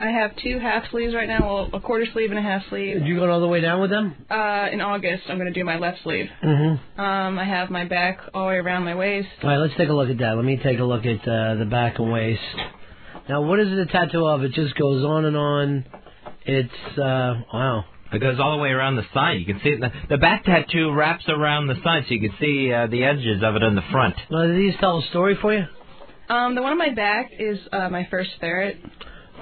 I have 2 half sleeves right now, well, a quarter sleeve and a half sleeve. Are you going all the way down with them? In August, I'm going to do my left sleeve. I have my back all the way around my waist. All right, let's take a look at that. Let me take a look at the back and waist. Now, what is it a tattoo of? It just goes on and on. It's, wow. It goes all the way around the side. You can see it. The back tattoo wraps around the side, so you can see the edges of it in the front. Now, do these tell a story for you? The one on my back is my first ferret.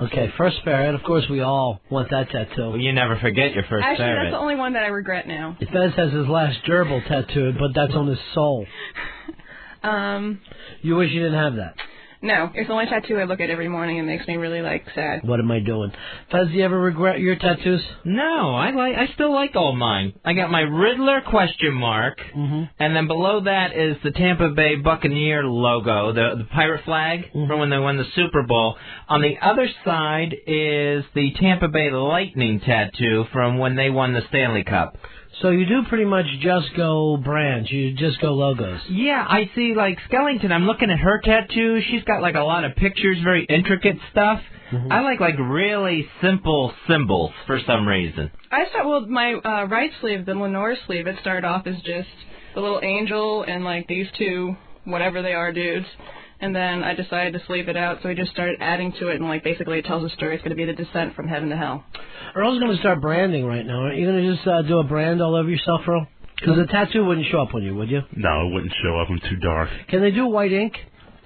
Okay, first ferret. Of course, we all want that tattoo. Well, you never forget your first ferret. Actually, that's the only one that I regret now. Fez has his last gerbil tattooed, but that's on his soul. You wish you didn't have that? No, it's the only tattoo I look at every morning and makes me really, sad. What am I doing? Fez, do you ever regret your tattoos? No, I still like all mine. I got my Riddler question mark, and then below that is the Tampa Bay Buccaneer logo, the pirate flag from when they won the Super Bowl. On the other side is the Tampa Bay Lightning tattoo from when they won the Stanley Cup. So you do pretty much just go brands. You just go logos. Yeah, I see, Skellington, I'm looking at her tattoo. She's got, a lot of pictures, very intricate stuff. I like really simple symbols for some reason. My right sleeve, the Lenore sleeve, it started off as just the little angel and, these 2, whatever they are, dudes. And then I decided to sleeve it out, so I just started adding to it, and, basically it tells a story. It's going to be the descent from heaven to hell. Earl's going to start branding right now. Are you going to just do a brand all over yourself, Earl? Because the tattoo wouldn't show up on you, would you? No, it wouldn't show up. I'm too dark. Can they do white ink?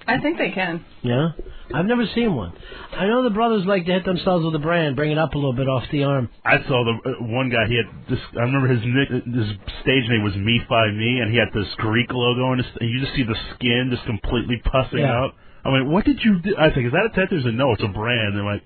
I think they can. Yeah? I've never seen one. I know the brothers like to hit themselves with a brand, bring it up a little bit off the arm. I saw one guy, he had this, I remember his stage name was Me Fi Me, and he had this Greek logo, and you just see the skin just completely pussing out. I mean, what did you do? I think, is that a tattoo? He said, no, it's a brand. And I'm like,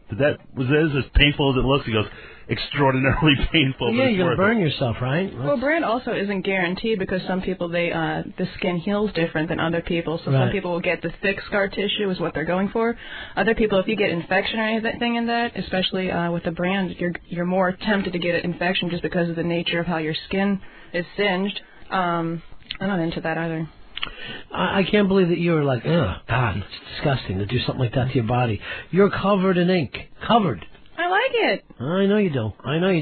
was that as painful as it looks? He goes, extraordinarily painful. Yeah, you're going to burn yourself, right? Well, brand also isn't guaranteed because some people, the skin heals different than other people. So some people will get the thick scar tissue is what they're going for. Other people, if you get infection or anything in that, especially with the brand, you're more tempted to get an infection just because of the nature of how your skin is singed. I'm not into that either. I can't believe that you were like, ugh, God, it's disgusting to do something like that to your body. You're covered in ink. Covered. I like it. I know you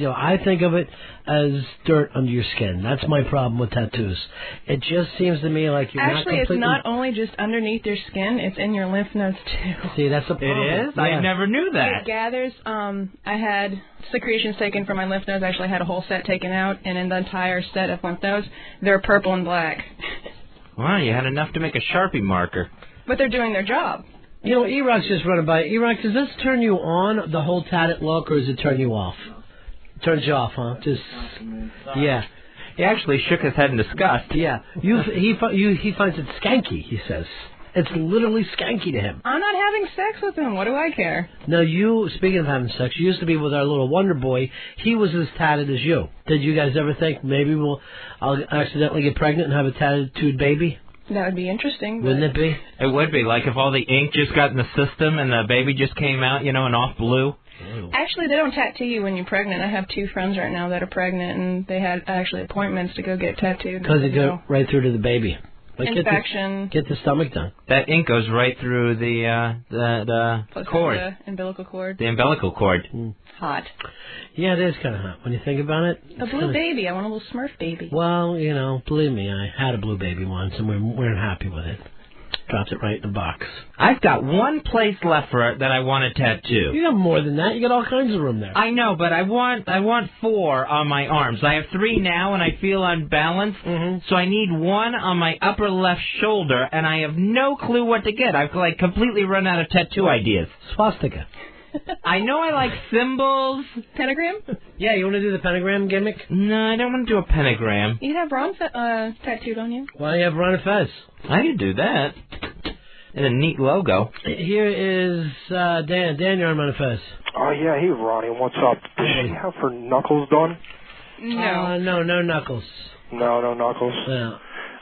do. I think of it as dirt under your skin. That's my problem with tattoos. It just seems to me like you're not completely... Actually, it's not only just underneath your skin, it's in your lymph nodes, too. See, that's the problem. It is? Yeah. I never knew that. It gathers. I had secretions taken from my lymph nodes. I actually had a whole set taken out, and in the entire set of lymph nodes, they're purple and black. Wow, you had enough to make a Sharpie marker. But they're doing their job. You know, E-Rock's just running by. E-Rock, does this turn you on, the whole tatted look, or does it turn you off? It turns you off, huh? Just, yeah. He actually shook his head in disgust. Yeah. He finds it skanky, he says. It's literally skanky to him. I'm not having sex with him. What do I care? Now, speaking of having sex, you used to be with our little Wonder Boy. He was as tatted as you. Did you guys ever think maybe I'll accidentally get pregnant and have a tattooed baby? That would be interesting. Wouldn't it be? It would be. Like if all the ink just got in the system and the baby just came out, and off blue. Actually, they don't tattoo you when you're pregnant. I have 2 friends right now that are pregnant, and they had actually appointments to go get tattooed. Because they go right through to the baby. Like infection. Get the stomach done. That ink goes right through the cord. The umbilical cord. The umbilical cord. Hot. Yeah, it is kind of hot when you think about it. A blue baby. I want a little Smurf baby. Well, believe me, I had a blue baby once, and we weren't happy with it. Dropped it right in the box. I've got one place left for it that I want to tattoo. You got more than that. You got all kinds of room there. I know, but I want 4 on my arms. I have 3 now, and I feel unbalanced. So I need 1 on my upper left shoulder, and I have no clue what to get. I've completely run out of tattoo ideas. Swastika. I know I like symbols. Pentagram? Yeah, you want to do the pentagram gimmick? No, I don't want to do a pentagram. You have Ron tattooed on you. Well, you have Ron and Fez. I could do that. And a neat logo. Here is Dan. Dan, you're on Ron and Fez. Oh, yeah, hey, Ronnie, what's up? Does she have her knuckles done? No. No knuckles. No knuckles? Yeah.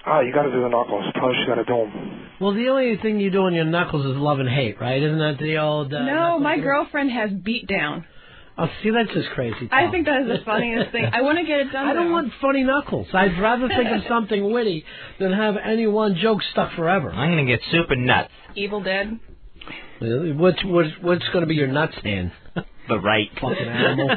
Oh, you got to do the knuckles. Tell her she got to do them. Well, the only thing you do on your knuckles is love and hate, right? Isn't that the old... no, my girlfriend has beat down. Oh, see, that's just crazy, Tom. I think that is the funniest thing. I want to get it done, I don't want funny knuckles. I'd rather think of something witty than have any one joke stuck forever. I'm going to get super nuts. Evil Dead. What's going to be your nuts, Dan? The right. Fucking animal.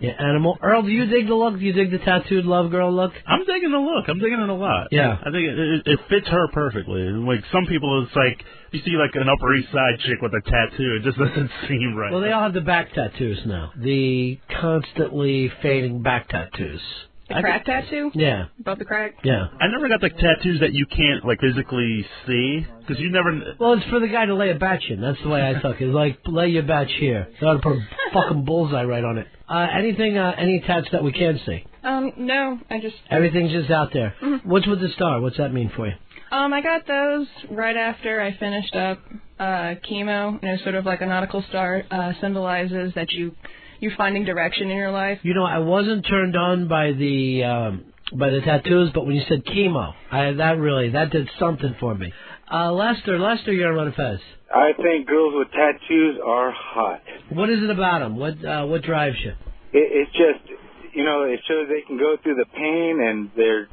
Yeah, animal. Earl, do you dig the look? Do you dig the tattooed love girl look? I'm digging the look. I'm digging it a lot. Yeah. I think it fits her perfectly. Like, some people, it's like, you see like an Upper East Side chick with a tattoo, it just doesn't seem right. Well, they all have the back tattoos now. The constantly fading back tattoos. The crack tattoo? Yeah. Above the crack? Yeah. I never got the tattoos that you can't, like, physically see, because you never... Well, it's for the guy to lay a batch in. That's the way I took it. Like, lay your batch here. You ought to put a fucking bullseye right on it. Any tats that we can see? No, I just... Everything's just out there. Mm-hmm. What's with the star? What's that mean for you? I got those right after I finished up chemo. You know, sort of like a nautical star symbolizes that you're finding direction in your life. You know, I wasn't turned on by the tattoos, but when you said chemo, that did something for me. Lester, you're on Ron and Fez. I think girls with tattoos are hot. What is it about them? What drives you? It's just, you know, it shows they can go through the pain and they're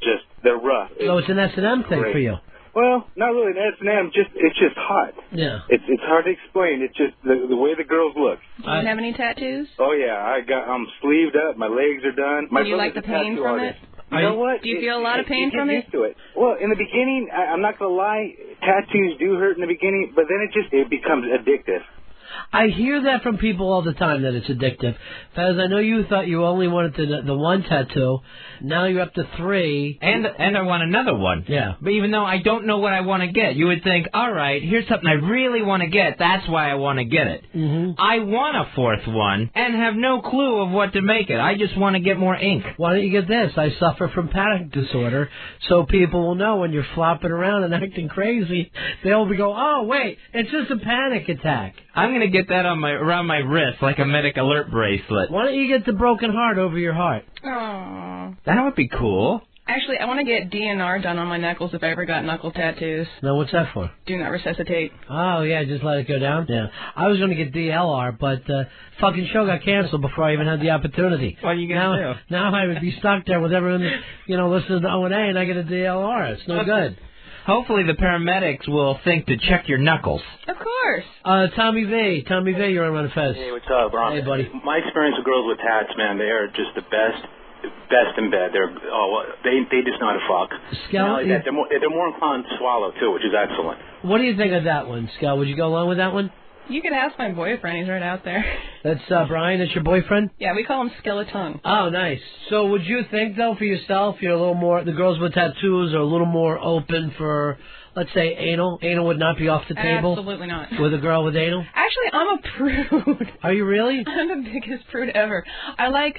rough. So it's an S&M thing great. for you. Well, not really an S&M. It's just hot. Yeah. It's hard to explain. It's just the way the girls look. Do you have any tattoos? Oh yeah, I'm sleeved up. My legs are done. Do you like the pain from it? You know what? Do you feel a lot of pain from it? Used to it. Well, in the beginning, I'm not gonna lie, tattoos do hurt in the beginning, but then it becomes addictive. I hear that from people all the time, that it's addictive. Fez, I know you thought you only wanted the one tattoo. Now you're up to 3. And I want another one. Yeah. But even though I don't know what I want to get, you would think, all right, here's something I really want to get. That's why I want to get it. Mm-hmm. I want a 4th one and have no clue of what to make it. I just want to get more ink. Why don't you get this? I suffer from panic disorder, so people will know when you're flopping around and acting crazy. They'll go, oh, wait, it's just a panic attack. I'm going to get that around my wrist like a medic alert bracelet. Why don't you get the broken heart over your heart? Aww. That would be cool. Actually, I want to get DNR done on my knuckles if I ever got knuckle tattoos. Now, what's that for? Do not resuscitate. Oh, yeah, just let it go down? Yeah. I was going to get DLR, but fucking show got canceled before I even had the opportunity. What are you going to do? Now I would be stuck there with everyone, listening to O&A, and I get a DLR. It's no good. Hopefully the paramedics will think to check your knuckles. Of course. Tommy V, you're on Ron and Fez. Hey, what's up, Ron? Hey, buddy. My experience with girls with tats, man, they are just the best in bed. They just know how to fuck. Scal, they're more inclined to swallow too, which is excellent. What do you think of that one, Scal? Would you go along with that one? You could ask my boyfriend. He's right out there. That's Brian. That's your boyfriend? Yeah, we call him Skeleton. Oh, nice. So would you think, though, for yourself, you're a little more, the girls with tattoos are a little more open for, let's say, anal? Anal would not be off the table? Absolutely not. With a girl with anal? Actually, I'm a prude. Are you really? I'm the biggest prude ever. I like,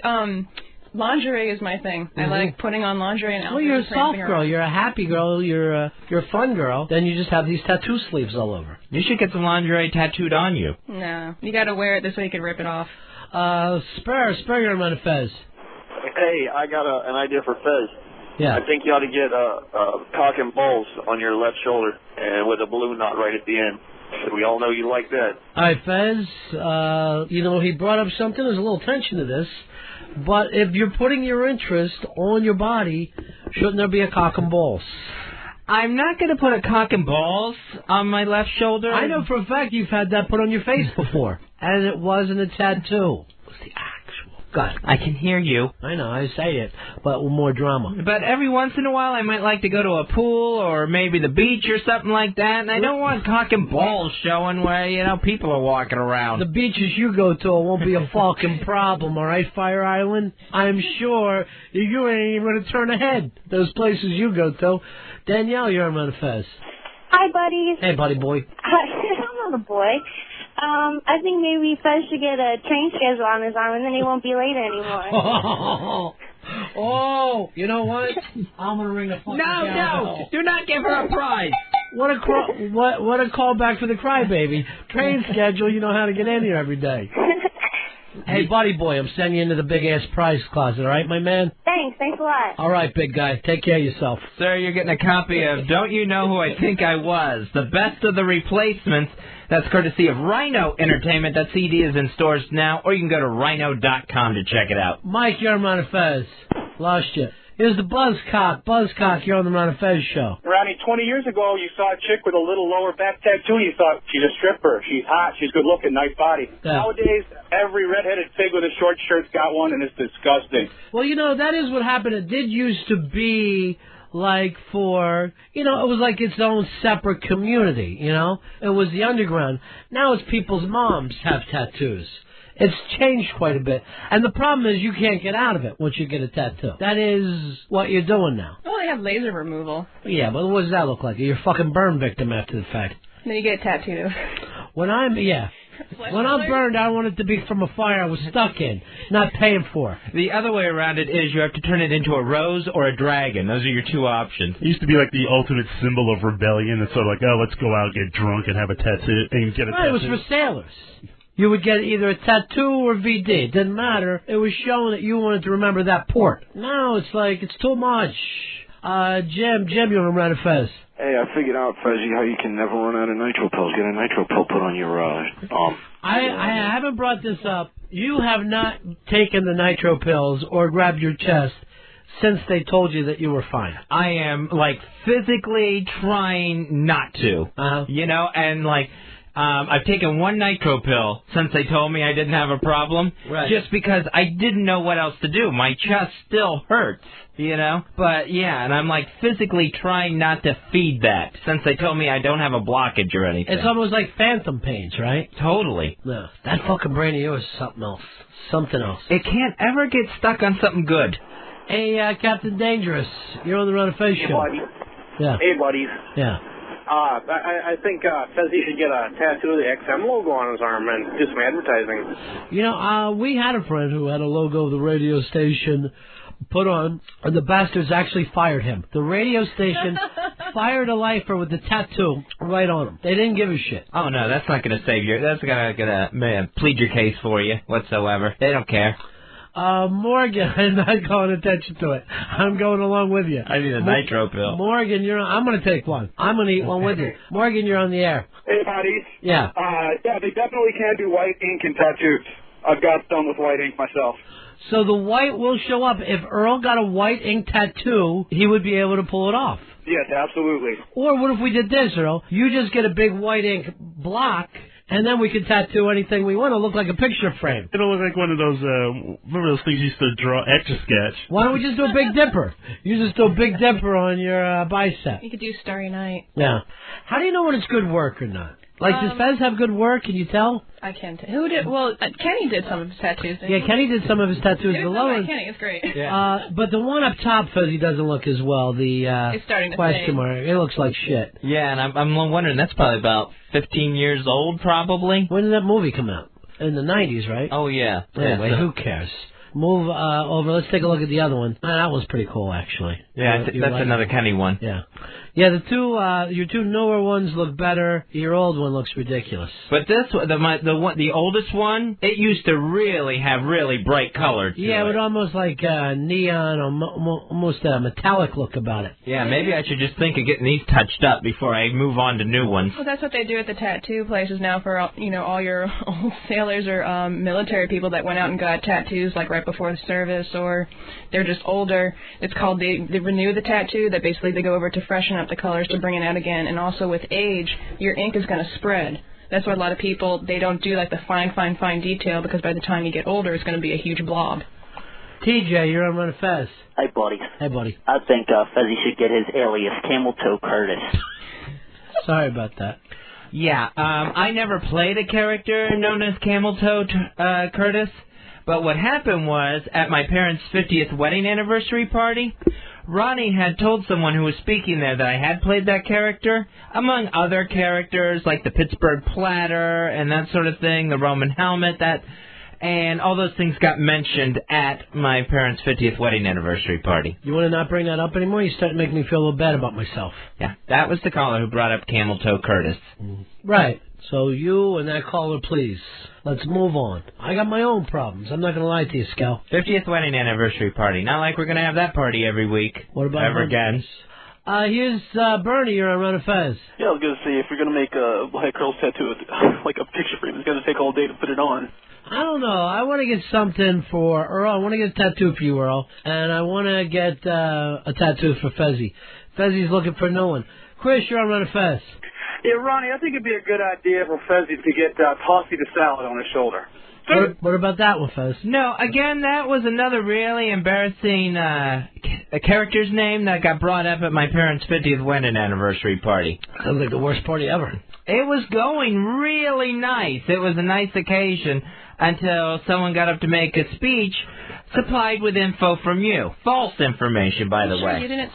lingerie is my thing. Mm-hmm. I like putting on lingerie and outfits. Well, you're a soft girl. You're a happy girl. You're a fun girl. Then you just have these tattoo sleeves all over. You should get some lingerie tattooed on you. No. You got to wear it this way you can rip it off. Spur, you're on Ron and Fez. Hey, I got an idea for Fez. Yeah. I think you ought to get cock and balls on your left shoulder and with a balloon knot right at the end. We all know you like that. All right, Fez, he brought up something. There's a little tension to this. But if you're putting your interest on your body, shouldn't there be a cock and balls? I'm not going to put a cock and balls on my left shoulder. I know for a fact you've had that put on your face before. And it wasn't a tattoo. It was the actual. God, I can hear you. I know, I say it, but with more drama. But every once in a while I might like to go to a pool or maybe the beach or something like that, and I don't want cock and balls showing where, people are walking around. The beaches you go to won't be a fucking problem, all right, Fire Island? I'm sure you ain't even going to turn ahead, those places you go to. Danielle, you're on Ron and Fez. Hi, buddies. Hey, buddy boy. I'm not a boy. I think maybe Fez should get a train schedule on his arm, and then he won't be late anymore. Oh, you know what? I'm gonna ring the fucking No, do not give her a prize. What a callback for the crybaby. Train schedule, you know how to get in here every day. Hey, buddy boy, I'm sending you into the big-ass prize closet, all right, my man? Thanks a lot. All right, big guy, take care of yourself. Sir, you're getting a copy of Don't You Know Who I Think I Was, the best of the replacements. That's courtesy of Rhino Entertainment. That CD is in stores now, or you can go to rhino.com to check it out. Mike, you're on Ron and Fez. Lost you. Here's the Buzzcock. Buzzcock, you're on the Ron and Fez show. Ronnie, 20 years ago, you saw a chick with a little lower back tattoo. You thought, she's a stripper. She's hot. She's good looking. Nice body. Yeah. Nowadays, every redheaded pig with a short shirt's got one, and it's disgusting. Well, you know, that is what happened. It did used to be like for, you know, it was like its own separate community, you know? It was the underground. Now it's people's moms have tattoos. It's changed quite a bit. And the problem is you can't get out of it once you get a tattoo. That is what you're doing now. Well, they have laser removal. Yeah, but what does that look like? You're a fucking burn victim after the fact. Then you get a tattoo. When I'm burned, I want it to be from a fire I was stuck in, not paying for. The other way around it is you have to turn it into a rose or a dragon. Those are your two options. It used to be like the ultimate symbol of rebellion. It's sort of like, oh, let's go out, get drunk, and have a tattoo, and get a tattoo. It was for sailors. You would get either a tattoo or VD. It didn't matter. It was showing that you wanted to remember that port. Now it's like, it's too much. Jim, you're on Ron and Fez. Hey, I figured out, Fezzy, how you can never run out of nitro pills. Get a nitro pill put on your arm. I haven't brought this up. You have not taken the nitro pills or grabbed your chest since they told you that you were fine. I am, like, physically trying not to. You know, and, like, I've taken one nitro pill since they told me I didn't have a problem. Right. Just because I didn't know what else to do. My chest still hurts, you know? But, yeah, and I'm, like, physically trying not to feed that since they told me I don't have a blockage or anything. It's almost like phantom pains, right? Totally. No, that fucking brain of yours is something else. Something else. It can't ever get stuck on something good. Hey, Captain Dangerous, you're on the Ron and Fez show. Hey, buddy. Yeah. Hey, buddies. Yeah. I think Fezzy should get a tattoo of the XM logo on his arm and do some advertising. You know, we had a friend who had a logo of the radio station put on, and the bastards actually fired him. The radio station fired a lifer with the tattoo right on him. They didn't give a shit. Oh, no, that's not going to save you. That's going to plead your case for you whatsoever. They don't care. Morgan, I'm not calling attention to it. I'm going along with you. I need a nitro pill. Morgan, I'm going to take one. I'm going to eat one with you. Morgan, you're on the air. Hey, buddies. Yeah. Yeah, they definitely can do white ink and tattoos. I've got some with white ink myself. So the white will show up. If Earl got a white ink tattoo, he would be able to pull it off. Yes, absolutely. Or what if we did this, Earl? You just get a big white ink block, and then we can tattoo anything we want to look like a picture frame. It'll look like one of those, remember those things you used to draw, Etch-a-Sketch? Why don't we just do a Big Dipper? You just do a Big Dipper on your bicep. You could do Starry Night. Yeah. How do you know when it's good work or not? Like, does Fez have good work? Can you tell? I can't tell. Who did? Well, Kenny did some of his tattoos. Yeah, Kenny did some of his tattoos. The lower Kenny is great. Yeah. But the one up top, Fezzy, doesn't look as well. It's starting to question fade. mark. It looks like shit. Yeah, and I'm wondering, that's probably about 15 years old, probably. When did that movie come out? In the 90s, right? Oh, yeah. Anyway, who cares? Move over. Let's take a look at the other one. That was pretty cool, actually. Yeah, that's another Kenny one. Yeah. Yeah, your two newer ones look better. Your old one looks ridiculous. But the oldest one, it used to really have really bright color to it would almost like neon or almost a metallic look about it. Yeah, maybe I should just think of getting these touched up before I move on to new ones. Well, that's what they do at the tattoo places now for all your old sailors or military people that went out and got tattoos like right before the service, or they're just older. It's called they renew the tattoo. That basically they go over to freshen up the colors to bring it out again. And also with age, your ink is going to spread. That's why a lot of people, they don't do like the fine detail, because by the time you get older, it's going to be a huge blob. TJ, you're on Ron and Fez. Hi, buddy. Hey, buddy. I think Fezzy should get his alias Camel Toe Curtis. Sorry about that. Yeah, I never played a character known as Camel Toe Curtis, but what happened was, at my parents' 50th wedding anniversary party, Ronnie had told someone who was speaking there that I had played that character, among other characters like the Pittsburgh Platter and that sort of thing, the Roman helmet, and all those things got mentioned at my parents' 50th wedding anniversary party. You want to not bring that up anymore? You start to make me feel a little bad about myself. Yeah, that was the caller who brought up Camel Toe Curtis. Right. So you and that caller, please. Let's move on. I got my own problems. I'm not going to lie to you, Scal. 50th wedding anniversary party. Not like we're going to have that party every week. What about ever again? Here's Bernie. You're on Ron and Fez. Yeah, I was going to say, if you're going to make a black girl's tattoo with like a picture frame, it's going to take all day to put it on. I don't know. I want to get something for Earl. I want to get a tattoo for you, Earl. And I want to get a tattoo for Fezzy. Fezzy's looking for a new one. Chris, you're on Ron and Fez. Yeah, Ronnie, I think it'd be a good idea for Fezzy to get Tossy the Salad on his shoulder. What about that one, Fez? No, again, that was another really embarrassing a character's name that got brought up at my parents' 50th wedding anniversary party. Sounds like the worst party ever. It was going really nice. It was a nice occasion until someone got up to make a speech supplied with info from you. False information, by the way. You didn't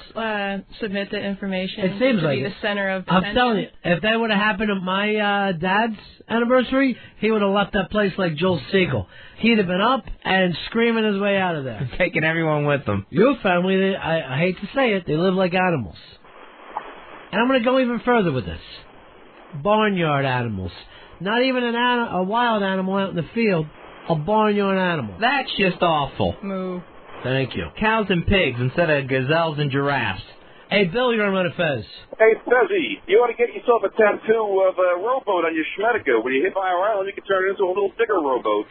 submit the information. It seems to like be the center of I'm attention. telling you, if that would have happened at my dad's anniversary, he would have left that place like Joel Siegel. He'd have been up and screaming his way out of there. Taking everyone with them. Your family, I hate to say it, they live like animals. And I'm going to go even further with this. Barnyard animals. Not even a wild animal out in the field. A barnyard animal. That's just awful. Moo. Thank you. Cows and pigs instead of gazelles and giraffes. Hey, Bill, you're on Ron and Fez. Hey, Fezzy, you ought to get yourself a tattoo of a rowboat on your Schmedica. When you hit Fire Island, you can turn it into a little bigger rowboat.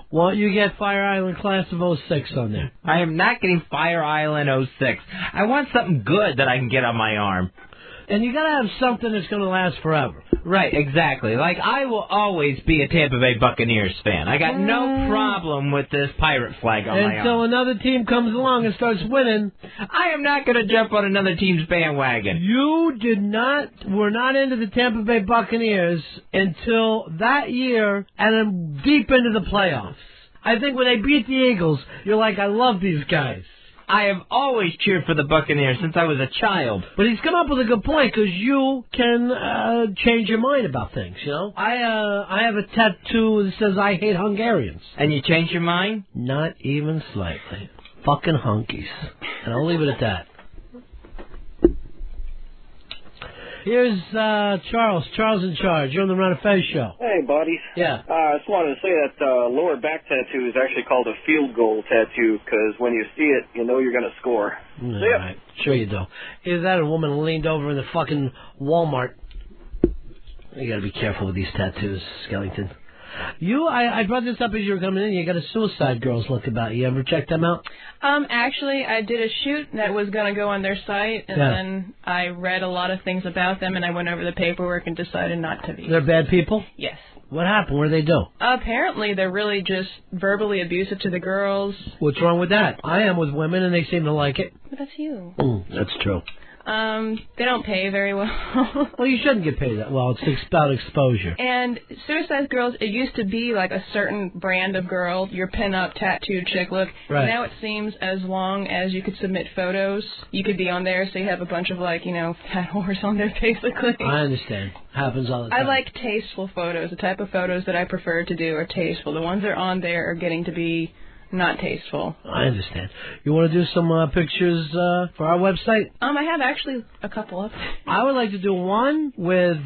Why don't you get Fire Island Class of 06 on there? I am not getting Fire Island 06. I want something good that I can get on my arm. And you got to have something that's going to last forever. Right, exactly. Like, I will always be a Tampa Bay Buccaneers fan. I got no problem with this pirate flag on my Until arm. another team comes along and starts winning. I am not going to jump on another team's bandwagon. You were not into the Tampa Bay Buccaneers until that year and then deep into the playoffs. I think when they beat the Eagles, you're like, I love these guys. I have always cheered for the Buccaneers since I was a child. But he's come up with a good point, because you can change your mind about things, you know? I have a tattoo that says I hate Hungarians. And you change your mind? Not even slightly. Fucking hunkies. And I'll leave it at that. Here's Charles. Charles in charge. You're on the Ron and Fez show. Hey, buddies. Yeah. I just wanted to say that lower back tattoo is actually called a field goal tattoo, because when you see it, you know you're going to score. All right. Sure you do. Either that or a woman leaned over in the fucking Walmart. You got to be careful with these tattoos, Skellington. I brought this up as you were coming in. You got a Suicide Girls look about you. You ever check them out? Actually, I did a shoot that was going to go on their site, and then I read a lot of things about them, and I went over the paperwork and decided not to be. They're bad people? Yes. What happened? What do they do? Apparently, they're really just verbally abusive to the girls. What's wrong with that? I am with women, and they seem to like it. But that's you. That's true. They don't pay very well. Well, you shouldn't get paid that well. It's about exposure. And Suicide Girls, it used to be like a certain brand of girl, your pin-up tattooed chick look. Right. Now it seems as long as you could submit photos, you could be on there, so you have a bunch of, like, fat whores on there, basically. I understand. Happens all the time. I like tasteful photos. The type of photos that I prefer to do are tasteful. The ones that are on there are getting to be not tasteful. I understand. You want to do some pictures for our website? I have actually a couple of. I would like to do one with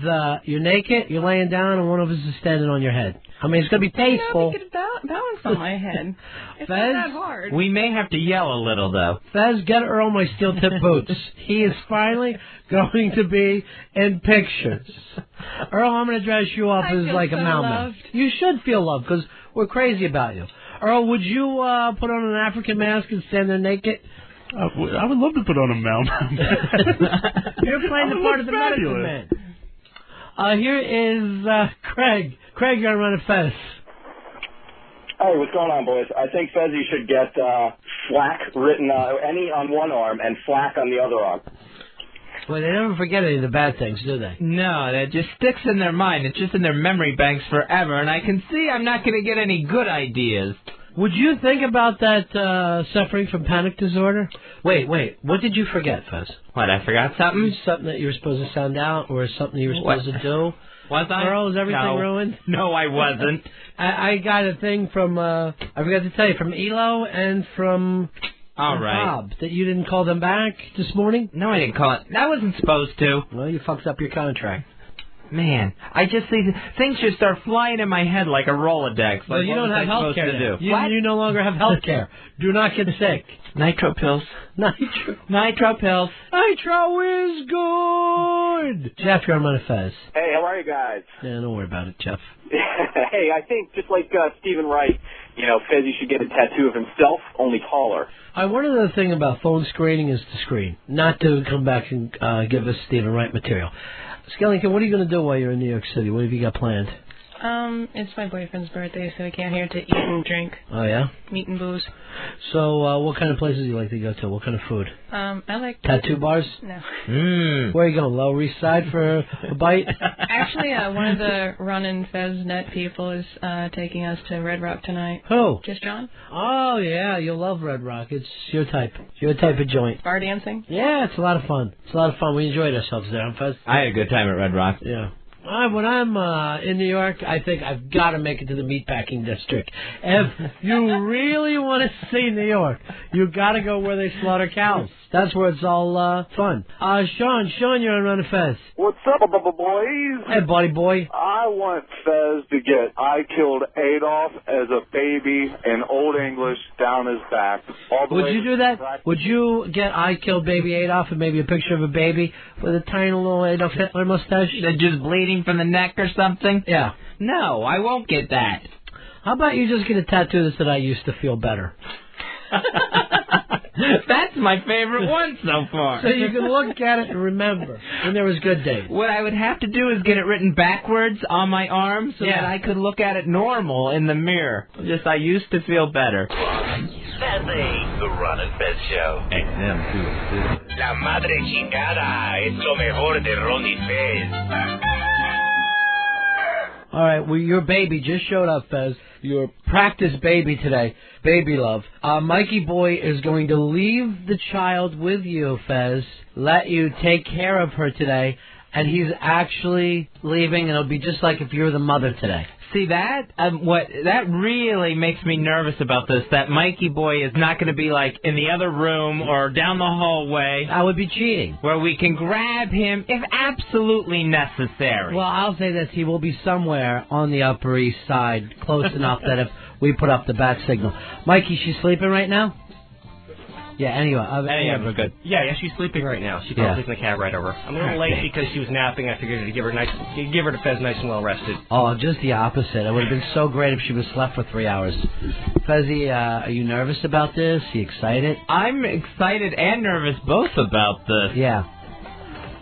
you're naked, you're laying down, and one of us is standing on your head. I mean, it's going to be tasteful. You could balance on my head. It's not that hard. We may have to yell a little, though. Fez, get Earl my steel-tip boots. He is finally going to be in pictures. Earl, I'm going to dress you up as like a mailman. You should feel loved, because we're crazy about you. Earl, would you put on an African mask and stand there naked? I would love to put on a mailman. You're playing the part of the medicine man. Here is Craig. Craig, you're on Ron and Fez. Hey, what's going on, boys? I think Fezzy should get flack written any on one arm and flack on the other arm. Well, they never forget any of the bad things, do they? No, that just sticks in their mind. It's just in their memory banks forever, and I can see I'm not going to get any good ideas. Would you think about that suffering from panic disorder? Wait. What did you forget, Fez? What, I forgot something? Something that you were supposed to sound out, or something you were supposed to do? Was I? Earl, is everything ruined? No, I wasn't. I got a thing from, I forgot to tell you, from Elo and from... All right. Bob, that you didn't call them back this morning? No, I didn't call it. I wasn't supposed to. Well, you fucked up your contract. Man, I just see things just start flying in my head like a Rolodex. Well, like, you don't have health care now. You no longer have health care. Do not get sick. Nitro pills. Nitro pills. Nitro is good. Jeff, you're on Ron and Fez. Hey, how are you guys? Yeah, don't worry about it, Jeff. Hey, I think just like Stephen Wright, Fezzy should get a tattoo of himself, only taller. One other thing about phone screening is to screen, not to come back and give us Stephen Wright material. Skellington, what are you going to do while you're in New York City? What have you got planned? It's my boyfriend's birthday, so I came here to eat and drink. Oh, yeah? Meat and booze. So, what kind of places do you like to go to? What kind of food? I like... Tattoo bars? No. Where are you going? Lower East Side for a bite? Actually, one of the Ron and Fez net people is taking us to Red Rock tonight. Who? Just John. Oh, yeah, you'll love Red Rock. It's your type. It's your type of joint. Bar dancing? Yeah, it's a lot of fun. We enjoyed ourselves there, Fez. I had a good time at Red Rock. Yeah. When I'm in New York, I think I've got to make it to the meatpacking district. If you really want to see New York, you got to go where they slaughter cows. That's where it's all fun. Sean, you're on Ron and Fez. What's up, boys? Hey, buddy boy. I want Fez to get I killed Adolf as a baby in Old English down his back. Would you do that? Would you get I killed baby Adolf and maybe a picture of a baby with a tiny little Adolf Hitler mustache? Just bleeding from the neck or something? Yeah. No, I won't get that. How about you just get a tattoo that said I used to feel better? That's my favorite one so far. So you can look at it and remember when there was good days. What I would have to do is get it written backwards on my arm so that I could look at it normal in the mirror. Just I used to feel better. Fezzy. The Ron and Fez Show. XM 2. La madre chingada. Es lo mejor de Ron y Fez. All right, well, your baby just showed up, Fez. Your practice baby today, baby love. Mikey Boy is going to leave the child with you, Fez, let you take care of her today, and he's actually leaving, and it'll be just like if you were the mother today. See, that really makes me nervous about this, that Mikey Boy is not going to be like in the other room or down the hallway. That would be cheating. Where we can grab him if absolutely necessary. Well, I'll say this, he will be somewhere on the Upper East Side, close enough that if we put up the bat signal. Mikey, she's sleeping right now? Yeah, anyway. We're good. Yeah, she's sleeping right now. She probably in the cab right over. I'm a little late because she was napping. I figured to give her to Fez nice and well rested. Oh, just the opposite. It would have been so great if she was slept for 3 hours. Fezzy, are you nervous about this? Are you excited? I'm excited and nervous both about this. Yeah.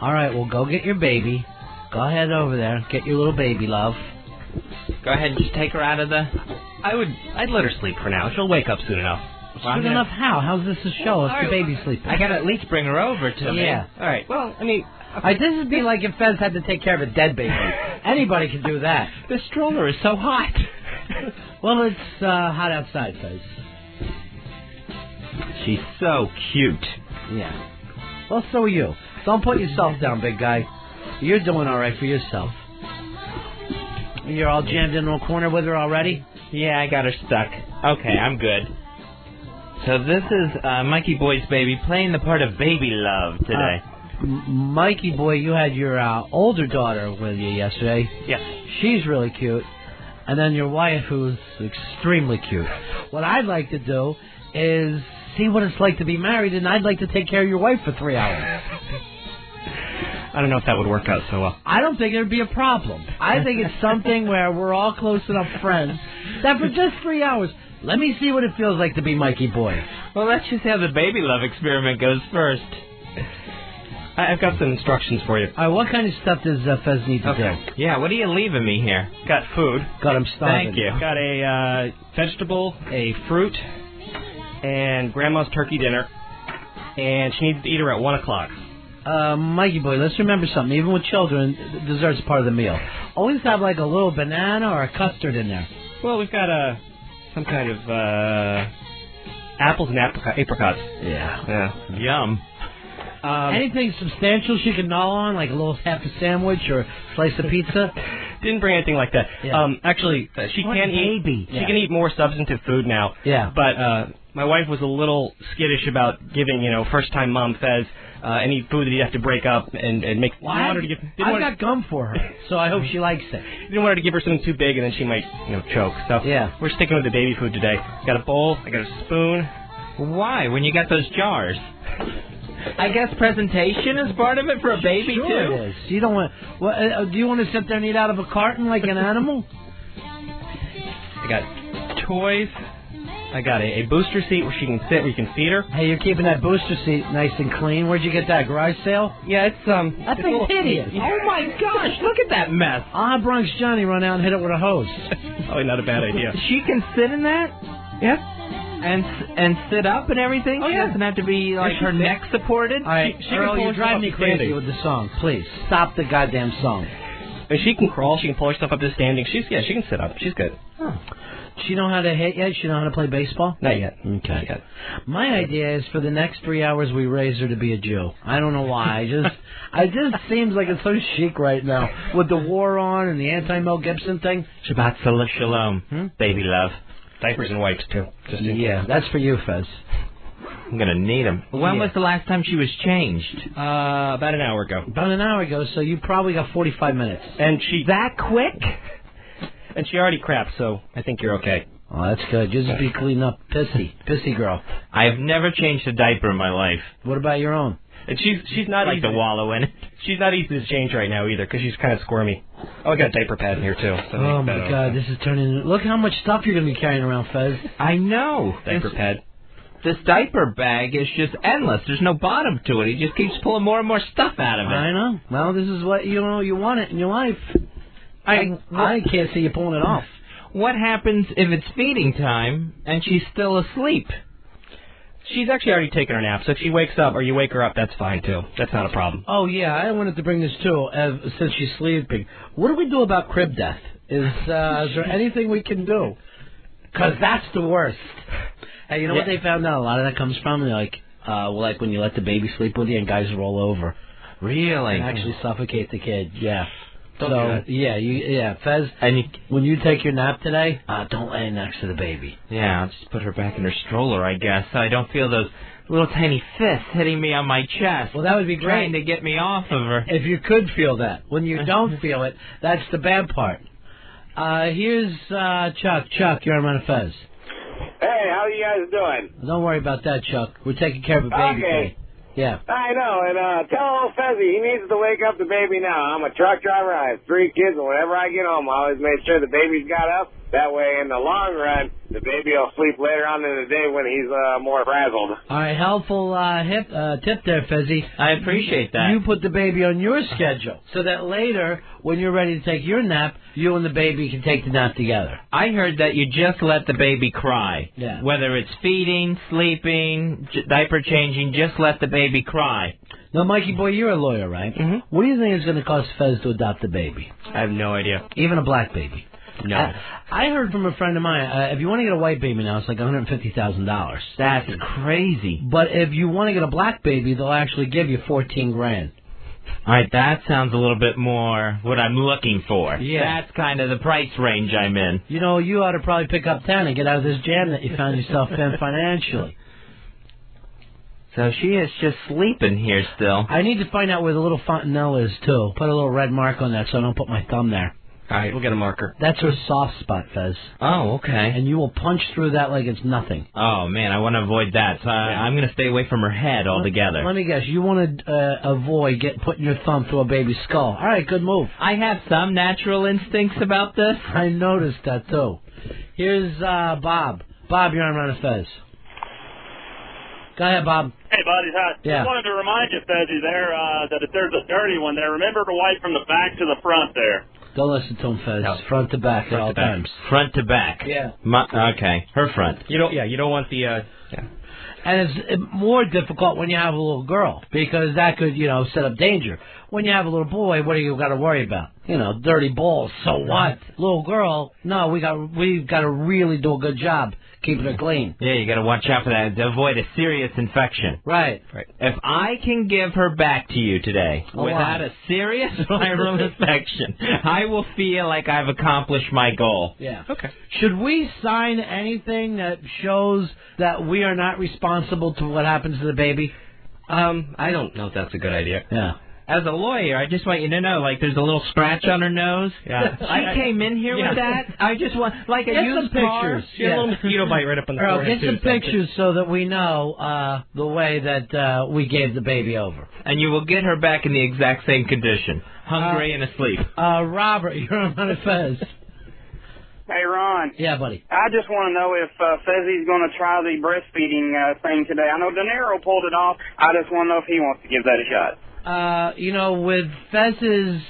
All right, well, go get your baby. Go ahead over there. Get your little baby love. Go ahead and just take her out of the... I'd let her sleep for now. She'll wake up soon enough. Soon enough how? How's this a show if the baby's sleeping? I gotta at least bring her over to me. Yeah. All right. Well, I mean... this would be like if Fez had to take care of a dead baby. Anybody can do that. The stroller is so hot. Well, it's hot outside, Fez. She's so cute. Yeah. Well, so are you. Don't put yourself down, big guy. You're doing all right for yourself. You're all jammed into a corner with her already? Yeah, I got her stuck. Okay, I'm good. So this is Mikey Boy's baby playing the part of baby love today. Mikey Boy, you had your older daughter with you yesterday. Yes. She's really cute. And then your wife, who's extremely cute. What I'd like to do is see what it's like to be married, and I'd like to take care of your wife for 3 hours. I don't know if that would work out so well. I don't think there'd be a problem. I think it's something where we're all close enough friends that for just 3 hours, let me see what it feels like to be Mikey Boy. Well, let's just see how the baby love experiment goes first. I've got some instructions for you. All right, what kind of stuff does Fez need to do? Yeah, what are you leaving me here? Got food. Got him starving. Thank you. Got a vegetable, a fruit, and Grandma's turkey dinner. And she needs to eat her at 1 o'clock. Mikey Boy, let's remember something. Even with children, dessert's part of the meal. Always have like a little banana or a custard in there. Well, we've got some kind of apples and apricots. Yeah. Yum. Anything substantial she can gnaw on, like a little half a sandwich or a slice of pizza? Didn't bring anything like that. Yeah. Actually, she can eat more substantive food now. Yeah. But my wife was a little skittish about giving, first-time mom Fez any food that you have to break up and make. I've got gum for her, so I hope she likes it. Didn't want her to give her something too big, and then she might, choke. So we're sticking with the baby food today. Got a bowl. I got a spoon. Why? When you got those jars? I guess presentation is part of it for a baby sure too. It is. You don't want. Do you want to sit there and eat out of a carton like an animal? I got toys. I got a booster seat where she can sit, where you can feed her. Hey, you're keeping that booster seat nice and clean. Where'd you get that? Garage sale? Yeah, it's that thing's hideous. Oh my gosh, look at that mess. I'll have Bronx Johnny run out and hit it with a hose. Probably not a bad idea. She can sit in that? Yep. And sit up and everything? Oh, She yeah. doesn't have to be like her neck supported? All right, she Earl, can you drive me crazy with the song. Please, stop the goddamn song. And she can crawl, she can pull herself up to standing. She can sit up. She's good. Oh. She know how to hit yet? She know how to play baseball? Not yet. Okay. Not yet. My idea is for the next 3 hours we raise her to be a Jew. I don't know why. It just seems like it's so chic right now with the war on and the anti-Mel Gibson thing. Shabbat Shalom, baby love. Diapers and wipes too. That's for you, Fez. I'm gonna need them. When was the last time she was changed? About an hour ago. About an hour ago, so you probably got 45 minutes. And she that quick? And she already crapped, so I think you're okay. Oh, that's good. You just be clean up, pissy girl. I have never changed a diaper in my life. What about your own? And she's not like easy to wallow in it. She's not easy to change right now either, because she's kind of squirmy. Oh, I got a diaper pad in here too. So oh my God, this is turning. Look how much stuff you're gonna be carrying around, Fez. I know. Diaper pad. This diaper bag is just endless. There's no bottom to it. He just keeps pulling more and more stuff out of it. I know. Well, this is what you want it in your life. I can't see you pulling it off. What happens if it's feeding time and she's still asleep? She's actually already taken her nap, so if she wakes up or you wake her up, that's fine too. That's not a problem. Oh yeah, I wanted to bring this too. Since she's sleeping, what do we do about crib death? Is there anything we can do? Because that's the worst. Hey, you know what they found out? A lot of that comes from like when you let the baby sleep with you and guys roll over. Really? And actually suffocate the kid. Yeah. Don't do that. Fez. And when you take your nap today, don't lay next to the baby. Yeah, I'll just put her back in her stroller, I guess. I don't feel those little tiny fists hitting me on my chest. Well, that would be great. Trying to get me off of her. If you could feel that. When you don't feel it, that's the bad part. Here's Chuck. Chuck, you're on Ron and Fez. Hey, how are you guys doing? Don't worry about that, Chuck. We're taking care of a baby. Okay. Yeah. I know, and tell old Fezzy he needs to wake up the baby now. I'm a truck driver, I have 3 kids, and whenever I get home, I always make sure the baby's got up. That way, in the long run, the baby will sleep later on in the day when he's more frazzled. All right, helpful tip there, Fezzy. I appreciate that. You put the baby on your schedule so that later, when you're ready to take your nap, you and the baby can take the nap together. I heard that you just let the baby cry. Yeah. Whether it's feeding, sleeping, diaper changing, just let the baby cry. Now, Mikey boy, you're a lawyer, right? Mm-hmm. What do you think it's going to cost Fez to adopt a baby? I have no idea. Even a black baby? No. I heard from a friend of mine, if you want to get a white baby now, it's like $150,000. That's crazy. But if you want to get a black baby, they'll actually give you $14,000. All right, that sounds a little bit more what I'm looking for. Yeah. That's kind of the price range I'm in. You know, you ought to probably pick up 10 and get out of this jam that you found yourself in financially. So she is just sleeping here still. I need to find out where the little fontanelle is, too. Put a little red mark on that so I don't put my thumb there. All right, we'll get a marker. That's her soft spot, Fez. Oh, okay. And you will punch through that like it's nothing. Oh, man, I want to avoid that. So I'm going to stay away from her head altogether. Let me guess. You want to avoid putting your thumb through a baby's skull. All right, good move. I have some natural instincts about this. I noticed that, too. Here's Bob. Bob, you're on Ron and Fez. Go ahead, Bob. Hey, buddy. Yeah. Just wanted to remind you, Fezzy, there, that if there's a dirty one there, remember to wipe from the back to the front there. Don't listen to him, Fez. No. Front to back at all times. Front to back. Yeah. Okay, her front. You don't want the. Yeah. And it's more difficult when you have a little girl because that could, set up danger. When you have a little boy, what do you got to worry about? Dirty balls. So what? Little girl? No, we've got to really do a good job keeping her clean. Yeah, you got to watch out for that to avoid a serious infection. Right. If I can give her back to you today without a serious viral infection, I will feel like I've accomplished my goal. Yeah. Okay. Should we sign anything that shows that we are not responsible to what happens to the baby? I don't know if that's a good idea. Yeah. As a lawyer, I just want you to know, like, there's a little scratch on her nose. Yeah. She came in here with that. I just want, like, get a used some car. pictures. She had a little mosquito bite right up on the Earl, forehead, get some pictures so that we know the way that we gave the baby over. And you will get her back in the exact same condition, hungry and asleep. Robert, you're on Ron and Fez. Hey, Ron. Yeah, buddy. I just want to know if Fezzi's going to try the breastfeeding thing today. I know De Niro pulled it off. I just want to know if he wants to give that a shot. With Fez's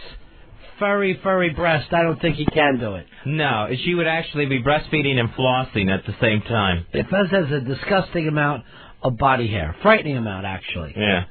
furry breast, I don't think he can do it. No, she would actually be breastfeeding and flossing at the same time. Fez has a disgusting amount of body hair. Frightening amount, actually. Yeah,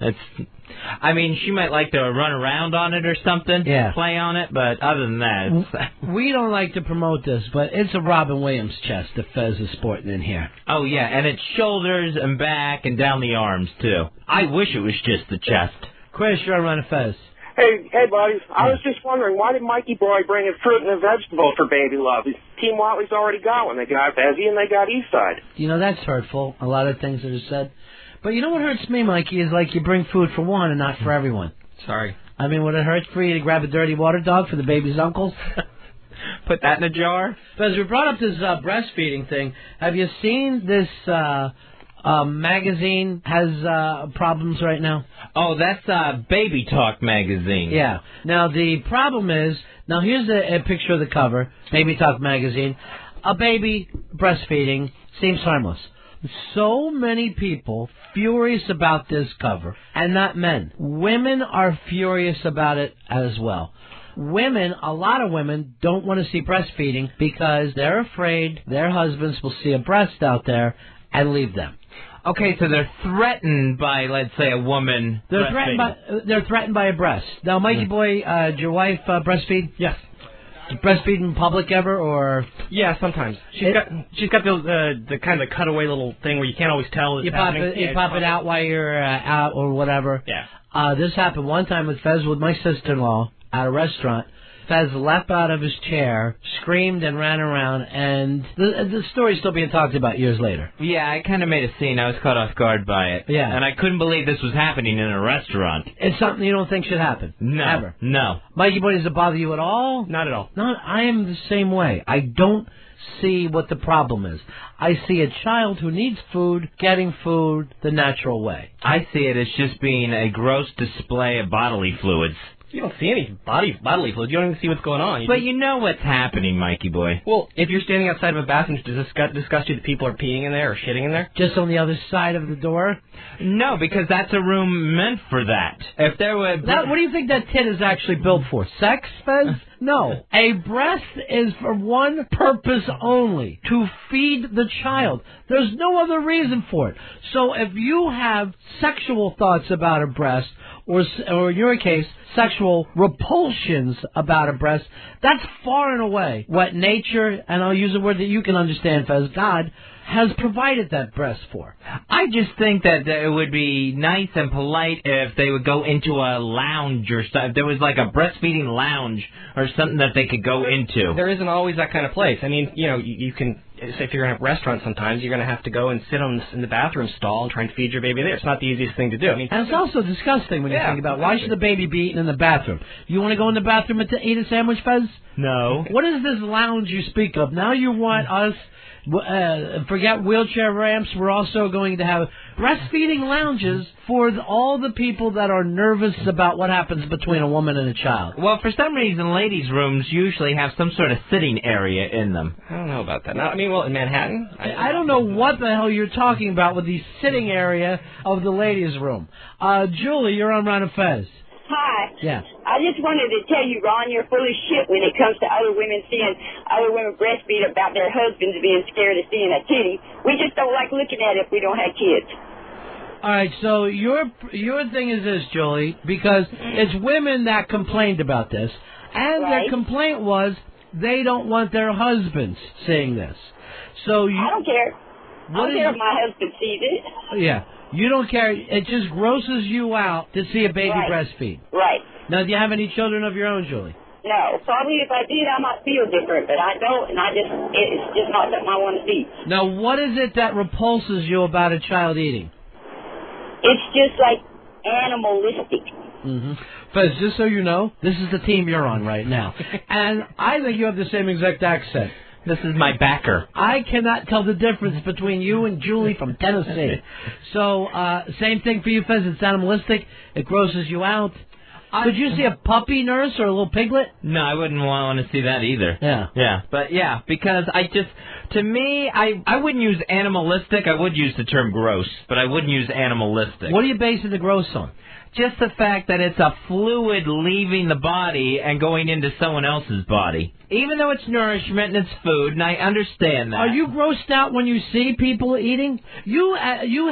she might like to run around on it or something, play on it, but other than that... We don't like to promote this, but it's a Robin Williams chest that Fez is sporting in here. Oh, yeah, and it's shoulders and back and down the arms, too. I wish it was just the chest. Chris, you're on Ron and Fez. Hey, buddy. I was just wondering, why did Mikey Boy bring a fruit and a vegetable for Baby Love? Team Whatley's already got one. They got Fezzy and they got Eastside. That's hurtful, a lot of things that are said. But you know what hurts me, Mikey, is like you bring food for one and not for everyone. Sorry. Would it hurt for you to grab a dirty water dog for the baby's uncles? Put that in a jar? But as we brought up this breastfeeding thing, have you seen this... magazine has problems right now? Oh, that's Baby Talk magazine. Yeah. Now, the problem is, here's a picture of the cover, Baby Talk magazine. A baby breastfeeding seems harmless. So many people furious about this cover, and not men. Women are furious about it as well. A lot of women don't want to see breastfeeding because they're afraid their husbands will see a breast out there and leave them. Okay, so they're threatened by, let's say, a woman. They're threatened by a breast. Now, Mikey Boy, did your wife breastfeed? Yes. Breastfeed in public ever, or? Yeah, sometimes. She's got the kind of cutaway little thing where you can't always tell it's happening. You pop it out while you're out or whatever. Yeah. This happened one time with Fez with my sister-in-law at a restaurant. Fez leapt out of his chair, screamed, and ran around, and the story's still being talked about years later. Yeah, I kind of made a scene. I was caught off guard by it. Yeah. And I couldn't believe this was happening in a restaurant. It's something you don't think should happen. No. Ever. No. Mikey Boy, does it bother you at all? Not at all. No, I am the same way. I don't see what the problem is. I see a child who needs food getting food the natural way. I see it as just being a gross display of bodily fluids. You don't see any bodily fluids. You don't even see what's going on. But you know what's happening, Mikey Boy. Well, if you're standing outside of a bathroom, does it disgust you that people are peeing in there or shitting in there? Just on the other side of the door? No, because that's a room meant for that. If there were... What do you think that tit is actually built for? Sex, Fez? No. A breast is for one purpose only, to feed the child. There's no other reason for it. So if you have sexual thoughts about a breast, or in your case, sexual repulsions about a breast, that's far and away what nature, and I'll use a word that you can understand, Fez, God, has provided that breast for. I just think that it would be nice and polite if they would go into a lounge or something. If there was like a breastfeeding lounge or something that they could go into. There isn't always that kind of place. You can, if you're in a restaurant sometimes, you're going to have to go and sit in the bathroom stall and try and feed your baby there. It's not the easiest thing to do. And it's also disgusting when you think about why should the baby be eating in the bathroom? You want to go in the bathroom and eat a sandwich, Fez? No. What is this lounge you speak of? Now you want us... forget wheelchair ramps. We're also going to have breastfeeding lounges for all the people that are nervous about what happens between a woman and a child. Well, for some reason, ladies' rooms usually have some sort of sitting area in them. I don't know about that. In Manhattan? I don't know what the hell you're talking about with the sitting area of the ladies' room. Julie, you're on Ron and Fez. Hi. Yeah. I just wanted to tell you, Ron, you're full of shit when it comes to other women seeing other women breastfeed about their husbands being scared of seeing a titty. We just don't like looking at it if we don't have kids. All right, so your thing is this, Julie, because it's women that complained about this, and their complaint was they don't want their husbands seeing this. So I don't care. I don't care if my husband sees it. Yeah. You don't care. It just grosses you out to see a baby breastfeed. Right. Now, do you have any children of your own, Julie? No. Probably if I did, I might feel different, but I don't, and it's just not something I want to see. Now, what is it that repulses you about a child eating? It's just like animalistic. Fez, just so you know, this is the team you're on right now. And I think you have the same exact accent. This is my backer. I cannot tell the difference between you and Julie from Tennessee. So, same thing for you, Fez. It's animalistic. It grosses you out. Would you see a puppy nurse or a little piglet? No, I wouldn't want to see that either. Yeah. Yeah, but yeah, because to me, I wouldn't use animalistic. I would use the term gross, but I wouldn't use animalistic. What are you basing the gross on? Just the fact that it's a fluid leaving the body and going into someone else's body. Even though it's nourishment and it's food, and I understand that. Are you grossed out when you see people eating? You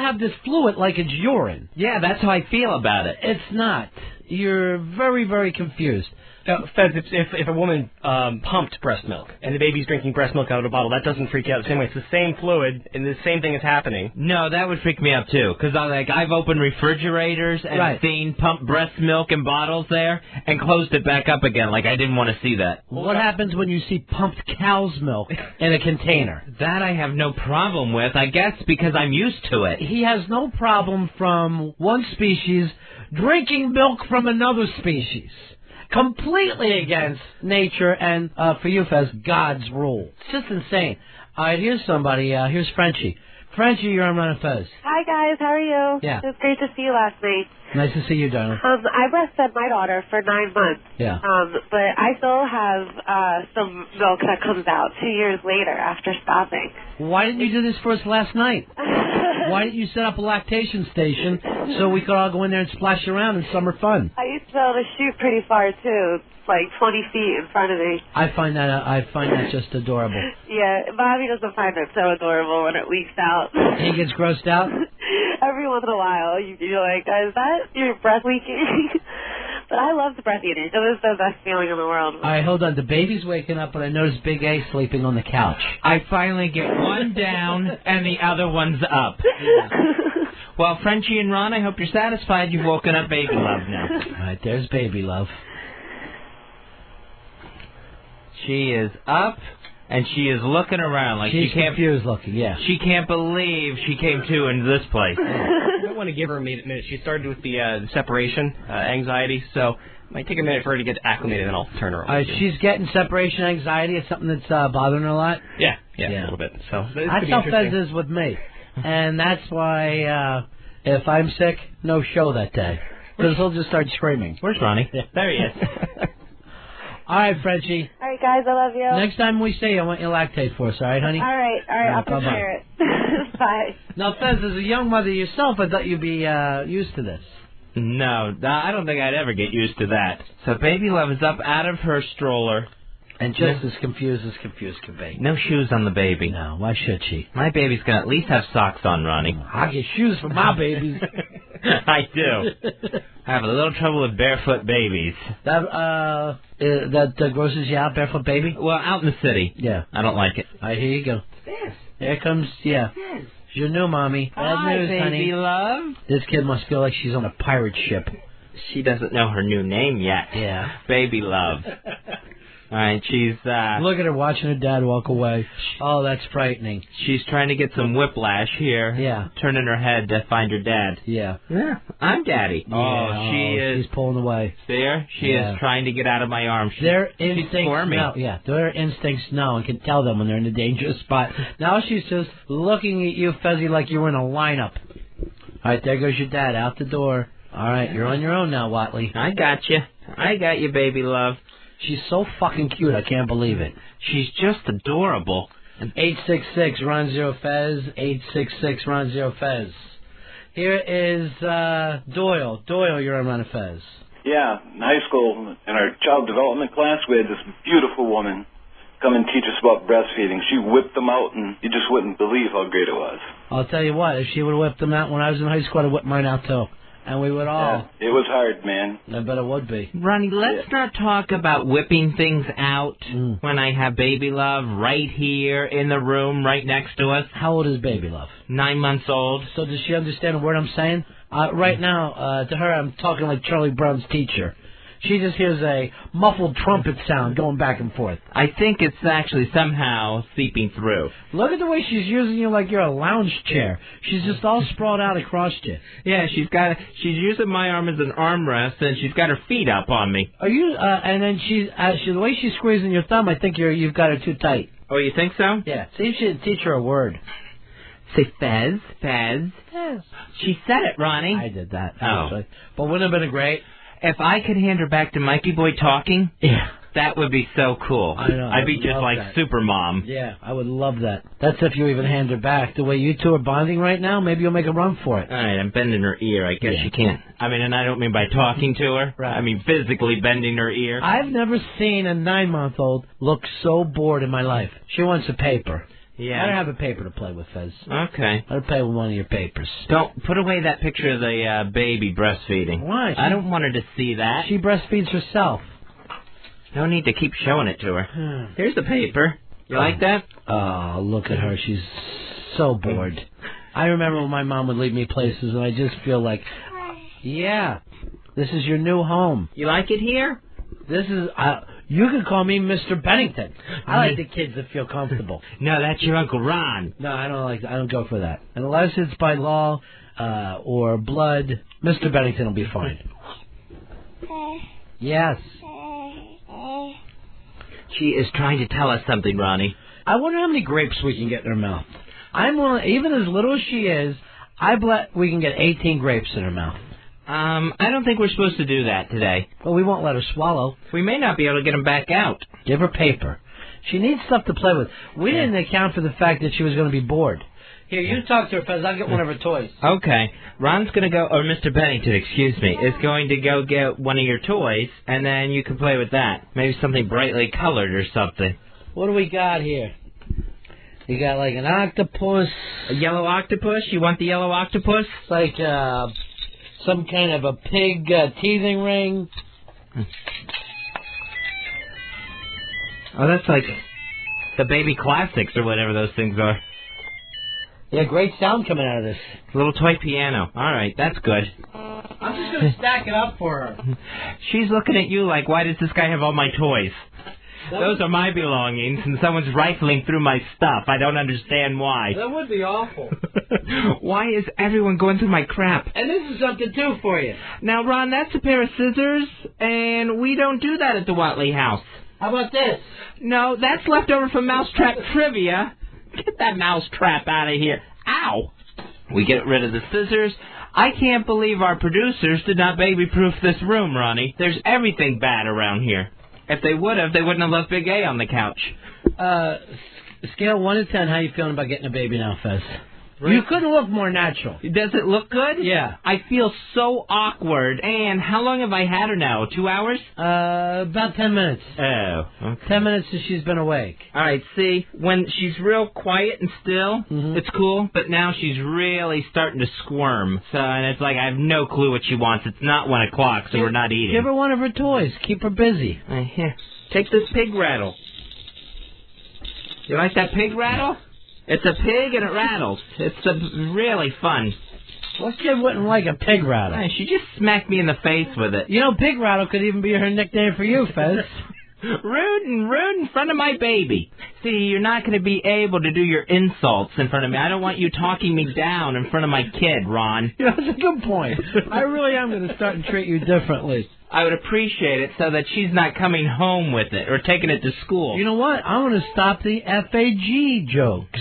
have this fluid like it's urine. Yeah, that's how I feel about it. It's not. You're very, very confused. Fez, if a woman pumped breast milk and the baby's drinking breast milk out of a bottle, that doesn't freak you out the same way. It's the same fluid and the same thing is happening. No, that would freak me out too, because I've opened refrigerators and seen pumped breast milk in bottles there and closed it back up again. Like I didn't want to see that. What happens when you see pumped cow's milk in a container? That I have no problem with, I guess, because I'm used to it. He has no problem from one species drinking milk from another species. Completely against nature and, for you, Fez, God's rule. It's just insane. All right, here's somebody. Here's Frenchie. Frenchie, you're on Ron and Fez. Hi, guys. How are you? Yeah. It was great to see you last night. Nice to see you, darling. I breastfed my daughter for 9 months. Yeah. But I still have some milk that comes out 2 years later after stopping. Why didn't you do this for us last night? Why didn't you set up a lactation station so we could all go in there and splash around in summer fun? I used to be able to shoot pretty far, too. Like 20 feet in front of me. I find that just adorable. Yeah, Bobby doesn't find it so adorable when it leaks out. He gets grossed out? Every once in a while, you're like, is that your breath leaking? But I love the breastfeeding. It was the best feeling in the world. All right, hold on. The baby's waking up, and I notice Big A sleeping on the couch. I finally get one down, and the other one's up. Yeah. Well, Frenchie and Ron, I hope you're satisfied. You've woken up Baby Love now. All right, there's Baby Love. She is up, and she is looking around like she's she can't. Confused looking, yeah. She can't believe she came to into this place. I don't want to give her a minute. She started with the separation anxiety, so it might take a minute for her to get acclimated, and then I'll turn her on. She's getting separation anxiety. It's something that's bothering her a lot. Yeah, a little bit. So that's how Fez is with me, and that's why if I'm sick, no show that day because he'll just start screaming. Where's Ronnie? There he is. All right, Frenchie. All right, guys, I love you. Next time we see you, I want you to lactate for us, all right, honey? All right, I'll prepare it. Bye. Now, Fez, as a young mother yourself, I thought you'd be used to this. No, I don't think I'd ever get used to that. So Baby Love is up out of her stroller. And just as confused can be. No shoes on the baby. No, why should she? My baby's going to at least have socks on, Ronnie. I get shoes for my babies. I do. I have a little trouble with barefoot babies. That grosses you out, barefoot baby? Well, out in the city. Yeah. I don't like it. All right, here you go. Yes. Here comes, yeah. Yes. Your new mommy. Bad news, baby honey. Love. This kid must feel like she's on a pirate ship. She doesn't know her new name yet. Yeah. Baby Love. All right, she's... Look at her watching her dad walk away. Oh, that's frightening. She's trying to get some whiplash here. Yeah. Turning her head to find her dad. Yeah. Yeah. I'm Daddy. Yeah. She is... She's pulling away. See her? She is trying to get out of my arms. Their instincts know. Yeah, their instincts know and can tell them when they're in a dangerous spot. Now she's just looking at you, Fezzy, like you were in a lineup. All right, there goes your dad out the door. All right, you're on your own now, Whatley. I got you. I got you, Baby Love. She's so fucking cute, I can't believe it. She's just adorable. 866 Ron Zero Fez. 866 Ron Zero Fez. Here is Doyle. Doyle, you're on Ron and Fez. Yeah, in high school, in our child development class, we had this beautiful woman come and teach us about breastfeeding. She whipped them out, and you just wouldn't believe how great it was. I'll tell you what, if she would have whipped them out when I was in high school, I'd have whipped mine out too. And we would all. Yeah, it was hard, man. I bet it would be. Ronnie, let's not talk about whipping things out when I have Baby Love right here in the room, right next to us. How old is Baby Love? 9 months old. So does she understand a word I'm saying? Right now, to her, I'm talking like Charlie Brown's teacher. She just hears a muffled trumpet sound going back and forth. I think it's actually somehow seeping through. Look at the way she's using you like you're a lounge chair. She's just all sprawled out across you. Yeah, she's using my arm as an armrest, and she's got her feet up on me. Are you? And then the way she's squeezing your thumb, I think you've got her too tight. Oh, you think so? Yeah. See if she'd teach her a word. Say Fez, Fez. Yes. She said it, Ronnie. I did that. Actually. But wouldn't it have been great? If I could hand her back to Mikey Boy talking, that would be so cool. I know. I'd be just like that. Supermom. Yeah, I would love that. That's if you even hand her back. The way you two are bonding right now, maybe you'll make a run for it. All right, I'm bending her ear. I guess you can't. I mean, and I don't mean by talking to her. Right. I mean physically bending her ear. I've never seen a 9-month-old look so bored in my life. She wants a paper. Yeah. Let her have a paper to play with, Fez. Okay. Let her play with one of your papers. Don't put away that picture of the baby breastfeeding. Why? I don't want her to see that. She breastfeeds herself. No need to keep showing it to her. Here's the paper. You like that? Oh, look at her. She's so bored. I remember when my mom would leave me places, and I just feel like, yeah, this is your new home. You like it here? This is... you can call me Mr. Bennington. I like the kids that feel comfortable. No, that's your Uncle Ron. No, I don't go for that. Unless it's by law or blood, Mr. Bennington will be fine. Yes. She is trying to tell us something, Ronnie. I wonder how many grapes we can get in her mouth. I'm willing, even as little as she is, I bet we can get 18 grapes in her mouth. I don't think we're supposed to do that today. Well, we won't let her swallow. We may not be able to get them back out. Give her paper. She needs stuff to play with. We didn't account for the fact that she was going to be bored. Here, you talk to her, Fez. I'll get one of her toys. Okay. Ron's going to go, or Mr. Bennington, excuse me, is going to go get one of your toys, and then you can play with that. Maybe something brightly colored or something. What do we got here? You got like an octopus. A yellow octopus? You want the yellow octopus? It's like some kind of a pig teething ring. Oh, that's like the baby classics or whatever those things are. Yeah, great sound coming out of this. Little toy piano. All right, that's good. I'm just going to stack it up for her. She's looking at you like, why does this guy have all my toys? Those are my belongings, and someone's rifling through my stuff. I don't understand why. That would be awful. Why is everyone going through my crap? And this is something, too, for you. Now, Ron, that's a pair of scissors, and we don't do that at the Whatley house. How about this? No, that's left over from Mousetrap Trivia. Get that mousetrap out of here. Ow! We get rid of the scissors. I can't believe our producers did not baby-proof this room, Ronnie. There's everything bad around here. If they would have, they wouldn't have left Big A on the couch. Scale 1 to 10, how you feeling about getting a baby now, Fez? Right. You couldn't look more natural. Does it look good? Yeah. I feel so awkward. And how long have I had her now? 2 hours? About 10 minutes. Oh, okay. 10 minutes since she's been awake. All right, see, when she's real quiet and still, it's cool. But now she's really starting to squirm. So, and it's like I have no clue what she wants. It's not 1 o'clock, so we're not eating. Give her one of her toys. Keep her busy. Here, take this pig rattle. You like that pig rattle? It's a pig and it rattles. It's really fun. What kid wouldn't like a pig rattle? Hey, she just smacked me in the face with it. You know, pig rattle could even be her nickname for you, Fez. Rude in front of my baby. See, you're not going to be able to do your insults in front of me. I don't want you talking me down in front of my kid, Ron. Yeah, that's a good point. I really am going to start and treat you differently. I would appreciate it so that she's not coming home with it or taking it to school. You know what? I want to stop the FAG jokes.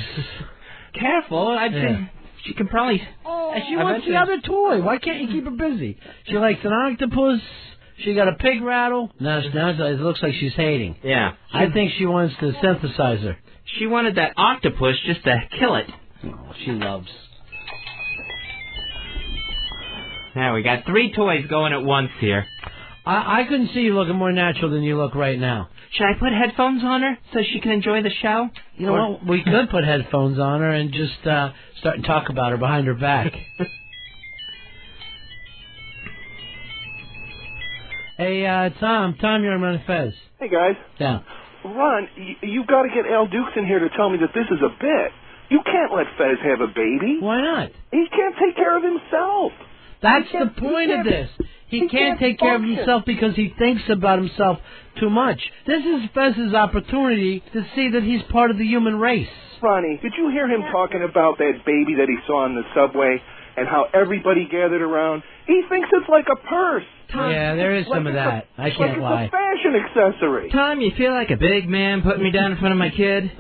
Careful. I'd say she can probably... She wants the other toy. Why can't you keep her busy? She likes an octopus. She got a pig rattle. Now it looks like she's hating. Yeah. I think she wants to synthesize her. She wanted that octopus just to kill it. Oh, she loves. Now, we got 3 toys going at once here. I couldn't see you looking more natural than you look right now. Should I put headphones on her so she can enjoy the show? You know what? We could put headphones on her and just start and talk about her behind her back. Hey, Tom, you're on Ron and Fez. Hey, guys. Yeah. Ron, you've got to get Al Dukes in here to tell me that this is a bit. You can't let Fez have a baby. Why not? He can't take care of himself. That's the point of this. He can't take care of himself because he thinks about himself too much. This is Fez's opportunity to see that he's part of the human race. Ronnie, did you hear him talking about that baby that he saw on the subway and how everybody gathered around? He thinks it's like a purse. Yeah, there is some of that. I can't lie. It's a fashion accessory. Tom, you feel like a big man putting me down in front of my kid?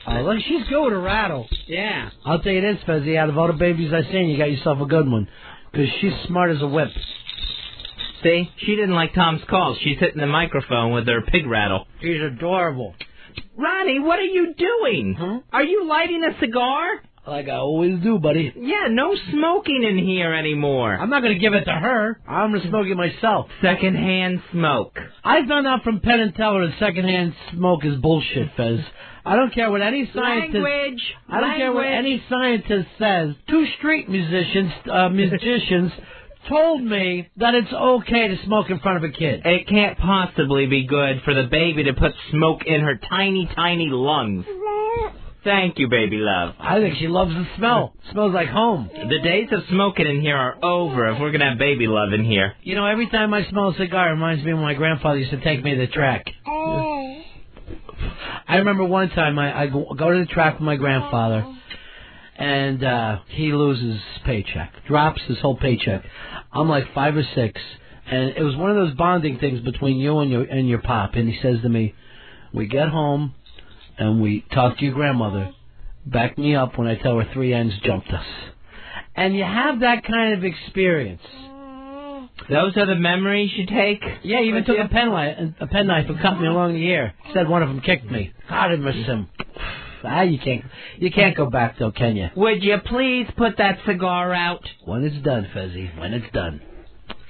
Oh, look, she's good with a rattle. Yeah. I'll tell you this, Fezzy, out of all the babies I've seen, you got yourself a good one. Because she's smart as a whip. See? She didn't like Tom's calls. She's hitting the microphone with her pig rattle. She's adorable. Ronnie, what are you doing? Are you lighting a cigar? Like I always do, buddy. Yeah, no smoking in here anymore. I'm not going to give it to her. I'm going to smoke it myself. Secondhand smoke. I found out from Penn and Teller that secondhand smoke is bullshit, Fez. I don't care what any scientist... I don't care what any scientist says. Two street musicians told me that it's okay to smoke in front of a kid. It can't possibly be good for the baby to put smoke in her tiny, tiny lungs. Thank you, baby love. I think she loves the smell. Smells like home. The days of smoking in here are over if we're going to have baby love in here. You know, every time I smell a cigar, it reminds me of when my grandfather used to take me to the track. I remember one time I go to the track with my grandfather, and he loses his paycheck, drops his whole paycheck. I'm like 5 or 6, and it was one of those bonding things between you and your pop. And he says to me, "We get home and we talk to your grandmother. Back me up when I tell her 3 ends jumped us." And you have that kind of experience. Those are the memories you take? Yeah, he even took a penknife and cut me along the ear. Said one of them kicked me. God, I miss him. You can't go back though, can you? Would you please put that cigar out? When it's done, Fezzy. When it's done.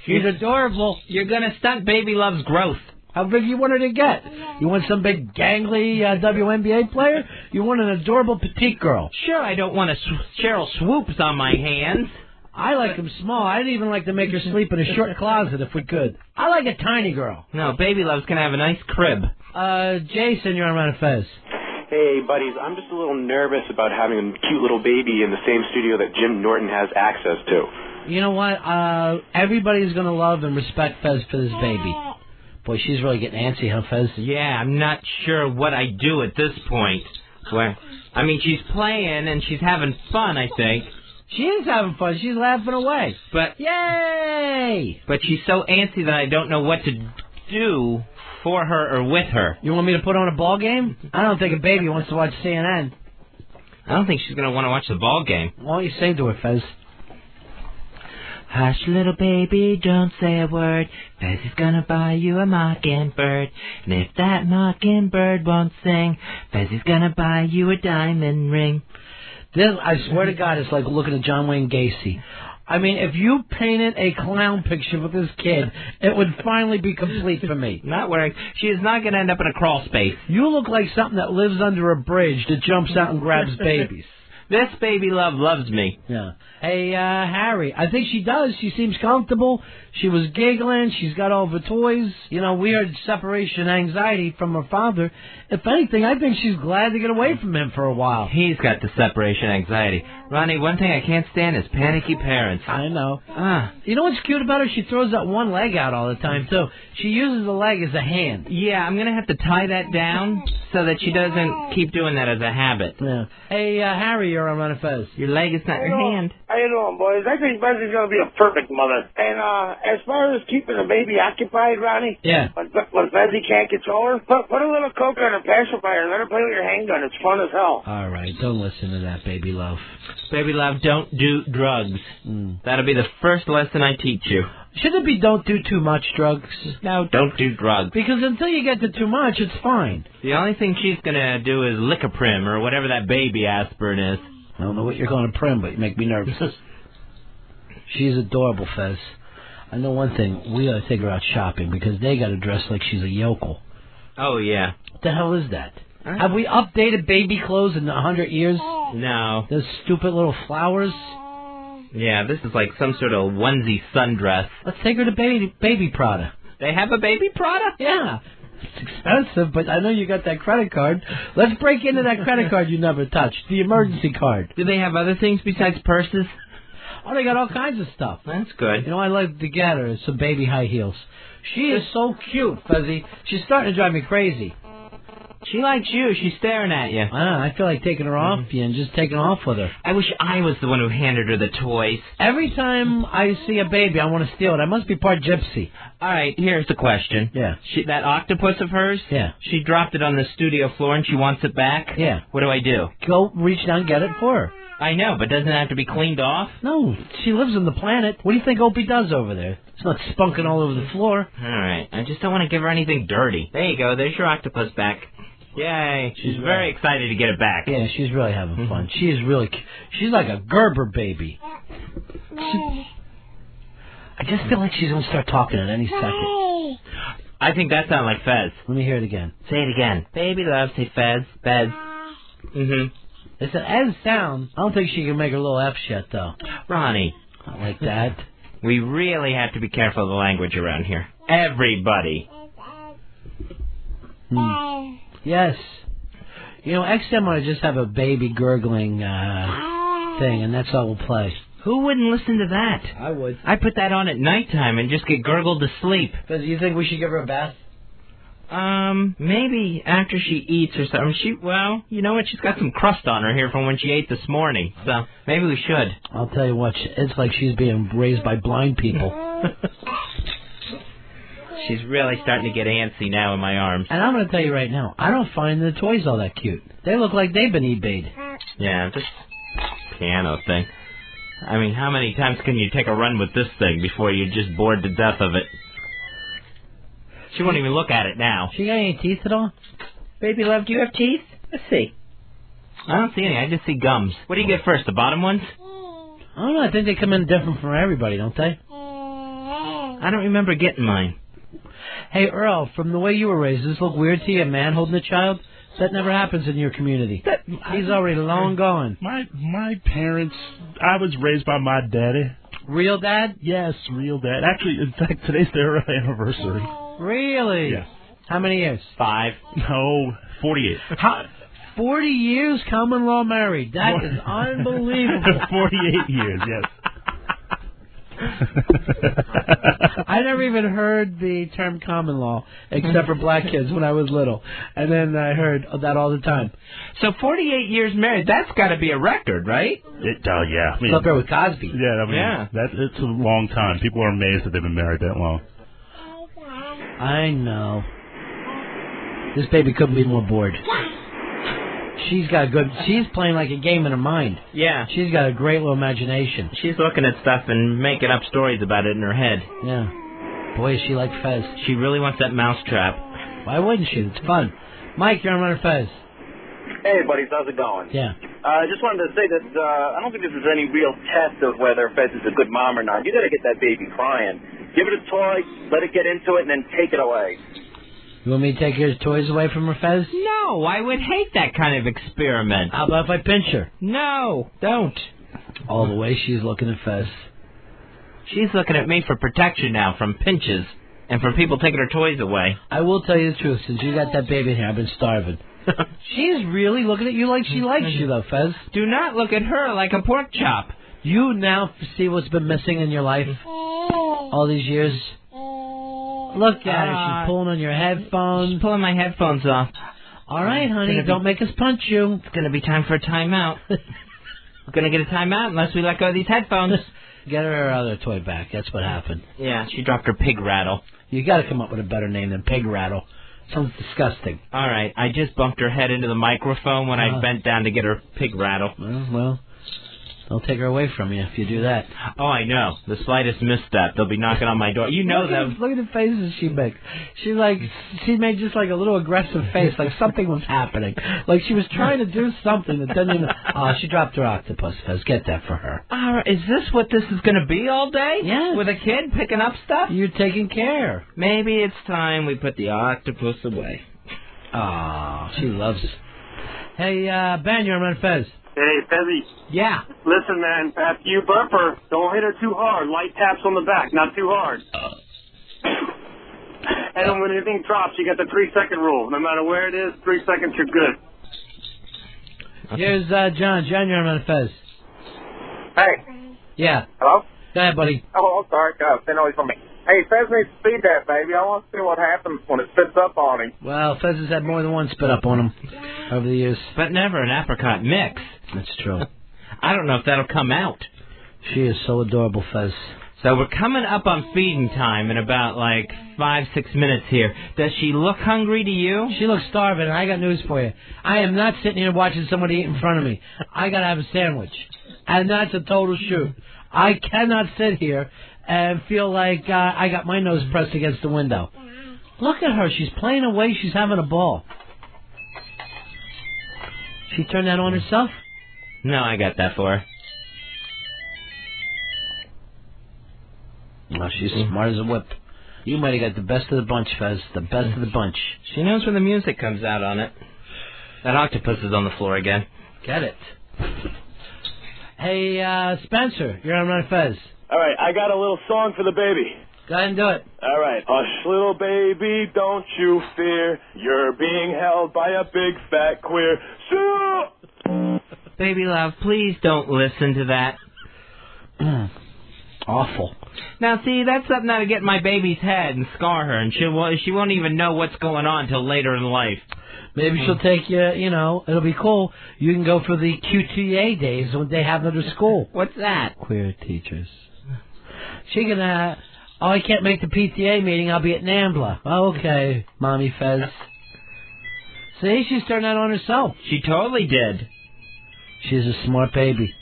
She's adorable. You're gonna stunt baby love's growth. How big you want her to get? You want some big gangly WNBA player? You want an adorable petite girl? Sure, I don't want a Cheryl Swoops on my hands. I like them small. I'd even like to make her sleep in a short closet if we could. I like a tiny girl. No, baby love's gonna have a nice crib. Jason, you're on Ron and Fez. Hey, buddies, I'm just a little nervous about having a cute little baby in the same studio that Jim Norton has access to. You know what? Everybody's going to love and respect Fez for this baby. Boy, she's really getting antsy, huh, Fez? Yeah, I'm not sure what I do at this point. I mean, she's playing and she's having fun, I think. She is having fun. She's laughing away. But yay! But she's so antsy that I don't know what to do for her or with her. You want me to put on a ball game? I don't think a baby wants to watch CNN. I don't think she's going to want to watch the ball game. Why don't you sing to her, Fez? Hush, little baby, don't say a word. Fez is gonna buy you a mockingbird. And if that mockingbird won't sing, Fez is gonna buy you a diamond ring. This, I swear to God, it's like looking at John Wayne Gacy. I mean, if you painted a clown picture with this kid, it would finally be complete for me. Not worrying. She is not going to end up in a crawl space. You look like something that lives under a bridge that jumps out and grabs babies. This baby love loves me. Yeah. Hey, Harry, I think she does. She seems comfortable. She was giggling. She's got all the toys. You know, weird separation anxiety from her father. If anything, I think she's glad to get away from him for a while. He's got the separation anxiety. Ronnie, one thing I can't stand is panicky parents. I know. You know what's cute about her? She throws that one leg out all the time, too. She uses the leg as a hand. Yeah, I'm going to have to tie that down so that she doesn't keep doing that as a habit. Yeah. Hey, Harry, you're on Ron and Fez. Your leg is not your hand. How you doing, boys? I think Bessie's going to be a perfect mother. And as far as keeping the baby occupied, Ronnie, when Fezzy can't control her, put a little coke on her pacifier and let her play with your handgun. It's fun as hell. All right, don't listen to that, baby love. Baby love, don't do drugs. That'll be the first lesson I teach you. Shouldn't it be don't do too much drugs? No, don't do drugs. Because until you get to too much, it's fine. The only thing she's going to do is lick a prim or whatever that baby aspirin is. I don't know what you're going to prim, but you make me nervous. She's adorable, Fez. I know one thing. We got to take her out shopping because they got to dress like she's a yokel. Oh, yeah. What the hell is that? Have we updated baby clothes in 100 years? No. Those stupid little flowers? Yeah, this is like some sort of onesie sundress. Let's take her to Baby Prada. They have a Baby Prada? Yeah. It's expensive, but I know you got that credit card. Let's break into that credit card you never touched, the emergency card. Do they have other things besides purses? Oh, they got all kinds of stuff. That's good. You know, I like to get her some baby high heels. She is so cute, Fezzy. She's starting to drive me crazy. She likes you. She's staring at you. I feel like taking her off you and just taking off with her. I wish I was the one who handed her the toys. Every time I see a baby, I want to steal it. I must be part gypsy. All right, here's the question. Yeah. That octopus of hers? Yeah. She dropped it on the studio floor and she wants it back? Yeah. What do I do? Go reach down and get it for her. I know, but doesn't it have to be cleaned off? No, she lives on the planet. What do you think Opie does over there? It's not spunking all over the floor. All right, I just don't want to give her anything dirty. There you go, there's your octopus back. Yay, she's very excited to get it back. Yeah, she's really having fun. She's like a Gerber baby. I just feel like she's going to start talking at any second. I think that sounds like Fez. Let me hear it again. Say it again. Baby love, say Fez, Fez. It's an S sound. I don't think she can make her little F yet, though. Ronnie. Not like that. We really have to be careful of the language around here. Everybody. Yes. You know, XM ought to just have a baby gurgling thing, and that's all we'll play. Who wouldn't listen to that? I would. I put that on at nighttime and just get gurgled to sleep. Do you think we should give her a bath? Maybe after she eats or something. Well, you know what? She's got some crust on her here from when she ate this morning, so maybe we should. I'll tell you what, it's like she's being raised by blind people. She's really starting to get antsy now in my arms. And I'm going to tell you right now, I don't find the toys all that cute. They look like they've been eBayed. Yeah, this piano thing. I mean, how many times can you take a run with this thing before you're just bored to death of it? She won't even look at it now. She got any teeth at all? Baby love, do you have teeth? Let's see. I don't see any. I just see gums. What do you get first, the bottom ones? I don't know. I think they come in different for everybody, don't they? I don't remember getting mine. Hey, Earl, from the way you were raised, does this look weird to you, a man holding a child? That never happens in your community. He's already long gone. My parents, I was raised by my daddy. Real dad? Yes, real dad. Actually, in fact, today's their anniversary. Really? Yes. How many years? 5. No, 48. 40 years common law married. That is unbelievable. 48 years, yes. I never even heard the term common law, except for black kids when I was little. And then I heard that all the time. So 48 years married, that's got to be a record, right? Yeah. It's up there with Cosby. Yeah, I mean, it's a long time. People are amazed that they've been married that long. I know. This baby couldn't be more bored. She's playing like a game in her mind. Yeah. She's got a great little imagination. She's looking at stuff and making up stories about it in her head. Yeah. Boy, is she like Fez. She really wants that mousetrap. Why wouldn't she? It's fun. Mike, you're on Ron and Fez. Hey, buddies, how's it going? Yeah. I just wanted to say that I don't think this is any real test of whether Fez is a good mom or not. You got to get that baby crying. Give it a toy, let it get into it, and then take it away. You want me to take your toys away from her, Fez? No, I would hate that kind of experiment. How about if I pinch her? No, don't. All the way she's looking at Fez. She's looking at me for protection now from pinches and from people taking her toys away. I will tell you the truth. Since you got that baby in here, I've been starving. She's really looking at you like she likes you, though, Fez. Do not look at her like a pork chop. You now see what's been missing in your life all these years? Look at her. She's pulling on your headphones. She's pulling my headphones off. All right, honey. Don't make us punch you. It's going to be time for a timeout. We're going to get a timeout unless we let go of these headphones. Get her other toy back. That's what happened. Yeah, she dropped her pig rattle. You got to come up with a better name than pig rattle. Sounds disgusting. All right. I just bumped her head into the microphone when I bent down to get her pig rattle. Well, they'll take her away from you if you do that. Oh, I know. The slightest misstep, they'll be knocking on my door. You know them. Look at the faces she makes. She made just like a little aggressive face, like something was happening. Like she was trying to do something that didn't even... Oh, she dropped her octopus, Fez. Get that for her. Is this what this is going to be all day? Yes. With a kid picking up stuff? You're taking care. Maybe it's time we put the octopus away. Oh, she loves it. Hey, Ben, you're on Fez. Hey, Fezzy. Yeah. Listen, man, after you bump her, don't hit her too hard. Light taps on the back, not too hard. And when anything drops, you got the 3-second rule. No matter where it is, 3 seconds, you're good. Okay. Here's John. John, you're on Fez. Hey. Yeah. Hello? Go ahead, buddy. Oh, I'm sorry. Send always from me. Hey, Fez needs to feed that baby. I want to see what happens when it spits up on him. Well, Fez has had more than one spit up on him over the years. But never an apricot mix. That's true. I don't know if that'll come out. She is so adorable, Fez. So we're coming up on feeding time in about, 5-6 minutes here. Does she look hungry to you? She looks starving, and I got news for you. I am not sitting here watching somebody eat in front of me. I got to have a sandwich. And that's a total shoot. I cannot sit here and feel like I got my nose pressed against the window. Look at her. She's playing away. She's having a ball. She turned that on herself? No, I got that for her. Oh, she's smart as a whip. You might have got the best of the bunch, Fez. The best of the bunch. She knows when the music comes out on it. That octopus is on the floor again. Get it. Hey, Spencer, you're on Ron and Fez. All right, I got a little song for the baby. Go ahead and do it. All right. Hush, little baby, don't you fear. You're being held by a big fat queer. Baby love, please don't listen to that. Awful. Now, see, that's something that'll get in my baby's head and scar her, and she won't even know what's going on till later in life. Maybe she'll take you, it'll be cool. You can go for the QTA days when they have them at school. What's that? Queer teachers. She can, I can't make the PTA meeting, I'll be at NAMBLA. Okay, Mommy Fez. See, she's turned that on herself. She totally did. She's a smart baby.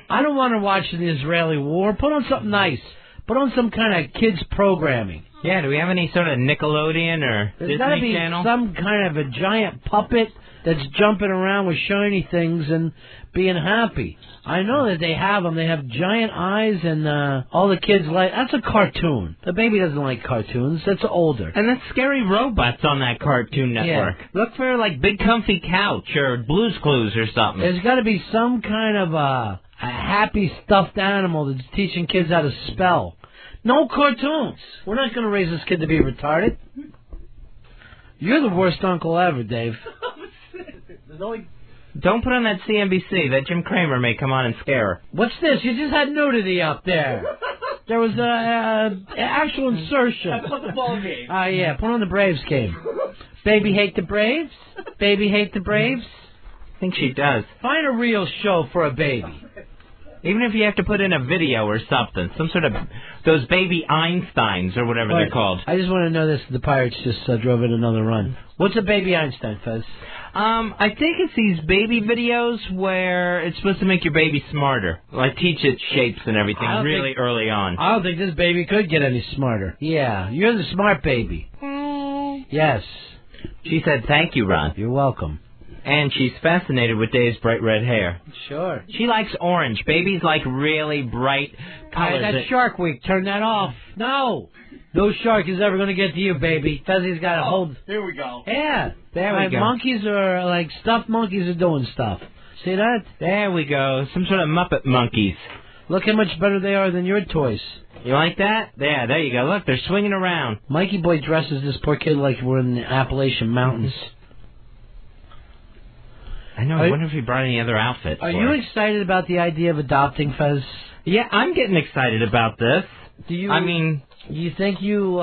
I don't want to watch the Israeli war. Put on something nice. Put on some kind of kids programming. Yeah, do we have any sort of Nickelodeon or There's got to Disney be Channel? some kind of a giant puppet that's jumping around with shiny things and being happy. I know that they have them. They have giant eyes and all the kids like... That's a cartoon. The baby doesn't like cartoons. That's older. And that's scary robots on that Cartoon Network. Yeah. Look for, Big Comfy Couch or Blue's Clues or something. There's got to be some kind of a happy stuffed animal that's teaching kids how to spell. No cartoons. We're not going to raise this kid to be retarded. You're the worst uncle ever, Dave. Don't put on that CNBC. That Jim Cramer may come on and scare her. What's this? You just had nudity up there. There was a actual insertion. I put the ball game. Yeah, put on the Braves game. Baby hate the Braves? Baby hate the Braves? I think she does. Find a real show for a baby. Even if you have to put in a video or something. Some sort of... Those baby Einsteins or whatever they're called. I just want to know this. The Pirates just drove in another run. What's a baby Einstein, Fez? I think it's these baby videos where it's supposed to make your baby smarter. Teach it shapes and everything really early on. I don't think this baby could get any smarter. Yeah, you're the smart baby. Yes. She said thank you, Ron. You're welcome. And she's fascinated with Dave's bright red hair. Sure. She likes orange. Babies like really bright colors. That's Shark Week. Turn that off. No. No shark is ever going to get to you, baby. Fezzi's got to hold. Here we go. Yeah. There we go. Monkeys are stuffed monkeys are doing stuff. See that? There we go. Some sort of Muppet monkeys. Look how much better they are than your toys. You like that? Yeah, there you go. Look, they're swinging around. Mikey Boy dresses this poor kid like we're in the Appalachian Mountains. I know. I wonder if he brought any other outfits. Are you excited about the idea of adopting, Fez? Yeah, I'm getting excited about this. Do you think you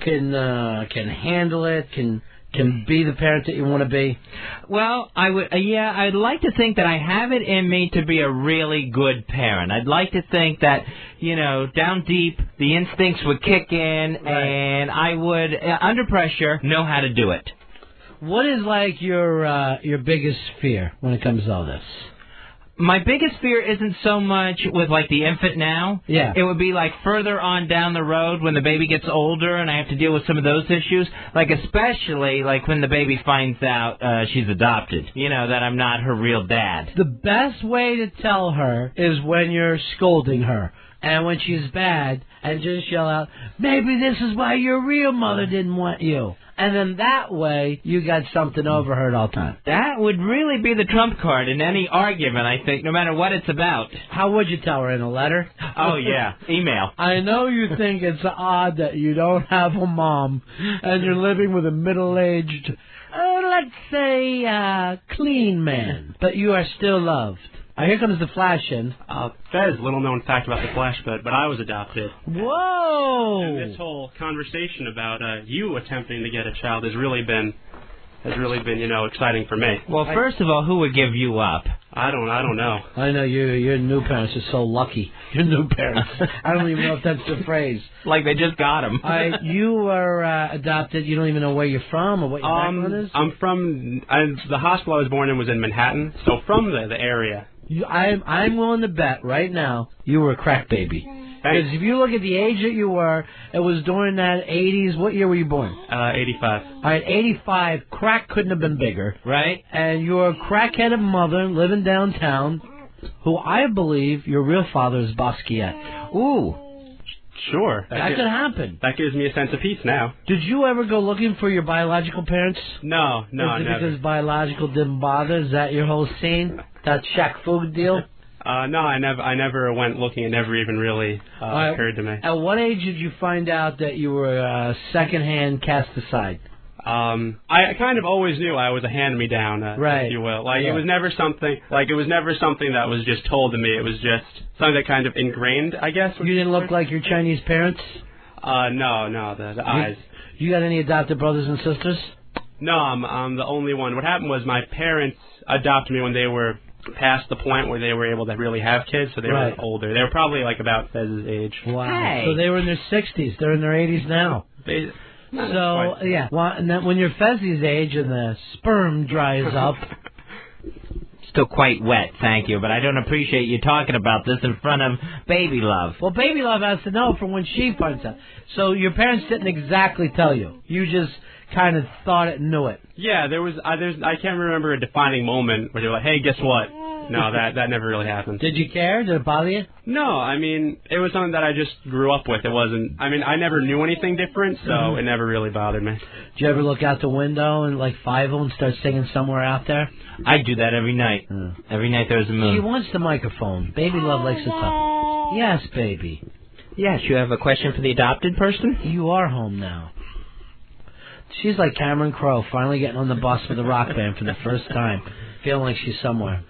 can handle it? Can be the parent that you want to be? Well, I would. Yeah, I'd like to think that I have it in me to be a really good parent. I'd like to think that, down deep, the instincts would kick in, and I would, under pressure, know how to do it. What is your biggest fear when it comes to all this? My biggest fear isn't so much with the infant now. Yeah. It would be further on down the road when the baby gets older and I have to deal with some of those issues. Especially when the baby finds out she's adopted. That I'm not her real dad. The best way to tell her is when you're scolding her. And when she's bad, and just yell out, maybe this is why your real mother didn't want you. And then that way, you got something over her at all times. That would really be the trump card in any argument, I think, no matter what it's about. How would you tell her, in a letter? Oh, yeah, email. I know you think it's odd that you don't have a mom, and you're living with a middle-aged, let's say, clean man, but you are still loved. Here comes the flash in. Fez, little known fact about the flash bed, but I was adopted. Whoa! And this whole conversation about you attempting to get a child has really been, exciting for me. Well, first of all, who would give you up? I don't know. I know your new parents are so lucky. Your new parents. I don't even know if that's the phrase. Like they just got them. You were adopted. You don't even know where you're from or what your background is? I'm from. The hospital I was born in was in Manhattan, so from the area. I'm willing to bet right now you were a crack baby. Because if you look at the age that you were, it was during that 80s. What year were you born? 85. All right, 85. Crack couldn't have been bigger. Right. And your crackheaded mother living downtown, who I believe your real father is Basquiat. Ooh. Sure. That could happen. That gives me a sense of peace now. Did you ever go looking for your biological parents? No, never. Because biological didn't bother? Is that your whole scene? That Shaq Fu deal? No, I never went looking. It never even really occurred to me. At what age did you find out that you were secondhand cast aside? I kind of always knew I was a hand-me-down, if you will. It was never something. It was never something that was just told to me. It was just something that kind of ingrained, I guess. You didn't look like your Chinese parents? No, the eyes. You got any adopted brothers and sisters? No, I'm the only one. What happened was my parents adopted me when they were past the point where they were able to really have kids, so they were older. They were probably about Fez's age. Wow. Hey. So they were in their 60s. They're in their 80s now. Yeah. Well, and then when you're Fezzy's age and the sperm dries up. Still quite wet, thank you, but I don't appreciate you talking about this in front of Baby Love. Well, Baby Love has to know from when she finds out. So your parents didn't exactly tell you. You just kind of thought it and knew it. Yeah, I can't remember a defining moment where they were like, hey, guess what? No, that never really happened. Did you care? Did it bother you? No, it was something that I just grew up with. It wasn't, I never knew anything different, so it never really bothered me. Did you ever look out the window and Five-O and start singing somewhere out there? I do that every night. Every night there's a moon. She wants the microphone. Baby Love likes to talk. Yes, baby. Yes, you have a question for the adopted person? You are home now. She's like Cameron Crowe, finally getting on the bus with the rock band for the first time, feeling like she's somewhere.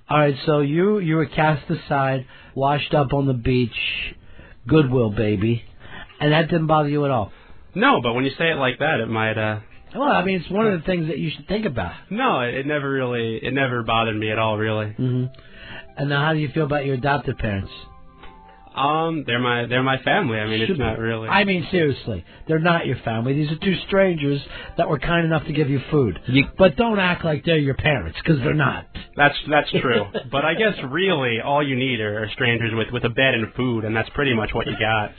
All right, so you were cast aside, washed up on the beach, Goodwill, baby, and that didn't bother you at all? No, but when you say it like that, it might... Well, it's one of the things that you should think about. No, it never bothered me at all, really. Mm-hmm. And now how do you feel about your adopted parents? They're my family. It's not really... seriously, they're not your family. These are two strangers that were kind enough to give you food. But don't act like they're your parents, because they're not. That's true. But I guess really all you need are strangers with a bed and food, and that's pretty much what you got.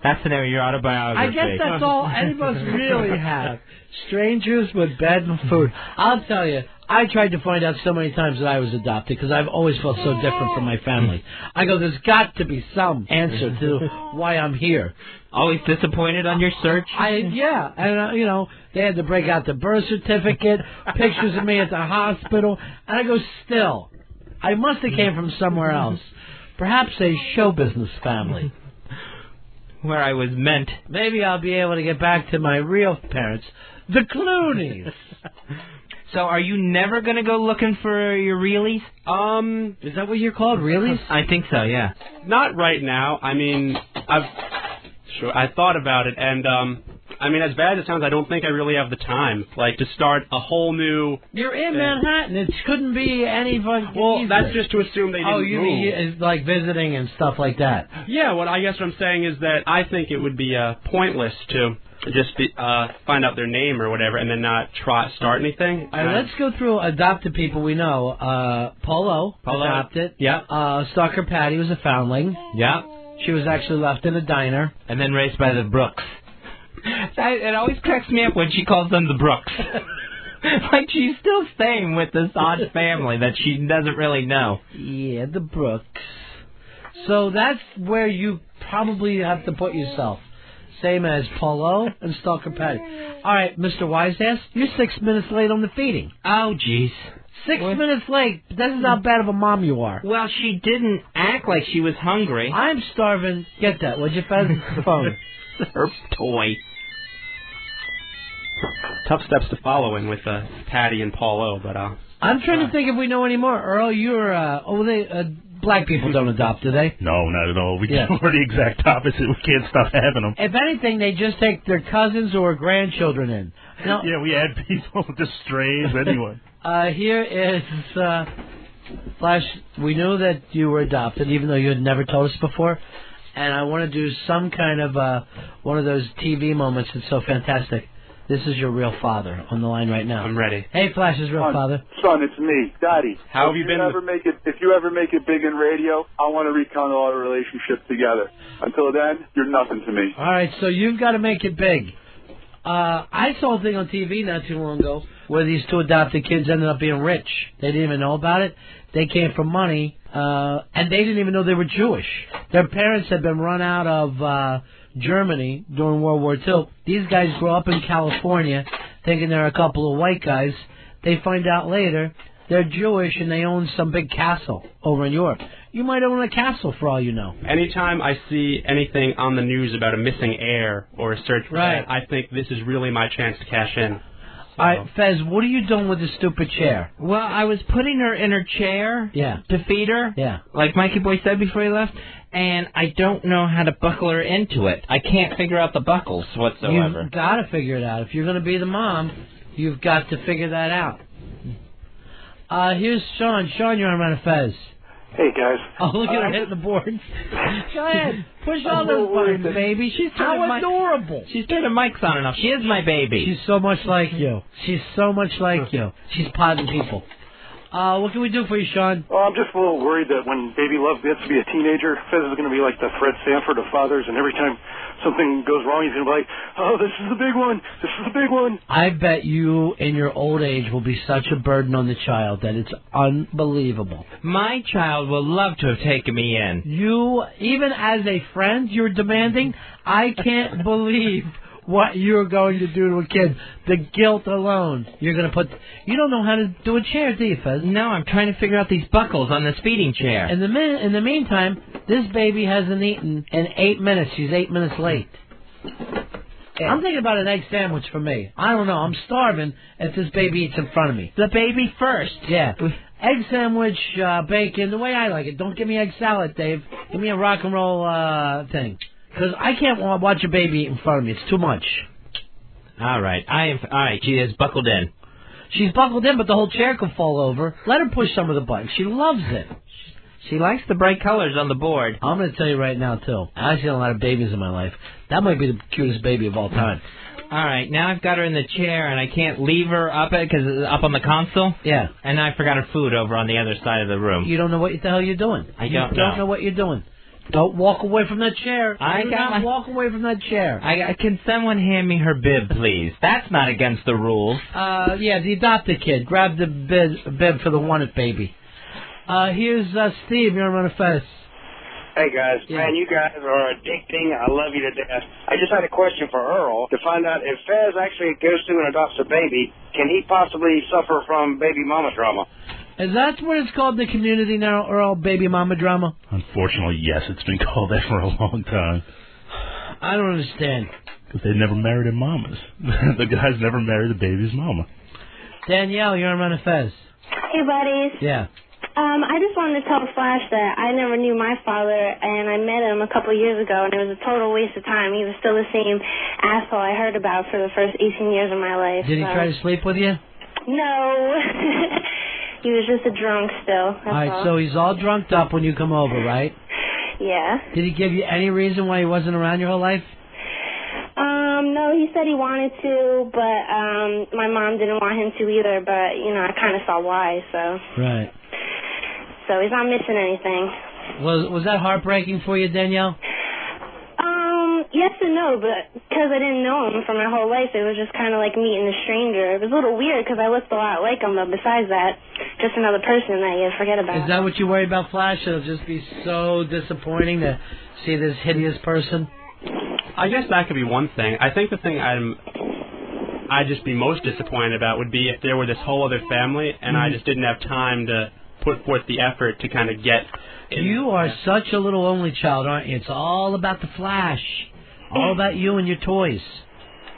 That's the name of your autobiography. I guess that's all any of us really have. Strangers with bed and food. I'll tell you, I tried to find out so many times that I was adopted because I've always felt so different from my family. I go, there's got to be some answer to why I'm here. Always disappointed on your search? Yeah. And, they had to break out the birth certificate, pictures of me at the hospital. And I go, still, I must have came from somewhere else. Perhaps a show business family. Where I was meant. Maybe I'll be able to get back to my real parents, the Clooneys. So are you never going to go looking for your realies? Is that what you're called, realies? I think so, yeah. Not right now. I thought about it, and as bad as it sounds, I don't think I really have the time, to start a whole new... You're in Manhattan. It couldn't be any fun. Well, easier. that's just to assume they didn't move. You mean like visiting and stuff like that? Yeah, I guess what I'm saying is that I think it would be pointless to just find out their name or whatever and then not start anything. All right, let's go through adopted people we know. Polo, adopted. Yeah. Stalker Patty was a foundling. Yeah. She was actually left in a diner. And then raised by the Brooks. It always cracks me up when she calls them the Brooks. Like she's still staying with this odd family that she doesn't really know. Yeah, the Brooks. So that's where you probably have to put yourself. Same as Polo and Stalker Patty. All right, Mr. Wiseass, you're 6 minutes late on the feeding. Oh, jeez. 6 minutes late. This is how bad of a mom you are. Well, she didn't act like she was hungry. I'm starving. Get that, would you, Fez? Phone. Her toy. Tough steps to follow in with Patty and Paulo, but I'm trying to think if we know any more. Earl, you're black people don't adopt, do they? No, not at all. We're the exact opposite. We can't stop having them. If anything, they just take their cousins or grandchildren in. No. Yeah, we add people, just strays, anyone. Here is Flash. We knew that you were adopted, even though you had never told us before. And I want to do some kind of one of those TV moments that's so fantastic. This is your real father on the line right now. I'm ready. Hey, Flash's real father. Son, it's me, Daddy. How have you been? If you ever make it big in radio, I want to recount all our relationships together. Until then, you're nothing to me. All right, so you've got to make it big. I saw a thing on TV not too long ago where these two adopted kids ended up being rich. They didn't even know about it. They came from money, and they didn't even know they were Jewish. Their parents had been run out of Germany during World War II. These guys grow up in California thinking they're a couple of white guys. They find out later they're Jewish and they own some big castle over in Europe. You might own a castle for all you know. Anytime I see anything on the news about a missing heir or a search for that, I think this is really my chance to cash in. All right, Fez, what are you doing with the stupid chair? Well, I was putting her in her chair to feed her, like Mikey Boy said before he left, and I don't know how to buckle her into it. I can't figure out the buckles whatsoever. You've got to figure it out. If you're going to be the mom, you've got to figure that out. Here's Sean. Sean, you're on Ron and Fez. Hey, guys. Oh, look at her hitting the board. Go ahead. Push all those buttons, baby. She's how adorable. She's turning mics on enough. She is my baby. She's so much like you. She's so much like you. She's potting people. What can we do for you, Sean? Well, I'm just a little worried that when baby Love gets to be a teenager, Fez is going to be like the Fred Sanford of fathers, and every time something goes wrong, he's going to be like, oh, this is the big one. This is the big one. I bet you in your old age will be such a burden on the child that it's unbelievable. My child will love to have taken me in. You, even as a friend, you're demanding. I can't believe what you're going to do to a kid. The guilt alone. You're going to put... You don't know how to do a chair, do you, Fez? No, I'm trying to figure out these buckles on this feeding chair. In the meantime, this baby hasn't eaten in 8 minutes. She's 8 minutes late. I'm thinking about an egg sandwich for me. I don't know. I'm starving if this baby eats in front of me. The baby first. Yeah. Egg sandwich, bacon, the way I like it. Don't give me egg salad, Dave. Give me a rock and roll thing. Because I can't watch a baby eat in front of me. It's too much. All right. All right. She is buckled in. She's buckled in, but the whole chair could fall over. Let her push some of the buttons. She loves it. She likes the bright colors on the board. I'm going to tell you right now, too. I've seen a lot of babies in my life. That might be the cutest baby of all time. All right. Now I've got her in the chair, and I can't leave her up because it's up on the console. Yeah. And I forgot her food over on the other side of the room. You don't know what the hell you're doing. I don't know. You don't know what you're doing. Don't walk away from that chair. Walk away from that chair. Can someone hand me her bib, please? That's not against the rules. Yeah, the adopted kid. Grab the bib for the wanted baby. Here's Steve. You're on Ron and Fez. Hey, guys. Yeah. Man, you guys are addicting. I love you to death. I just had a question for Earl to find out if Fez actually goes through and adopts a baby, can he possibly suffer from baby mama drama? Is that what it's called in the community now, Earl? Baby mama drama? Unfortunately, yes. It's been called that for a long time. I don't understand. Because they never married their mamas. The guys never married the baby's mama. Danielle, you're on Ron and Fez. Hey, buddies. Yeah. I just wanted to tell Flash that I never knew my father, and I met him a couple of years ago, and it was a total waste of time. He was still the same asshole I heard about for the first 18 years of my life. Did he try to sleep with you? No. He was just a drunk still. All right, so he's all drunked up when you come over, right? Yeah. Did he give you any reason why he wasn't around your whole life? No, he said he wanted to, but my mom didn't want him to either, but, you know, I kind of saw why, so. Right. So he's not missing anything. Was that heartbreaking for you, Danielle? Yes and no, but because I didn't know him for my whole life, it was just kind of like meeting a stranger. It was a little weird because I looked a lot like him, but besides that, just another person that you forget about. Is that what you worry about, Flash? It'll just be so disappointing to see this hideous person? I guess that could be one thing. I think the thing I'd just be most disappointed about would be if there were this whole other family and I just didn't have time to put forth the effort to kind of get in. You are such a little only child, aren't you? It's all about the Flash. All about you and your toys.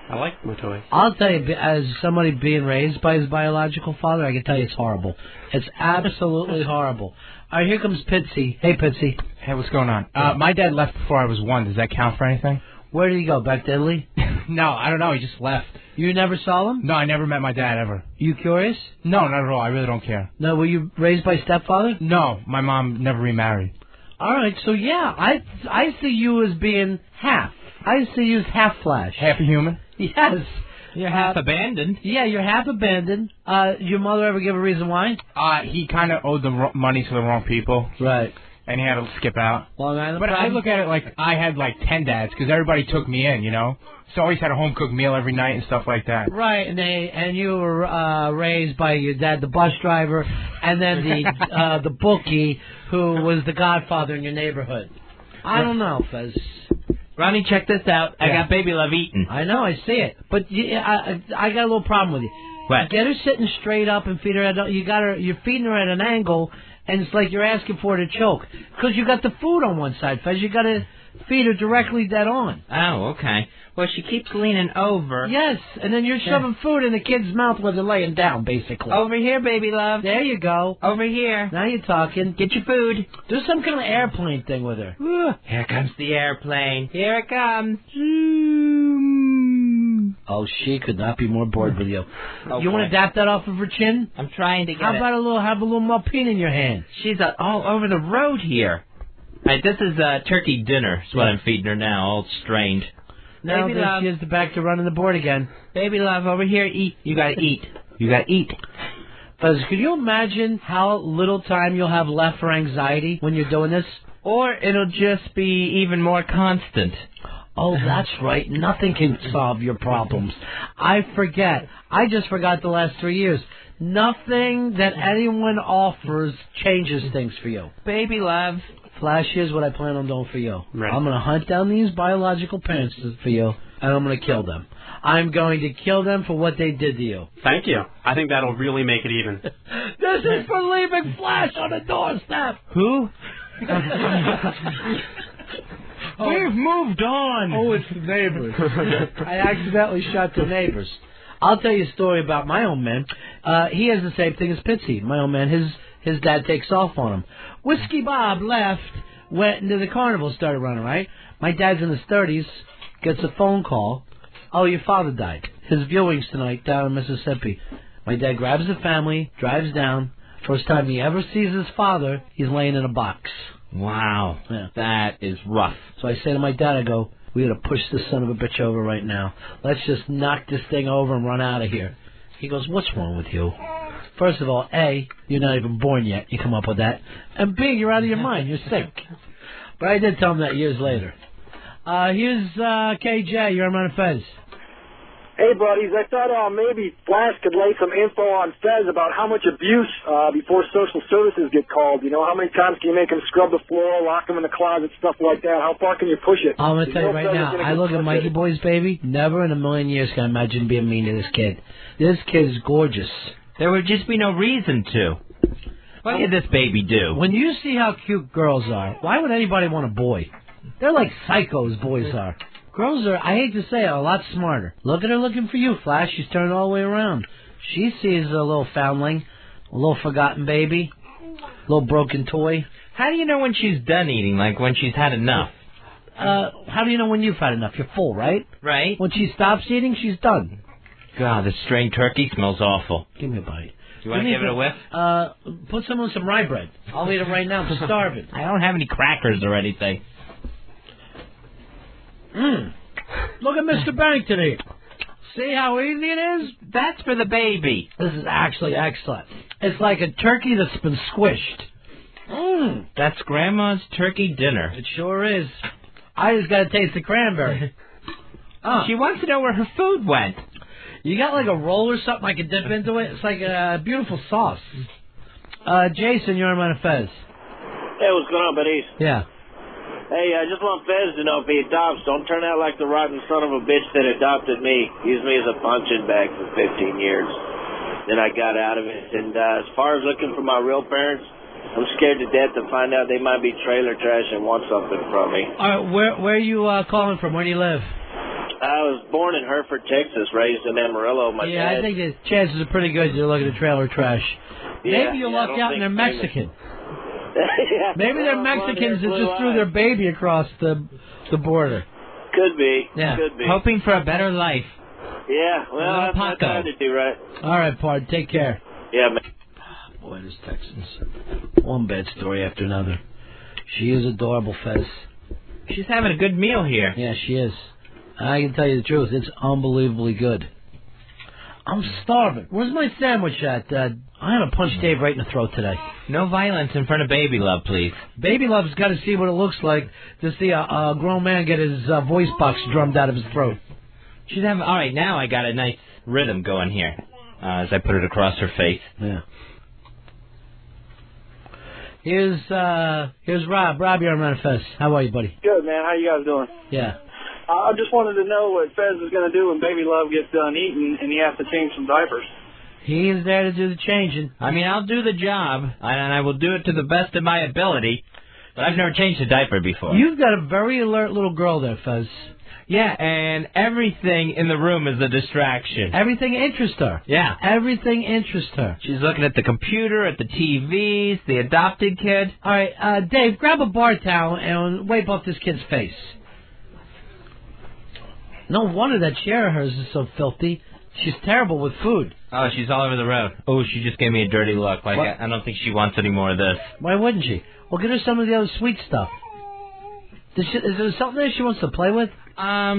I like my toys. I'll tell you, as somebody being raised by his biological father, I can tell you it's horrible. It's absolutely horrible. All right, here comes Pitsy. Hey, Pitsy. Hey, what's going on? My dad left before I was 1. Does that count for anything? Where did he go? Back to Italy? No, I don't know. He just left. You never saw him? No, I never met my dad ever. You curious? No, not at all. I really don't care. No, were you raised by stepfather? No, my mom never remarried. All right, so yeah, I see you as being half. I see you as half Flash. Half a human? Yes. You're half abandoned. Yeah, you're half abandoned. Your mother ever give a reason why? He kind of owed the money to the wrong people. Right. And he had to skip out. Long Island but I look at it like I had like 10 dads because everybody took me in, you know? So I always had a home-cooked meal every night and stuff like that. Right, and you were raised by your dad, the bus driver, and then the bookie who was the godfather in your neighborhood. I don't know, Fez. Ronnie, check this out. I got Baby Love eating. I know, I see it. But I got a little problem with you. What? Get her sitting straight up and feed her. You're feeding her at an angle, and it's like you're asking for her to choke. Because you got the food on one side, Fez. You got to feed her directly dead on. Oh, okay. Well, she keeps leaning over. Yes, and then you're shoving food in the kid's mouth while they're laying down, basically. Over here, Baby Love. There you go. Over here. Now you're talking. Get your food. Do some kind of airplane thing with her. Here comes the airplane. Here it comes. Oh, she could not be more bored with you. Okay. You want to dap that off of her chin? I'm trying to get How about have a little muffin in your hand? She's all over the road here. All right, this is turkey dinner. Is what I'm feeding her now, all strained. Now Baby Love. she is back to running the board again. Baby Love, over here, eat. You gotta eat. You gotta eat. Buzz, could you imagine how little time you'll have left for anxiety when you're doing this? Or it'll just be even more constant. Oh, that's right. Nothing can solve your problems. I forget. I just forgot the last 3 years. Nothing that anyone offers changes things for you. Baby Love. Flash, here's what I plan on doing for you. Right. I'm going to hunt down these biological parents for you, and I'm going to kill them. I'm going to kill them for what they did to you. Thank you. I think that'll really make it even. This is for leaving Flash on the doorstep. Who? We've moved on. Oh, it's the neighbors. I accidentally shot the neighbors. I'll tell you a story about my own man. He has the same thing as Pitsy. My own man, his dad takes off on him. Whiskey Bob left, went into the carnival, started running, right? My dad's in his 30s, gets a phone call. Oh, your father died. His viewing's tonight down in Mississippi. My dad grabs the family, drives down. First time he ever sees his father, he's laying in a box. Wow. Yeah. That is rough. So I say to my dad, I go, we got to push this son of a bitch over right now. Let's just knock this thing over and run out of here. He goes, what's wrong with you? First of all, A, you're not even born yet. You come up with that. And B, you're out of your mind. You're sick. But I did tell him that years later. Here's KJ. You're on Ron and Fez. Hey, buddies, I thought maybe Flash could lay some info on Fez about how much abuse before social services get called. You know, how many times can you make him scrub the floor, lock him in the closet, stuff like that? How far can you push it? I'm going to tell you right now, I look at Mikey Boy's baby, never in a million years can I imagine being mean to this kid. This kid is gorgeous. There would just be no reason to. What did this baby do? When you see how cute girls are, why would anybody want a boy? They're like psychos, boys are. Girls are, I hate to say it, a lot smarter. Look at her looking for you, Flash. She's turning all the way around. She sees a little foundling, a little forgotten baby, a little broken toy. How do you know when she's done eating, like when she's had enough? How do you know when you've had enough? You're full, right? Right. When she stops eating, she's done. God, this strained turkey smells awful. Give me a bite. Do you want to give it a whiff? Put some on some rye bread. I'll eat it right now. I'm starving. I don't have any crackers or anything. Look at Mr. Barrington. See how easy it is? That's for the baby. This is actually excellent. It's like a turkey that's been squished. That's Grandma's turkey dinner. It sure is. I just got to taste the cranberry. She wants to know where her food went. You got like a roll or something I can dip into it? It's like a beautiful sauce. Jason, you're on Ron and Fez. Hey, what's going on, buddies? Yeah. Hey, I just want Fez to know if he adopts, don't turn out like the rotten son of a bitch that adopted me. Used me as a punching bag for 15 years. Then I got out of it. And as far as looking for my real parents, I'm scared to death to find out they might be trailer trash and want something from me. All right, where are you calling from? Where do you live? I was born in Hereford, Texas, raised in Amarillo. My dad. I think the chances are pretty good you're looking at trailer trash. Maybe you'll luck out and they're Mexican. Maybe they're Mexicans that just threw their baby across the border. Could be. Yeah. Could be. Hoping for a better life. Yeah, well, I'm not trying to do right. All right, Pard, take care. Yeah, man. Boy, this Texans. One bad story after another. She is adorable, Fez. She's having a good meal here. Yeah, she is. I can tell you the truth. It's unbelievably good. I'm starving. Where's my sandwich at? I'm going to punch Dave right in the throat today. No violence in front of Baby Love, please. Baby Love's got to see what it looks like to see a grown man get his voice box drummed out of his throat. She's having... All right, now I got a nice rhythm going here as I put it across her face. Yeah. Here's Rob. Rob, you're on Ron and Fez. How are you, buddy? Good, man. How you guys doing? Yeah. I just wanted to know what Fez is going to do when Baby Love gets done eating and he has to change some diapers. He is there to do the changing. I mean, I'll do the job, and I will do it to the best of my ability, but I've never changed a diaper before. You've got a very alert little girl there, Fez. Yeah, and everything in the room is a distraction. Everything interests her. Yeah. Everything interests her. She's looking at the computer, at the TVs, the adopted kid. All right, Dave, grab a bar towel and wipe off this kid's face. No wonder that chair of hers is so filthy. She's terrible with food. Oh, she's all over the road. Oh, she just gave me a dirty look. Like, I don't think she wants any more of this. Why wouldn't she? Well, get her some of the other sweet stuff. Is there something there she wants to play with?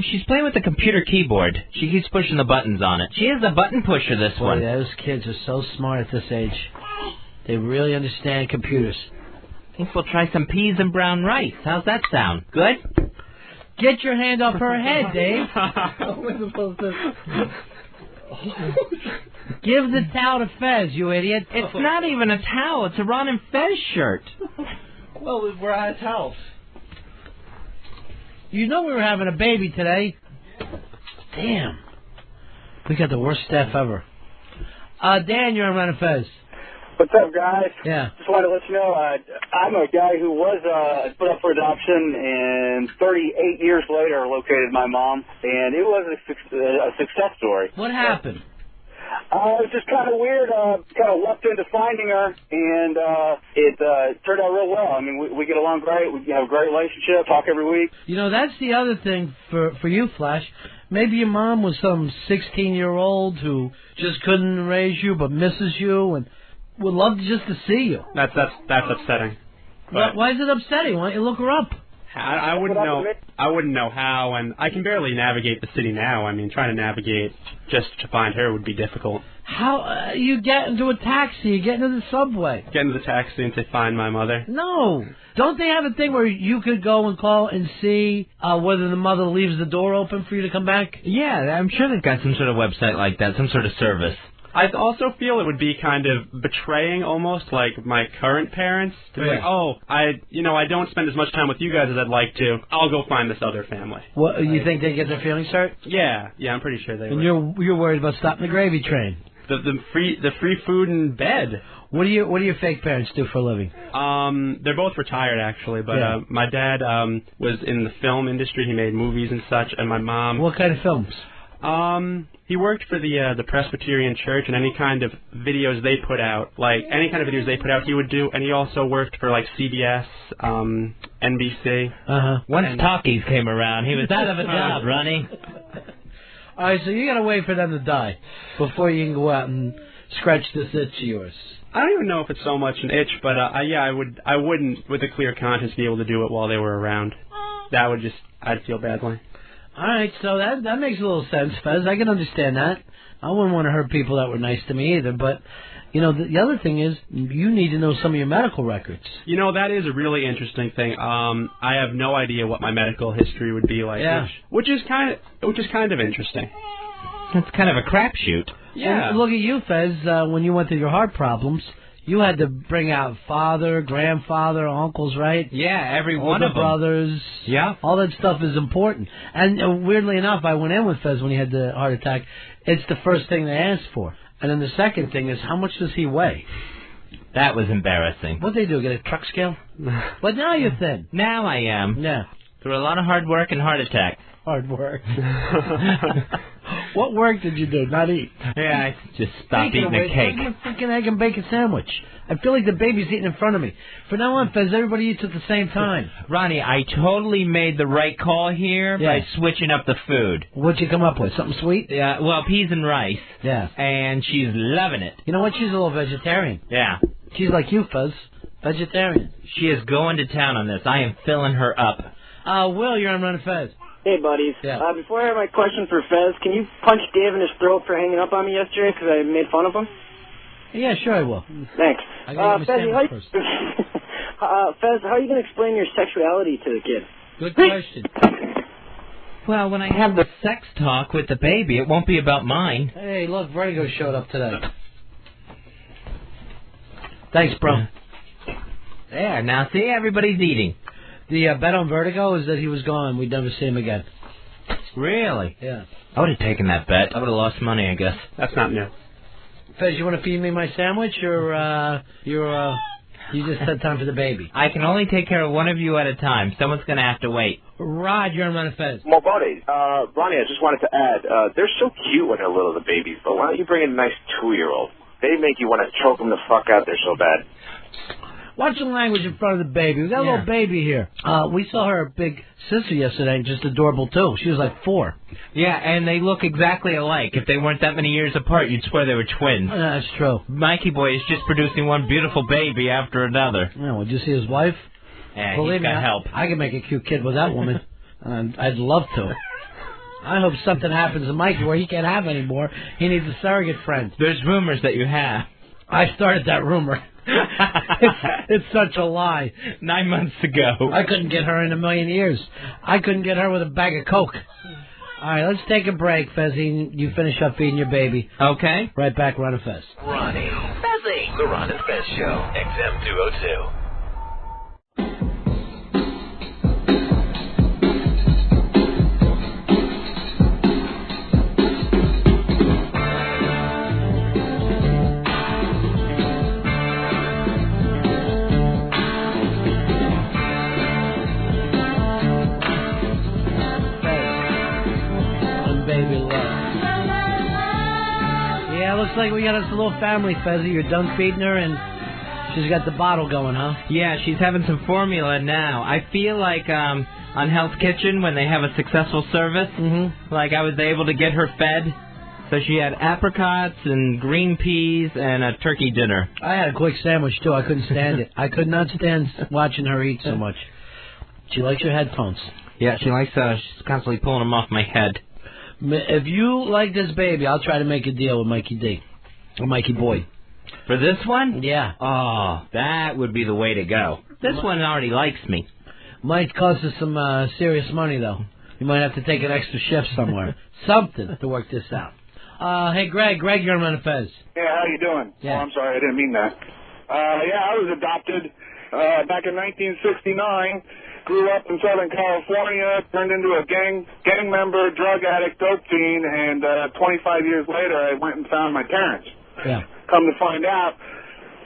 She's playing with the computer keyboard. She keeps pushing the buttons on it. She is a button pusher, this one. Those kids are so smart at this age. They really understand computers. I think we'll try some peas and brown rice. How's that sound? Good? Get your hand off her head, Dave. Give the towel to Fez, you idiot. It's not even a towel. It's a Ron and Fez shirt. Well, we're out of towels. You know we were having a baby today. Damn. We got the worst staff ever. Dan, you're on Ron and Fez. What's up, guys? Yeah. Just wanted to let you know, I'm a guy who was put up for adoption, and 38 years later located my mom, and it was a success story. What happened? It was just kind of weird. Kind of lucked into finding her, and it turned out real well. I mean, we get along great. We have a great relationship, talk every week. You know, that's the other thing for you, Flash. Maybe your mom was some 16-year-old who just couldn't raise you but misses you and would love just to see you. That's upsetting. Why is it upsetting? Why don't you look her up? I wouldn't know. I wouldn't know how, and I can barely navigate the city now. I mean, trying to navigate just to find her would be difficult. How you get into a taxi? You get into the subway. Get into the taxi and say, "Find my mother." No, don't they have a thing where you could go and call and see whether the mother leaves the door open for you to come back? Yeah, I'm sure they've got some sort of website like that, some sort of service. I also feel it would be kind of betraying, almost like my current parents, to be like, "Oh, I don't spend as much time with you guys as I'd like to. I'll go find this other family." What, you think they get their feelings hurt? Yeah, I'm pretty sure they would. And you're worried about stopping the gravy train. The free food and bed. What do your fake parents do for a living? They're both retired actually, but my dad was in the film industry. He made movies and such, and my mom. What kind of films? He worked for the Presbyterian Church, and any kind of videos they put out, he would do. And he also worked for like CBS, NBC. Once talkies came around, he was out of a job, Ronnie. All right, so you gotta wait for them to die before you can go out and scratch this itch of yours. I don't even know if it's so much an itch, but I wouldn't, with a clear conscience, be able to do it while they were around. I'd feel badly. All right, so that makes a little sense, Fez. I can understand that. I wouldn't want to hurt people that were nice to me either, but, you know, the other thing is you need to know some of your medical records. You know, that is a really interesting thing. I have no idea what my medical history would be like, which is kind of interesting. It's kind of a crapshoot. Yeah. And look at you, Fez. When you went through your heart problems, you had to bring out father, grandfather, uncles, right? Yeah, every one of them. Brothers. Yeah. All that stuff is important. And weirdly enough, I went in with Fez when he had the heart attack. It's the first thing they asked for. And then the second thing is, how much does he weigh? That was embarrassing. What'd they do, get a truck scale? But now you're thin. Now I am. Yeah. Through a lot of hard work and heart attack. hard work. What work did you do? Not eat. Yeah, I just stopped eating the cake. Make a freaking egg and bacon sandwich. I feel like the baby's eating in front of me. From now on, Fez, everybody eats at the same time. Ronnie, I totally made the right call here by switching up the food. What'd you come up with? Something sweet? Yeah, well, peas and rice. Yeah. And she's loving it. You know what? She's a little vegetarian. Yeah. She's like you, Fez. Vegetarian. She is going to town on this. I am filling her up. Will, you're on Ron and Fez. Hey, buddies. Yeah. Before I have my question for Fez, can you punch Dave in his throat for hanging up on me yesterday because I made fun of him? Yeah, sure I will. Thanks. I gotta get my sandwich first. Fez, how are you going to explain your sexuality to the kid? Good question. Well, when I have the sex talk with the baby, it won't be about mine. Hey, look, Vertigo showed up today. Thanks, bro. There, now see, everybody's eating. The bet on Vertigo is that he was gone. We'd never see him again. Really? Yeah. I would have taken that bet. I would have lost money, I guess. That's not new. Fez, you want to feed me my sandwich, or you just had time for the baby? I can only take care of one of you at a time. Someone's going to have to wait. Rod, you're on Ron and Fez. Well, buddy, Ronnie, I just wanted to add, they're so cute when they're little, the babies, but why don't you bring in a nice 2-year-old? They make you want to choke them the fuck out there so bad. Watch the language in front of the baby. We got a little baby here. We saw her big sister yesterday, just adorable, too. She was like 4. Yeah, and they look exactly alike. If they weren't that many years apart, you'd swear they were twins. That's true. Mikey Boy is just producing one beautiful baby after another. Yeah, would you see his wife? Yeah, Believe he's got me, help. I could make a cute kid with that woman. I'd love to. I hope something happens to Mikey where he can't have any more. He needs a surrogate friend. There's rumors that you have. I started that rumor. It's such a lie. 9 months ago. I couldn't get her in a million years. I couldn't get her with a bag of Coke. All right, let's take a break, Fezzy. You finish up feeding your baby. Okay. Right back, Ron and Fez. Ronnie, Fezzy, the Ron and Fez Show, XM 202. Looks like we got us a little family, Fezzy. You're done feeding her, and she's got the bottle going, huh? Yeah, she's having some formula now. I feel like on Hell's Kitchen, when they have a successful service, like I was able to get her fed. So she had apricots and green peas and a turkey dinner. I had a quick sandwich, too. I couldn't stand it. I could not stand watching her eat so much. She likes your headphones. Yeah, she likes she's constantly pulling them off my head. If you like this baby, I'll try to make a deal with Mikey D. Or Mikey Boy. For this one? Yeah. Oh, that would be the way to go. This one already likes me. Might cost us some serious money, though. You might have to take an extra shift somewhere. Something to work this out. Hey, Greg, you're on Ron and Fez. Yeah, how you doing? Yeah. Oh, I'm sorry, I didn't mean that. Yeah, I was adopted back in 1969. Grew up in Southern California, turned into a gang member, drug addict, dope fiend, and 25 years later, I went and found my parents. Yeah. Come to find out,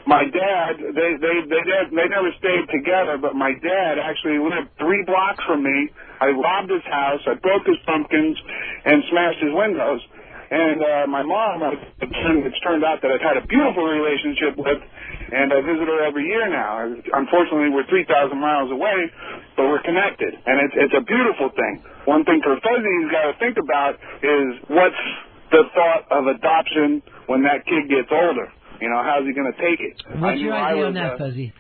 my dad, they never stayed together, but my dad actually lived 3 blocks from me. I robbed his house, I broke his pumpkins, and smashed his windows. And my mom, it's turned out that I've had a beautiful relationship with, and I visit her every year now. Unfortunately, we're 3,000 miles away, but we're connected, and it's a beautiful thing. One thing Fezzy's got to think about is what's the thought of adoption when that kid gets older. You know, how's he going to take it? What's your idea on that, Fezzy?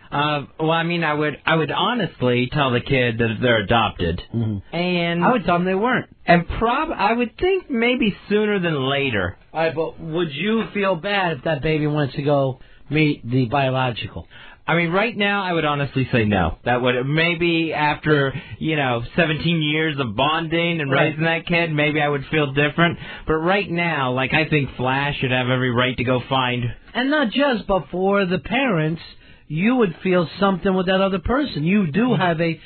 Well, I mean, I would honestly tell the kid that they're adopted, and I would tell them they weren't. And I would think maybe sooner than later. All right, but would you feel bad if that baby wants to go meet the biological? I mean, right now, I would honestly say no. That would maybe after 17 years of bonding and raising that kid, maybe I would feel different. But right now, like I think Flash should have every right to go find. And not just, but for the parents, you would feel something with that other person. You do have a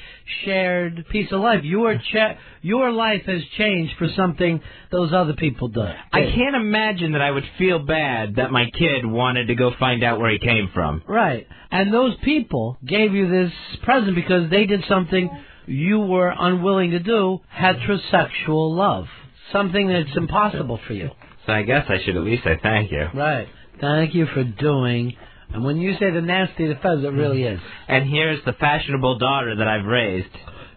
shared piece of life. Your life has changed for something those other people did. I can't imagine that I would feel bad that my kid wanted to go find out where he came from. Right. And those people gave you this present because they did something you were unwilling to do heterosexual love, something that's impossible for you. So I guess I should at least say thank you. Right. Thank you for doing. And when you say the nasty to Fez, it really is. And here's the fashionable daughter that I've raised.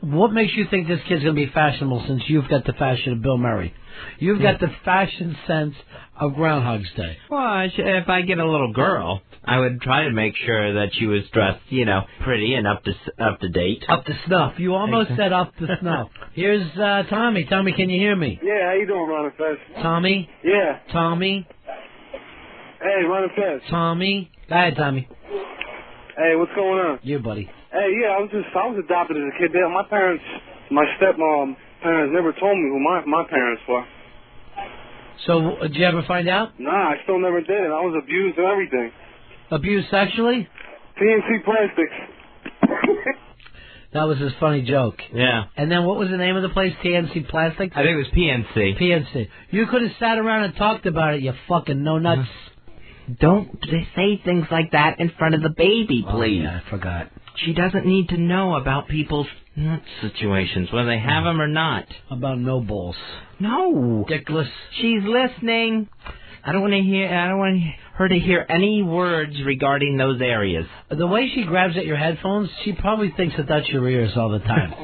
What makes you think this kid's going to be fashionable since you've got the fashion of Bill Murray? You've got the fashion sense of Groundhog's Day. Well, if I get a little girl, I would try to make sure that she was dressed, pretty and up to date. Up to snuff. You almost said up to snuff. Here's Tommy. Tommy, can you hear me? Yeah, how you doing, Ron and Fez? Tommy? Yeah. Tommy? Hey, Ron and Fez. Tommy? Go ahead, Tommy. Hey, what's going on? You, buddy. Hey, yeah, I was adopted as a kid. My parents, my stepmom parents never told me who my parents were. So, did you ever find out? Nah, I still never did, and I was abused and everything. Abused sexually? PNC Plastics. That was his funny joke. Yeah. And then what was the name of the place? TNC Plastics? I think it was PNC. PNC. You could have sat around and talked about it, you fucking no-nuts. Don't say things like that in front of the baby, please. Oh, yeah, I forgot. She doesn't need to know about people's nut situations, whether they have them or not. About no balls. No. Dickless. She's listening. I don't want her to hear any words regarding those areas. The way she grabs at your headphones, she probably thinks that that's your ears all the time.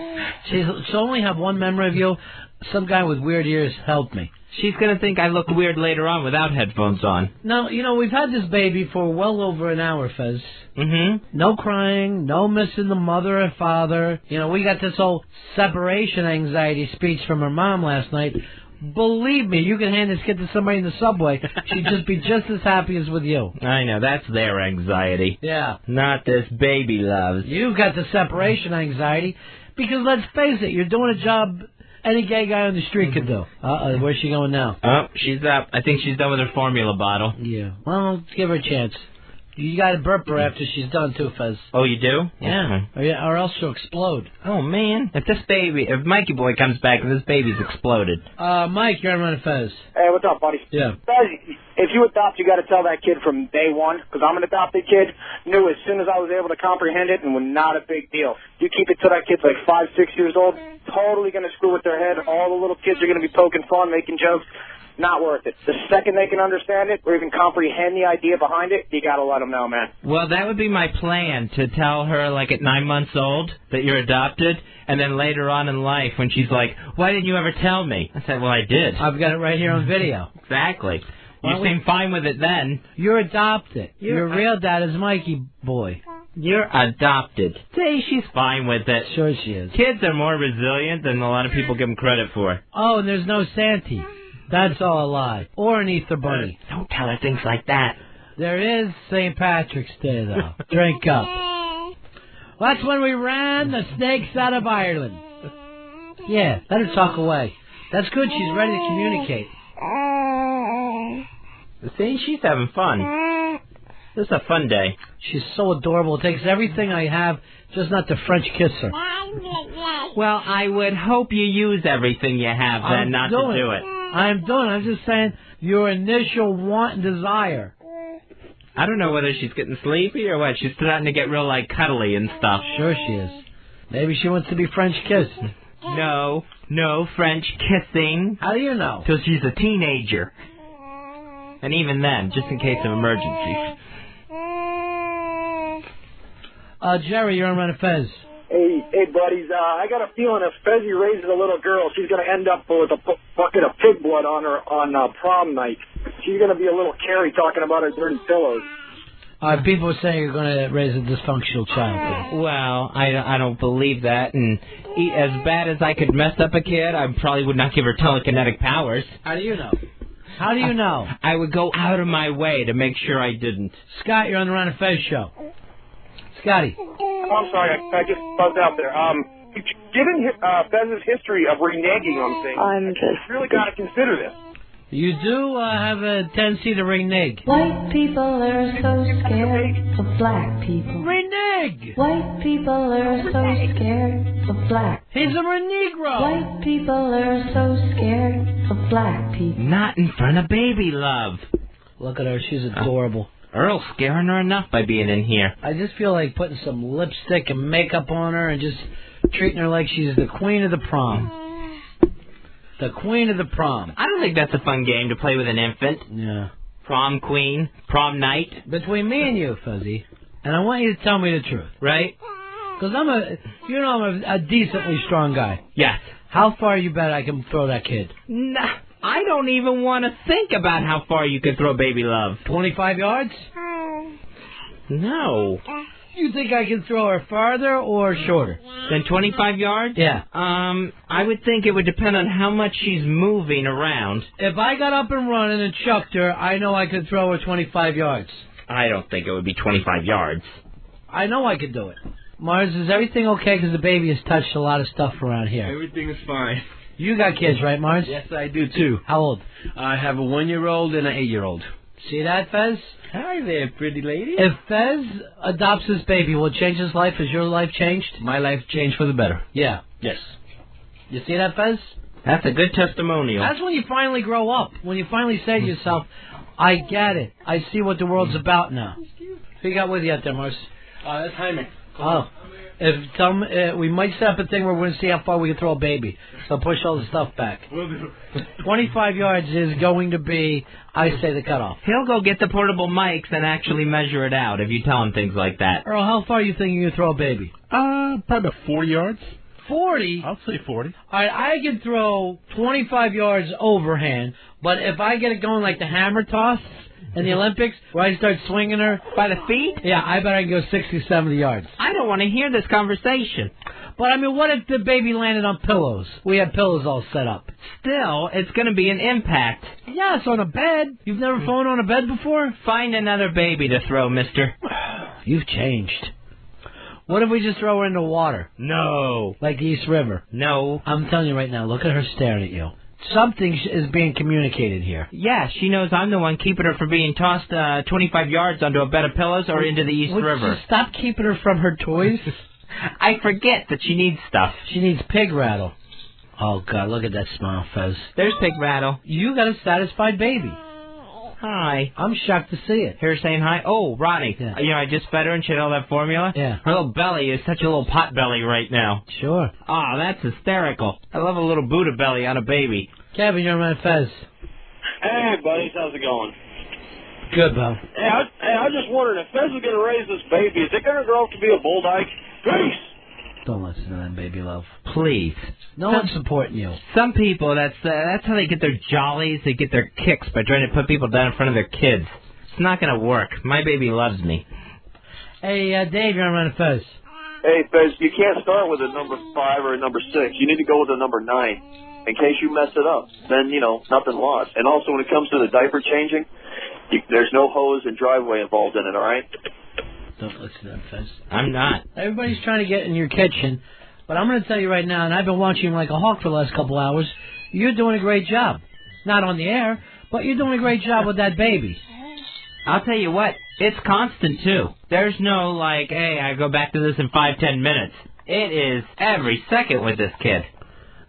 She'll only have one memory of you. Some guy with weird ears helped me. She's going to think I look weird later on without headphones on. No, we've had this baby for well over an hour, Fez. Mm-hmm. No crying, no missing the mother or father. We got this whole separation anxiety speech from her mom last night. Believe me, you can hand this kid to somebody in the subway. She'd just be just as happy as with you. I know, that's their anxiety. Yeah. Not this baby loves. You've got the separation anxiety because, let's face it, you're doing a job any gay guy on the street could do. Where's she going now? Oh, she's up. I think she's done with her formula bottle. Yeah. Well, let's give her a chance. You got to burp her after she's done, too, Fez. Oh, you do? Yeah. Okay. Or else she'll explode. Oh, man. If Mikey Boy comes back and this baby's exploded. Mike, you're on Ron and Fez. Hey, what's up, buddy? Yeah. Fez, if you adopt, you got to tell that kid from day one, because I'm an adopted kid, knew as soon as I was able to comprehend it and was not a big deal. You keep it till that kid's like 5, 6 years old, totally going to screw with their head. All the little kids are going to be poking fun, making jokes. Not worth it. The second they can understand it or even comprehend the idea behind it, you got to let them know, man. Well, that would be my plan, to tell her, like, at 9 months old that you're adopted, and then later on in life when she's like, why didn't you ever tell me? I said, well, I did. I've got it right here on video. Exactly. You seem fine with it then. You're adopted. Your real dad is Mikey Boy. You're adopted. Say she's fine with it. Sure she is. Kids are more resilient than a lot of people give them credit for. Oh, and there's no Santa. That's all a lie. Or an Easter bunny. Don't tell her things like that. There is St. Patrick's Day, though. Drink up. Well, that's when we ran the snakes out of Ireland. Yeah, let her talk away. That's good. She's ready to communicate. See, she's having fun. This is a fun day. She's so adorable. It takes everything I have just not to French kiss her. Well, I would hope you use everything you have then not to do it. I'm doing it. I'm just saying your initial want and desire. I don't know whether she's getting sleepy or what. She's starting to get real, like, cuddly and stuff. Sure she is. Maybe she wants to be French kissed. No French kissing. How do you know? Till she's a teenager. And even then, just in case of emergencies. Jerry, you're on Ron and Fez. Hey, buddies, I got a feeling if Fezzy raises a little girl, she's going to end up with a bucket of pig blood on her on prom night. She's going to be a little Carrie talking about her dirty pillows. People are saying you're going to raise a dysfunctional child. Well, I don't believe that. And as bad as I could mess up a kid, I probably would not give her telekinetic powers. How do you know? How do you know? I would go out of my way to make sure I didn't. Scott, you're on the Ron and Fez show. Scotty. I'm sorry, I just buzzed out there. Given Fez's history of reneging on things, you really got to consider this. You do have a tendency to renege. White people are so scared of black people. Renege! White people are so scared of black. He's a renegro! White people are so scared of black people. Not in front of baby love. Look at her, she's adorable. Earl's scaring her enough by being in here. I just feel like putting some lipstick and makeup on her and just treating her like she's the queen of the prom. The queen of the prom. I don't think that's a fun game to play with an infant. Yeah. Prom queen, prom night. Between me and you, Fuzzy, and I want you to tell me the truth. Right? Because I'm a decently strong guy. Yes. How far you bet I can throw that kid? Nah, I don't even want to think about how far you could throw Baby Love. 25 yards? No. You think I can throw her farther or shorter? Than 25 yards? Yeah. I would think it would depend on how much she's moving around. If I got up and running and chucked her, I know I could throw her 25 yards. I don't think it would be 25 yards. I know I could do it. Mars, is everything okay? Because the baby has touched a lot of stuff around here. Everything is fine. You got kids, right, Mars? Yes, I do, too. How old? I have a 1-year-old and an 8-year-old. See that, Fez? Hi there, pretty lady. If Fez adopts his baby, will it change his life? Has your life changed? My life changed for the better. Yeah. Yes. You see that, Fez? That's a good testimonial. That's when you finally grow up. When you finally say to yourself, I get it. I see what the world's about now. Who you got with you out there, Mars? That's Jaime. Oh. We might set up a thing where we're going to see how far we can throw a baby. So push all the stuff back. Will do. 25 yards is going to be, I say, the cutoff. He'll go get the portable mics and actually measure it out if you tell him things like that. Earl, how far are you thinking you can throw a baby? Probably about 40 yards. 40? I'll say 40. All right, I can throw 25 yards overhand, but if I get it going like the hammer toss in the Olympics, where I start swinging her by the feet, yeah, I bet I can go 60, 70 yards. I don't want to hear this conversation. But, I mean, what if the baby landed on pillows? We had pillows all set up. Still, it's going to be an impact. Yeah, it's on a bed. You've never flown on a bed before? Find another baby to throw, mister. You've changed. What if we just throw her in the water? No. Like the East River? No. I'm telling you right now, look at her staring at you. Something is being communicated here. Yeah, she knows I'm the one keeping her from being tossed 25 yards onto a bed of pillows or into the East River. You stop keeping her from her toys? I forget that she needs stuff. She needs pig rattle. Oh, God, look at that smile, Fez. There's pig rattle. You got a satisfied baby. Hi. I'm shocked to see it. Here saying hi. Oh, Ronnie. Yeah. You know, I just fed her and she had all that formula. Yeah. Her little belly is such a little pot belly right now. Sure. Oh, that's hysterical. I love a little Buddha belly on a baby. Kevin, you're my Fez. Hey, buddies, how's it going? Good, Bo. Hey, I was just wondering, if Fez is going to raise this baby, is it going to grow up to be a bull dyke? Peace! Don't listen to them, baby love. Please. No one's supporting you. Some people, that's how they get their jollies, they get their kicks by trying to put people down in front of their kids. It's not going to work. My baby loves me. Hey, Dave, you're on Fez. Hey, Fez, you can't start with a number 5 or a number 6. You need to go with a number 9. In case you mess it up, then, nothing lost. And also, when it comes to the diaper changing, there's no hose and driveway involved in it, all right? Don't listen to them, Fez. I'm not. Everybody's trying to get in your kitchen, but I'm going to tell you right now, and I've been watching you like a hawk for the last couple hours, you're doing a great job. Not on the air, but you're doing a great job with that baby. I'll tell you what, it's constant, too. There's no, hey, I go back to this in 5-10 minutes. It is every second with this kid.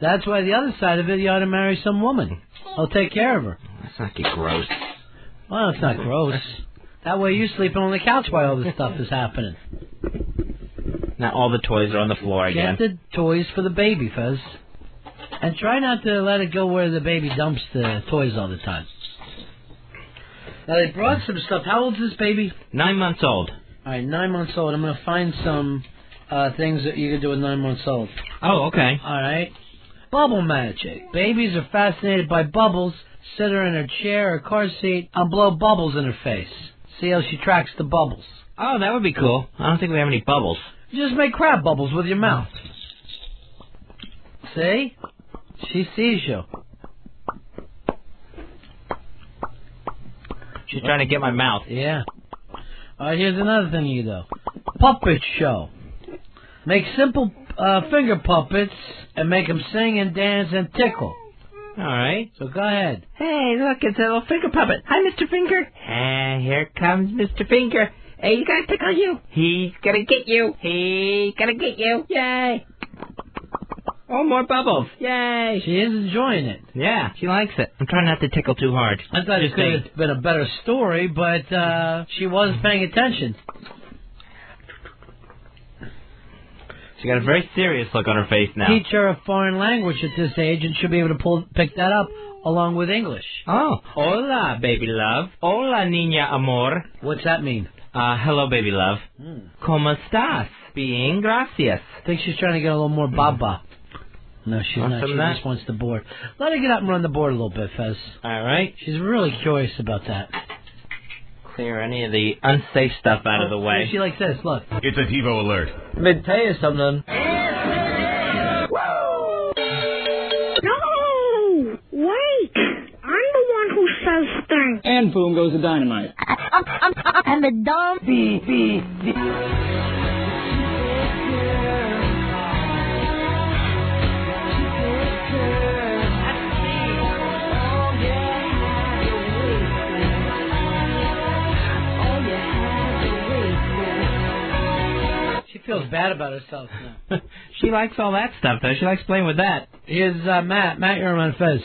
That's why the other side of it, you ought to marry some woman. I'll take care of her. That's not get gross. Well, it's not gross. That way you're sleeping on the couch while all this stuff is happening. Now all the toys are on the floor again. Get the toys for the baby, Fez. And try not to let it go where the baby dumps the toys all the time. Now, they brought some stuff. How old is this baby? 9 months old. All right, 9 months old. I'm going to find some things that you can do with 9 months old. Oh, okay. All right. Bubble magic. Babies are fascinated by bubbles. Sit her in her chair or car seat and blow bubbles in her face. See how she tracks the bubbles. Oh, that would be cool. I don't think we have any bubbles. You just make crab bubbles with your mouth. See? She sees you. She's trying to get my mouth. Yeah. All right, here's another thing you do. Puppet show. Make simple finger puppets and make them sing and dance and tickle. All right. So go ahead. Hey, look, it's a little finger puppet. Hi, Mr. Finger. Here comes Mr. Finger. Hey, he's gonna tickle you. He's gonna get you. He's gonna get you. Yay. Oh, more bubbles. Yay. She is enjoying it. Yeah, she likes it. I'm trying not to tickle too hard. I thought it could have been a better story, but she was paying attention. She got a very serious look on her face now. Teach her a foreign language at this age, and she'll be able to pick that up along with English. Oh, hola, baby love. Hola, niña amor. What's that mean? Hello, baby love. ¿Cómo estás? Bien, gracias. I think she's trying to get a little more baba. No, she's not. She just wants the board. Let her get up and run the board a little bit, Fez. All right. She's really curious about that. Clear any of the unsafe stuff out of the way. She likes this. Look. It's a TiVo alert. Let me tell you something. No! Wait! I'm the one who says things. And boom goes the dynamite. And the dumb... She feels bad about herself now. She likes all that stuff, though. She likes playing with that. Here's Matt. Matt, you're on Fez.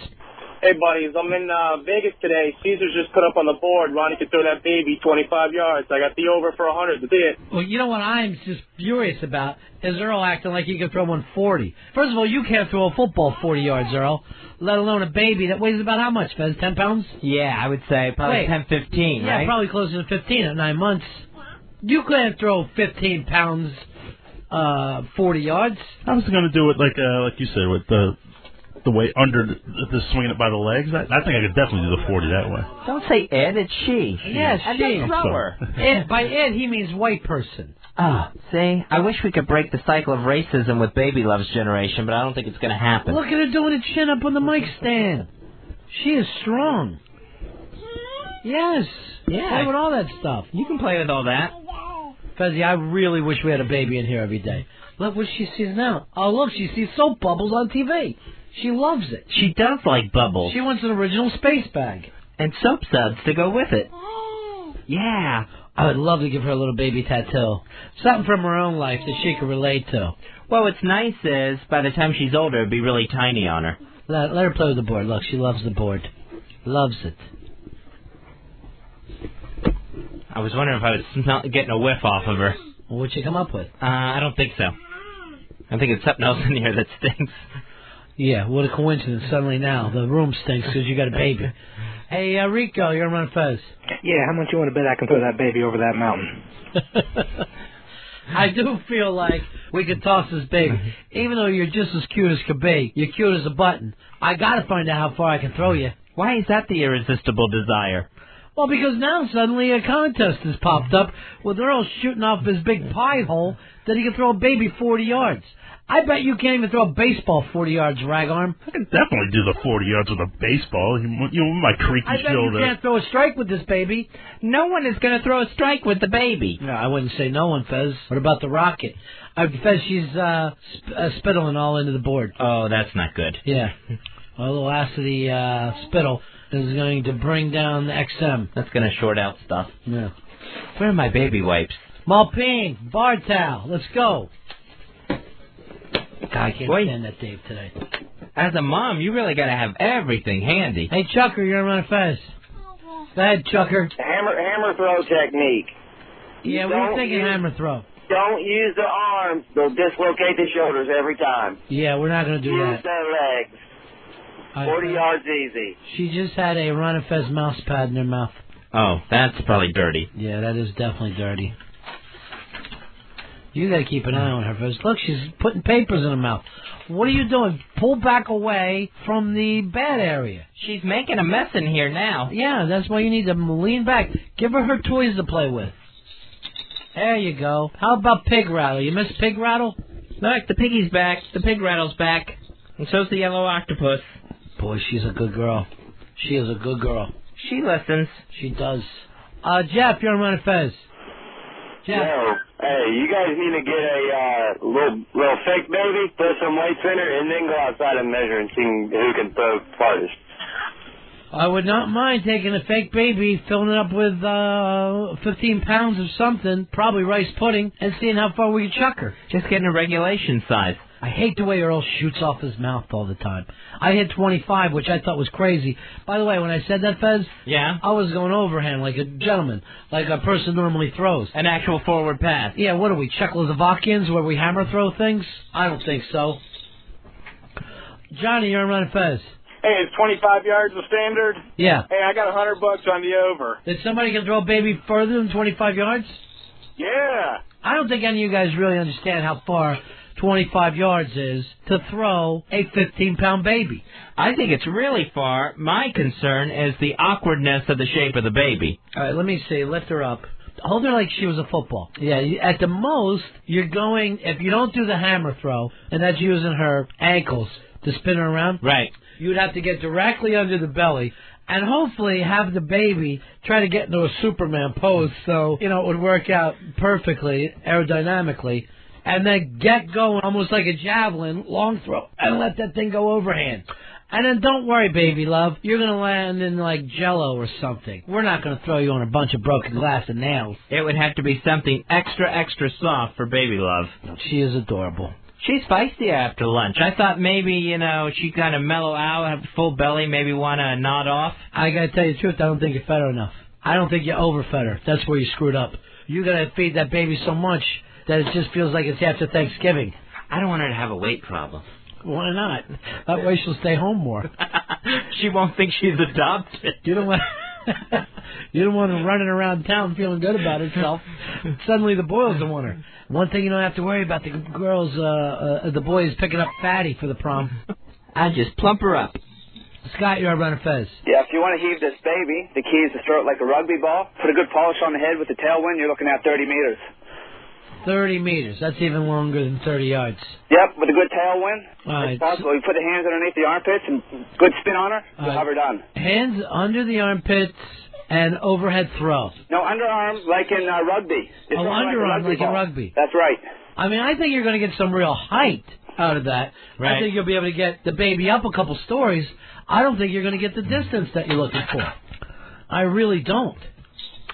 Hey, buddies, I'm in Vegas today. Caesars just put up on the board. Ronnie could throw that baby 25 yards. I got the over for 100. That's it. Well, you know what I'm just furious about is Earl acting like he can throw 140. First of all, you can't throw a football 40 yards, Earl, let alone a baby that weighs about how much, Fez? 10 pounds? Yeah, I would say probably 10, 15, yeah, right? Yeah, probably closer to 15 at 9 months. You can't throw 15 pounds 40 yards. I was going to do it like you said, with the weight under the swinging it by the legs. I think I could definitely do the 40 that way. Don't say Ed, it's she. Yes, and she. then throw her. Ed, by Ed, he means white person. See, I wish we could break the cycle of racism with Baby Love's generation, but I don't think it's going to happen. Look at her doing a chin up on the mic stand. She is strong. Yes. Yeah. Play with all that stuff. You can play with all that. Fezzy, I really wish we had a baby in here every day. Look what she sees now. Oh, look, she sees soap bubbles on TV. She loves it. She does like bubbles. She wants an original space bag. And soap suds to go with it. Yeah. I would love to give her a little baby tattoo. Something from her own life that she could relate to. Well, what's nice is, by the time she's older, it'll be really tiny on her. Let her play with the board. Look, she loves the board. Loves it. I was wondering if I was getting a whiff off of her. Well, what'd you come up with? I don't think so. I think it's something else in here that stinks. Yeah, what a coincidence. Suddenly now, the room stinks because you got a baby. Hey, Rico, you're on Fez. Yeah, how much you want to bet I can throw that baby over that mountain? I do feel like we could toss this baby. Even though you're just as cute as could be, you're cute as a button. I got to find out how far I can throw you. Why is that the irresistible desire? Well, because now suddenly a contest has popped up with Earl shooting off his big pie hole that he can throw a baby 40 yards. I bet you can't even throw a baseball 40 yards, ragarm. I can definitely do the 40 yards with a baseball. You know, my creaky shoulder. I bet you can't throw a strike with this baby. No one is going to throw a strike with the baby. No, I wouldn't say no one, Fez. What about the rocket? Fez, she's spittling all into the board. Oh, that's not good. Yeah. A little acidy spittle is going to bring down the XM. That's going to short out stuff. Yeah. Where are my baby wipes? Malpine, bar towel. Let's go. God, I can't stand that Dave today. As a mom, you really got to have everything handy. Hey, Chucker, you're on Fez. Go ahead, Chucker. Hammer throw technique. Yeah, what are you thinking, hammer throw? Don't use the arms. They'll dislocate the shoulders every time. Yeah, we're not going to do that. Use their legs. 40 yards easy. She just had a Ron and Fez mouse pad in her mouth. Oh, that's probably dirty. Yeah, that is definitely dirty. You got to keep an eye on her, Fez. Look, she's putting papers in her mouth. What are you doing? Pull back away from the bad area. She's making a mess in here now. Yeah, that's why you need to lean back. Give her toys to play with. There you go. How about Pig Rattle? You miss Pig Rattle? Look, the piggy's back. The pig rattle's back. And so's the yellow octopus. Boy, she's a good girl. She is a good girl. She listens. She does. Jeff, you're on Fez. Jeff. Yo, hey, you guys need to get a little fake baby, put some weights in her, and then go outside and measure and see who can throw farthest. I would not mind taking a fake baby, filling it up with 15 pounds of something, probably rice pudding, and seeing how far we can chuck her. Just getting a regulation size. I hate the way Earl shoots off his mouth all the time. I hit 25, which I thought was crazy. By the way, when I said that, Fez, I was going overhand like a gentleman, like a person normally throws. An actual forward pass. Yeah, what are we, Czechoslovakians, where we hammer throw things? I don't think so. Johnny, you're on Ron and Fez. Hey, is 25 yards the standard? Yeah. Hey, I got $100 on the over. Did somebody can throw a baby further than 25 yards? Yeah. I don't think any of you guys really understand how far 25 yards is to throw a 15-pound baby. I think it's really far. My concern is the awkwardness of the shape of the baby. All right, let me see. Lift her up. Hold her like she was a football. Yeah, at the most, you're going, if you don't do the hammer throw, and that's using her ankles to spin her around. Right. You'd have to get directly under the belly and hopefully have the baby try to get into a Superman pose so, it would work out perfectly, aerodynamically, and then get going almost like a javelin, long throw, and let that thing go overhand. And then don't worry, baby love, you're going to land in like Jell-O or something. We're not going to throw you on a bunch of broken glass and nails. It would have to be something extra, extra soft for baby love. She is adorable. She's feisty after lunch. I thought maybe, she'd kind of mellow out, have a full belly, maybe want to nod off. I got to tell you the truth, I don't think you fed her enough. I don't think you overfed her. That's where you screwed up. You got to feed that baby so much that it just feels like it's after Thanksgiving. I don't want her to have a weight problem. Why not? That way she'll stay home more. She won't think she's adopted. You don't want her running around town feeling good about herself. Suddenly the boys don't want her. One thing you don't have to worry about, the girls, the boys picking up fatty for the prom. I just plump her up. Scott, you're on Ron and Fez. Yeah, if you want to heave this baby, the key is to throw it like a rugby ball. Put a good polish on the head with the tailwind, you're looking at 30 meters. 30 meters. That's even longer than 30 yards. Yep, with a good tailwind. Right. It's possible. You put the hands underneath the armpits and good spin on her, you'll have her done. Hands under the armpits and overhead throw. No, underarm like in rugby. Oh, underarm like in rugby. That's right. I mean, I think you're going to get some real height out of that. Right. I think you'll be able to get the baby up a couple stories. I don't think you're going to get the distance that you're looking for. I really don't.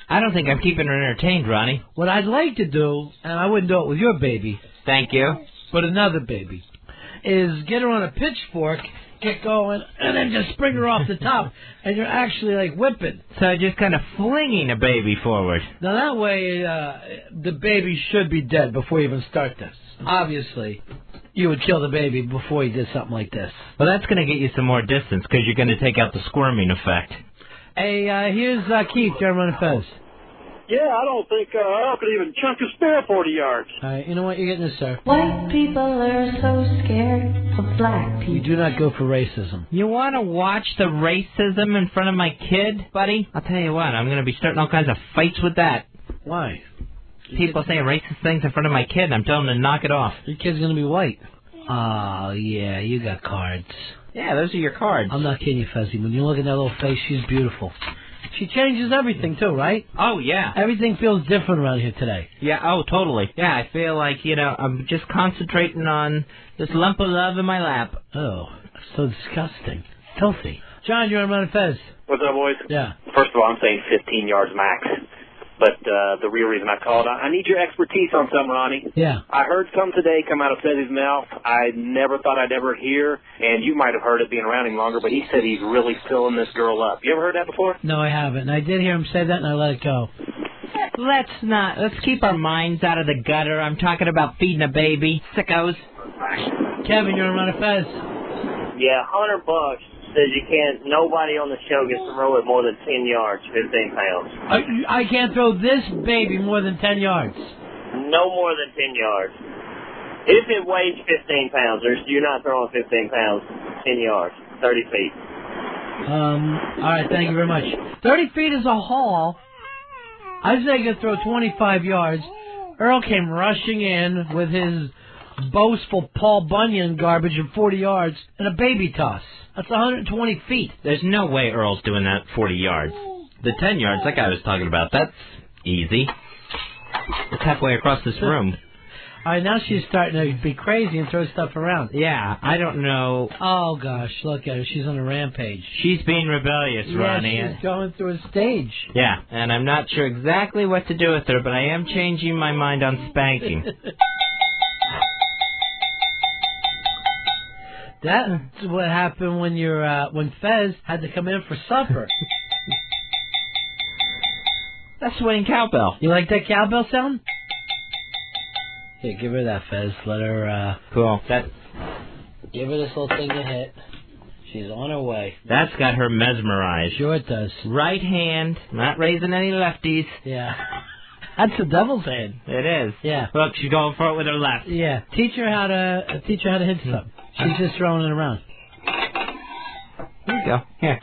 I don't think I'm keeping her entertained, Ronnie. What I'd like to do, and I wouldn't do it with your baby. Thank you. But another baby, is get her on a pitchfork, get going, and then just spring her off the top, and you're actually like whipping. So just kind of flinging a baby forward. Now that way, the baby should be dead before you even start this. Obviously, you would kill the baby before you did something like this. Well, that's going to get you some more distance because you're going to take out the squirming effect. Hey, here's Keith, you're on Ron and Fez. Yeah, I don't think Earl could even chunk a spare 40 yards. All right, you know what? You're getting this, sir. White people are so scared of black people. You do not go for racism. You want to watch the racism in front of my kid, buddy? I'll tell you what, I'm going to be starting all kinds of fights with that. Why? People saying racist things in front of my kid, and I'm telling them to knock it off. Your kid's going to be white. Oh, yeah, you got cards. Yeah, those are your cards. I'm not kidding you, Fezzy. When you look at that little face, she's beautiful. She changes everything, too, right? Oh, yeah. Everything feels different around here today. Yeah, oh, totally. Yeah, I feel like, I'm just concentrating on this lump of love in my lap. Oh, so disgusting. Filthy. John, you're on Ron and Fez. What's up, boys? Yeah. First of all, I'm saying 15 yards max. But the real reason I called, I need your expertise on something, Ronnie. Yeah. I heard some today come out of Fezzy's mouth I never thought I'd ever hear, and you might have heard it being around him longer, but he said he's really filling this girl up. You ever heard that before? No, I haven't. And I did hear him say that, and I let it go. Let's keep our minds out of the gutter. I'm talking about feeding a baby. Sickos. Kevin, you're on Ron and Fez. Yeah, $100 says you can't, nobody on the show gets to throw it more than 10 yards, 15 pounds. I can't throw this baby more than 10 yards. No more than 10 yards. If it weighs 15 pounds, you're not throwing 15 pounds, 10 yards, 30 feet. All right, thank you very much. 30 feet is a haul. I say you could throw 25 yards. Earl came rushing in with his boastful Paul Bunyan garbage of 40 yards and a baby toss. That's 120 feet. There's no way Earl's doing that 40 yards. The 10 yards, that guy was talking about, that's easy. It's halfway across this room. All right, now she's starting to be crazy and throw stuff around. Yeah, I don't know. Oh, gosh, look at her. She's on a rampage. She's being rebellious, Ronnie. Yeah, she's going through a stage. Yeah, and I'm not sure exactly what to do with her, but I am changing my mind on spanking. That's what happened when when Fez had to come in for supper. That's swinging cowbell. You like that cowbell sound? Here, give her that, Fez. Let her, Cool. Give her this little thing to hit. She's on her way. That's got her mesmerized. Sure it does. Right hand, not raising any lefties. Yeah. That's the devil's hand. It is. Yeah. Look, she's going for it with her left. Yeah. Teach her how to hit something. She's just throwing it around. Here you go. Here.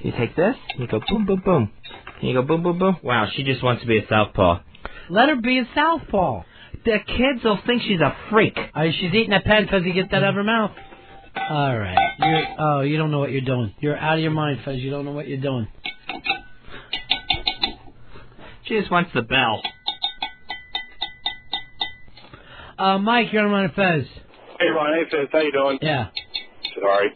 You take this, you go boom, boom, boom. And you go boom, boom, boom. Wow, she just wants to be a southpaw. Let her be a southpaw. The kids will think she's a freak. She's eating that pen, Fez. You get that out of her mouth. All right. You don't know what you're doing. You're out of your mind, Fez. You don't know what you're doing. She just wants the bell. Mike, you're on Ron and Fez. Hey, Ron. Hey, Fez. How you doing? Yeah. Sorry.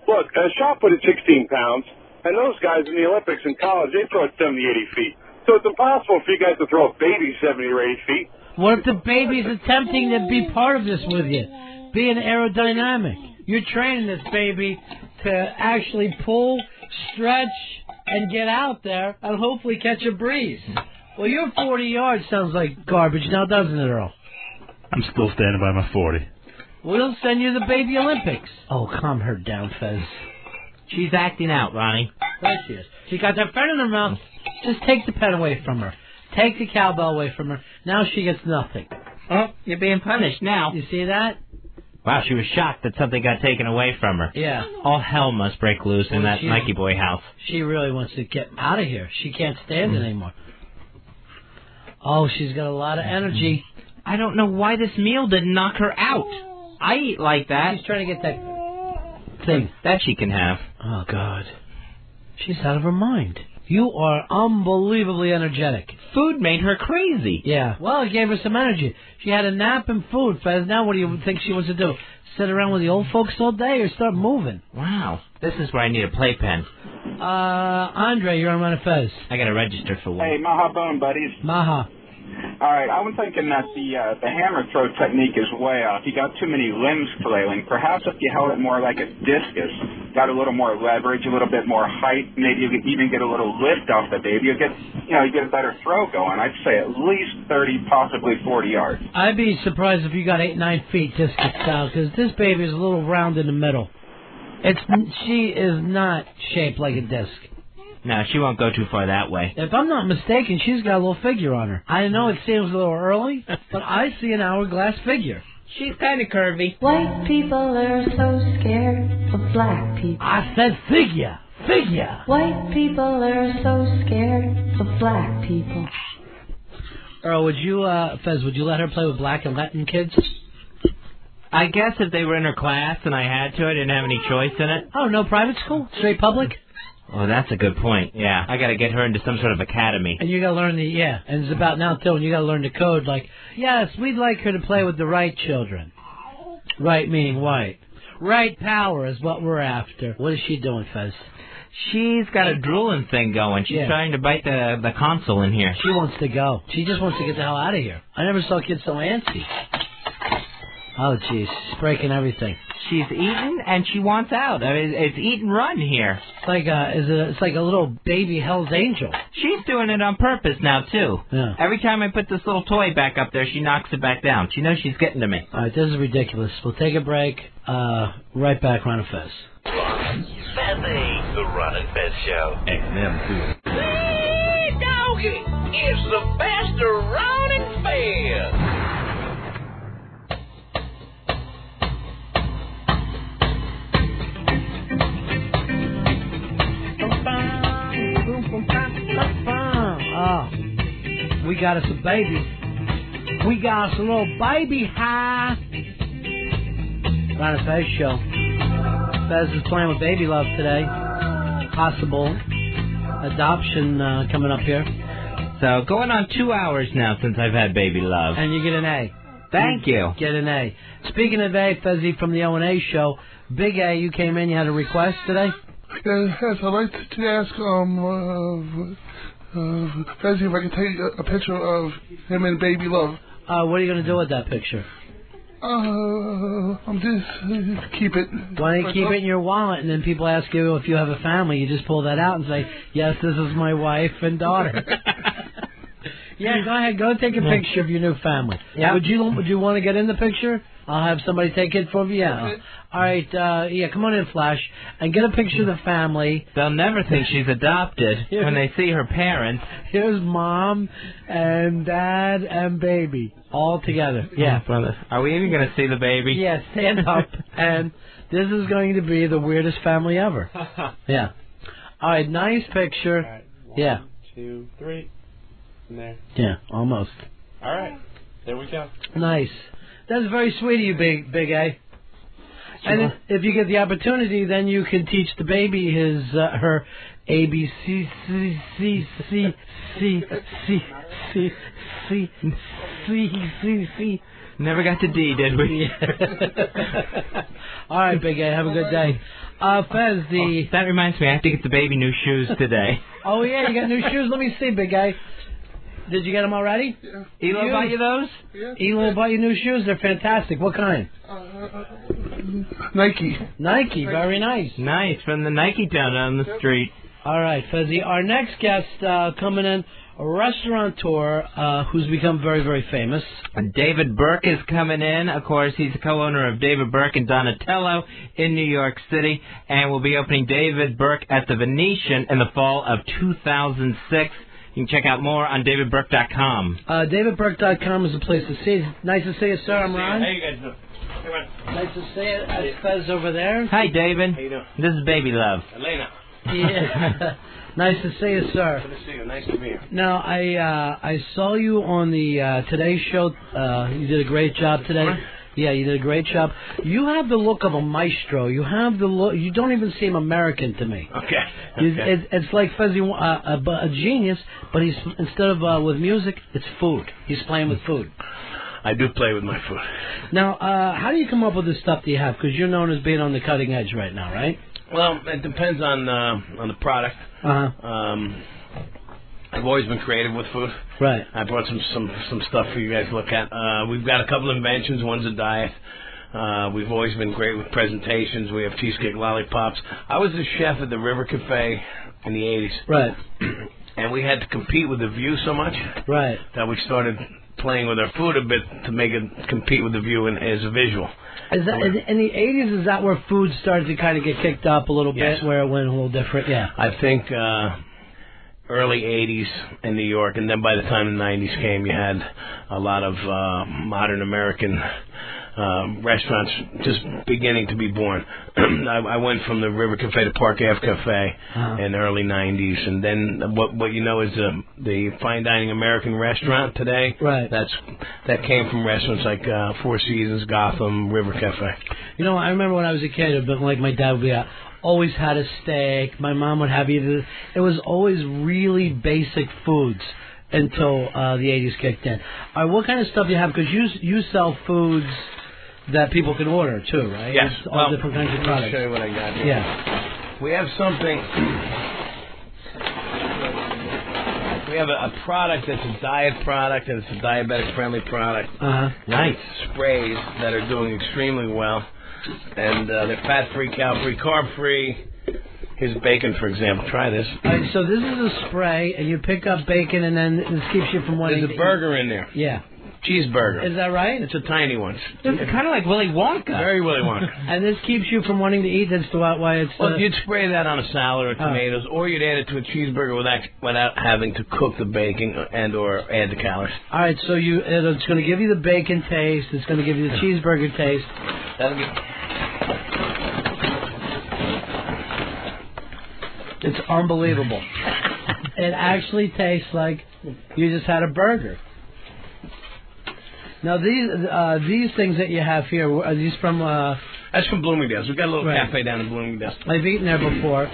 Look, a shot put at 16 pounds, and those guys in the Olympics in college, they throw it 70, 80 feet. So it's impossible for you guys to throw a baby 70 or 80 feet. What if the baby's attempting to be part of this with you? Being aerodynamic. You're training this baby to actually pull, stretch, and get out there and hopefully catch a breeze. Well, your 40 yards sounds like garbage now, doesn't it, Earl? I'm still standing by my 40. We'll send you the baby Olympics. Oh, calm her down, Fez. She's acting out, Ronnie. There she is. She got that pen in her mouth. Just take the pen away from her. Take the cowbell away from her. Now she gets nothing. Oh, you're being punished now. You see that? Wow, she was shocked that something got taken away from her. Yeah. All hell must break loose in that Nike Boy house. She really wants to get out of here. She can't stand it anymore. Oh, she's got a lot of energy. I don't know why this meal didn't knock her out. I eat like that. She's trying to get that thing. That she can have. Oh, God. She's out of her mind. You are unbelievably energetic. Food made her crazy. Yeah. Well, it gave her some energy. She had a nap and food, Fez. Now what do you think she wants to do? Sit around with the old folks all day or start moving? Wow. This is where I need a playpen. Andre, you're on Ron and Fez. I got to register for one. Hey, Maha Bone, buddies. Maha. All right, I was thinking that the hammer throw technique is way off. You got too many limbs flailing. Perhaps if you held it more like a discus, got a little more leverage, a little bit more height, maybe you could even get a little lift off the baby. You get a better throw going. I'd say at least 30, possibly 40 yards. I'd be surprised if you got 8, 9 feet discus style, because this baby is a little round in the middle. She is not shaped like a disc. No, she won't go too far that way. If I'm not mistaken, she's got a little figure on her. I know it seems a little early, but I see an hourglass figure. She's kind of curvy. White people are so scared of black people. I said figure. Figure. White people are so scared of black people. Earl, Fez, would you let her play with black and Latin kids? I guess if they were in her class and I had to, I didn't have any choice in it. Oh, no private school? Straight public? Oh, that's a good point. Yeah, I got to get her into some sort of academy. And you got to learn and it's about now, too, and you got to learn the code, like, yes, we'd like her to play with the right children. Right meaning white. Right power is what we're after. What is she doing, Fez? She's got a drooling thing going. She's trying to bite the console in here. She wants to go. She just wants to get the hell out of here. I never saw kids so antsy. Oh, jeez. She's breaking everything. She's eating, and she wants out. I mean, it's eat and run here. It's like a little baby Hell's Angel. She's doing it on purpose now, too. Yeah. Every time I put this little toy back up there, she knocks it back down. She knows she's getting to me. All right, this is ridiculous. We'll take a break. Right back, Ron and Fez. The Ron and Fez Show. XM2. Hey, doggy! It's the best of Ron and Fez. We got us a baby. We got us a little baby high. Ron and Fez Show. Fez is playing with baby love today. Possible adoption coming up here. So going on 2 hours now since I've had baby love. And you get an A. Thank you. Get an A. Speaking of A, Fezzy from the O&A show, Big A, you came in, you had a request today? Yes, I'd like to ask Fezzy if I can take a picture of him and baby love. What are you going to do with that picture? I'm just keep it. Why don't you keep it in your wallet, and then people ask you if you have a family, you just pull that out and say, yes, this is my wife and daughter. Yeah, go ahead. Go take a picture of your new family. Yeah. Would you want to get in the picture? I'll have somebody take it for you. Yeah. All right. Come on in, Flash, and get a picture of the family. They'll never think she's adopted when they see her parents. Here's Mom and Dad and baby all together. Yeah. Oh, brother. Are we even going to see the baby? Yeah. Stand up, and this is going to be the weirdest family ever. Yeah. All right. Nice picture. All right, 1, yeah. 2, 3. In there. Yeah. Almost. All right. There we go. Nice. That's very sweet of you, Big A. And if you get the opportunity, then you can teach the baby her ABC C. Never got to D, did we? All right, Big A. Have a good day. Fez, that reminds me, I have to get the baby new shoes today. Oh yeah, you got new shoes. Let me see, Big A. Did you get them already? Yeah. Elo bought you those? Yeah. Elo bought you new shoes. They're fantastic. What kind? Nike. Nike. Very nice. Nice. From the Nike town on the street. All right, Fezzy. Our next guest coming in, a restaurateur who's become very, very famous. David Burke is coming in. Of course, he's the co-owner of David Burke and Donatello in New York City, and will be opening David Burke at the Venetian in the fall of 2006. You can check out more on DavidBurke.com. DavidBurke.com is a place to see. Nice to see you, sir. I'm Ron. How you guys doing? Come on. Nice to see you. That's Fez over there. Hi, David. How you doing? This is Baby Love. Elena. Yeah. Nice to see you, sir. Good to see you. Nice to be here. Now, I saw you on the Today Show. You did a great job today. Yeah, you did a great job. You have the look of a maestro. You have the look. You don't even seem American to me. Okay. It's like Fezzy, a genius, but he's instead of with music, it's food. He's playing with food. I do play with my food. Now, how do you come up with the stuff that you have? Because you're known as being on the cutting edge right now, right? Well, it depends on the product. I've always been creative with food. Right. I brought some stuff for you guys to look at. We've got a couple of inventions. One's a diet. We've always been great with presentations. We have cheesecake lollipops. I was the chef at the River Cafe in the 80s. Right. And we had to compete with the View so much. Right. That we started playing with our food a bit to make it compete with the View as a visual. Is that, in the 80s, is that where food started to kind of get kicked up a little bit, where it went a little different? Yeah. I think early 80s in New York, and then by the time the 90s came, you had a lot of modern American restaurants just beginning to be born. I went from the River Cafe to Park Ave Cafe in the early 90s, and then what you know is the fine dining American restaurant today. Right. That came from restaurants like Four Seasons, Gotham, River Cafe. You know, I remember when I was a kid, but like my dad would be always had a steak. My mom would have either. It was always really basic foods until the 80s kicked in. All right, what kind of stuff do you have? Because you sell foods that people can order too, right? Yes. It's all different kinds of products. Let me show you what I got here. Yeah. We have something. We have a product that's a diet product, and it's a diabetic-friendly product. Nice. Sprays that are doing extremely well. And they're fat-free, cow-free, carb-free. Here's bacon, for example. Try this. All right, so this is a spray, and you pick up bacon, and then this keeps you from wanting There's a burger in there. Yeah. Cheeseburger. Is that right? It's a tiny one. It's kind of like Willy Wonka. Very Willy Wonka. And this keeps you from wanting to eat. That's why it's. Well, you'd spray that on a salad or tomatoes, or you'd add it to a cheeseburger without having to cook the bacon and or add the calories. All right, so it's going to give you the bacon taste. It's going to give you the cheeseburger taste. That'll be. It's unbelievable. It actually tastes like you just had a burger. Now these things that you have here, are these from? That's from Bloomingdale's. We've got a little cafe down in Bloomingdale's. I've eaten there before.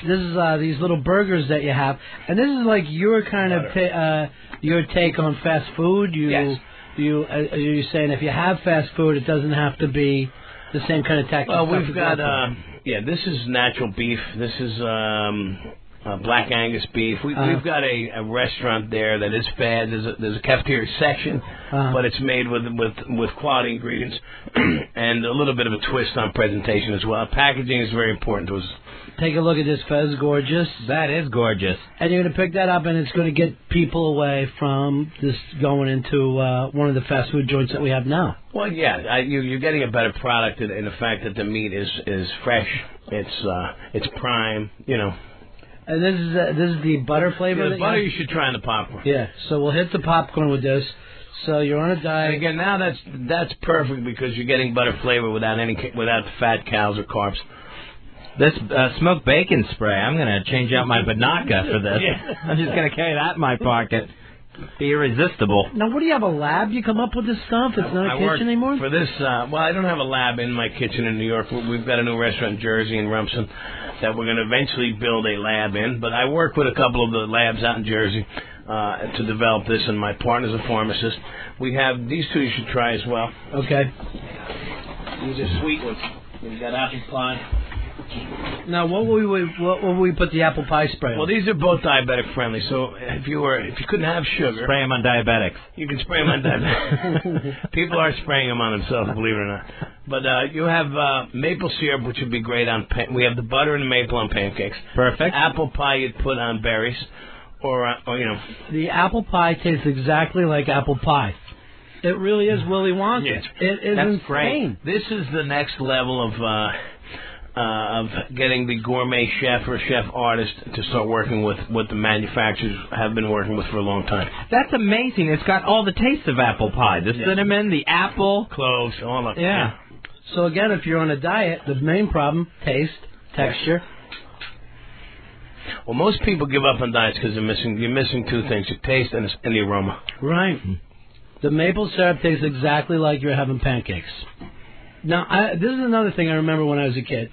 This is these little burgers that you have, and this is like your kind of your take on fast food. You're saying if you have fast food, it doesn't have to be the same kind of tactic. Well, we've got this is natural beef. This is Black Angus beef. We've got a restaurant there that is fed. There's a cafeteria section, but it's made with quality ingredients and a little bit of a twist on presentation as well. Packaging is very important to us. Take a look at this, Fez. Gorgeous. That is gorgeous. And you're going to pick that up, and it's going to get people away from this going into one of the fast food joints that we have now. Well, yeah, you're getting a better product in the fact that the meat is fresh. It's prime, you know. And this is the butter flavor. Yeah, the butter you should try in the popcorn. Yeah, so we'll hit the popcorn with this. So you're on a diet. And again, now that's perfect because you're getting butter flavor without the fat cows or carbs. This smoked bacon spray, I'm going to change out my Banaka for this. Yeah. I'm just going to carry that in my pocket. Be irresistible. Now, what do you have, a lab? You come up with this stuff? It's not a kitchen anymore? For this, well, I don't have a lab in my kitchen in New York. We've got a new restaurant in Jersey and Rumson that we're going to eventually build a lab in. But I work with a couple of the labs out in Jersey to develop this, and my partner's a pharmacist. We have these two you should try as well. Okay. These are sweet ones. We've got apple pie. Now, what will we put the apple pie spray on? Well, these are both diabetic friendly. So if you couldn't have sugar, spray them on diabetics. You can spray them on diabetics. People are spraying them on themselves, believe it or not. But you have maple syrup, which would be great on. We have the butter and the maple on pancakes. Perfect. Apple pie you'd put on berries, or you know. The apple pie tastes exactly like apple pie. It really is Willy Wonka. Yes. It is That's insane. Great. This is the next level of getting the gourmet chef or chef artist to start working with what the manufacturers have been working with for a long time. That's amazing. It's got all the tastes of apple pie. The cinnamon, the apple. Cloves, all of it. Yeah. So again, if you're on a diet, the main problem, taste, texture. Well, most people give up on diets because you're missing two things, your taste and the aroma. Right. The maple syrup tastes exactly like you're having pancakes. Now, this is another thing I remember when I was a kid.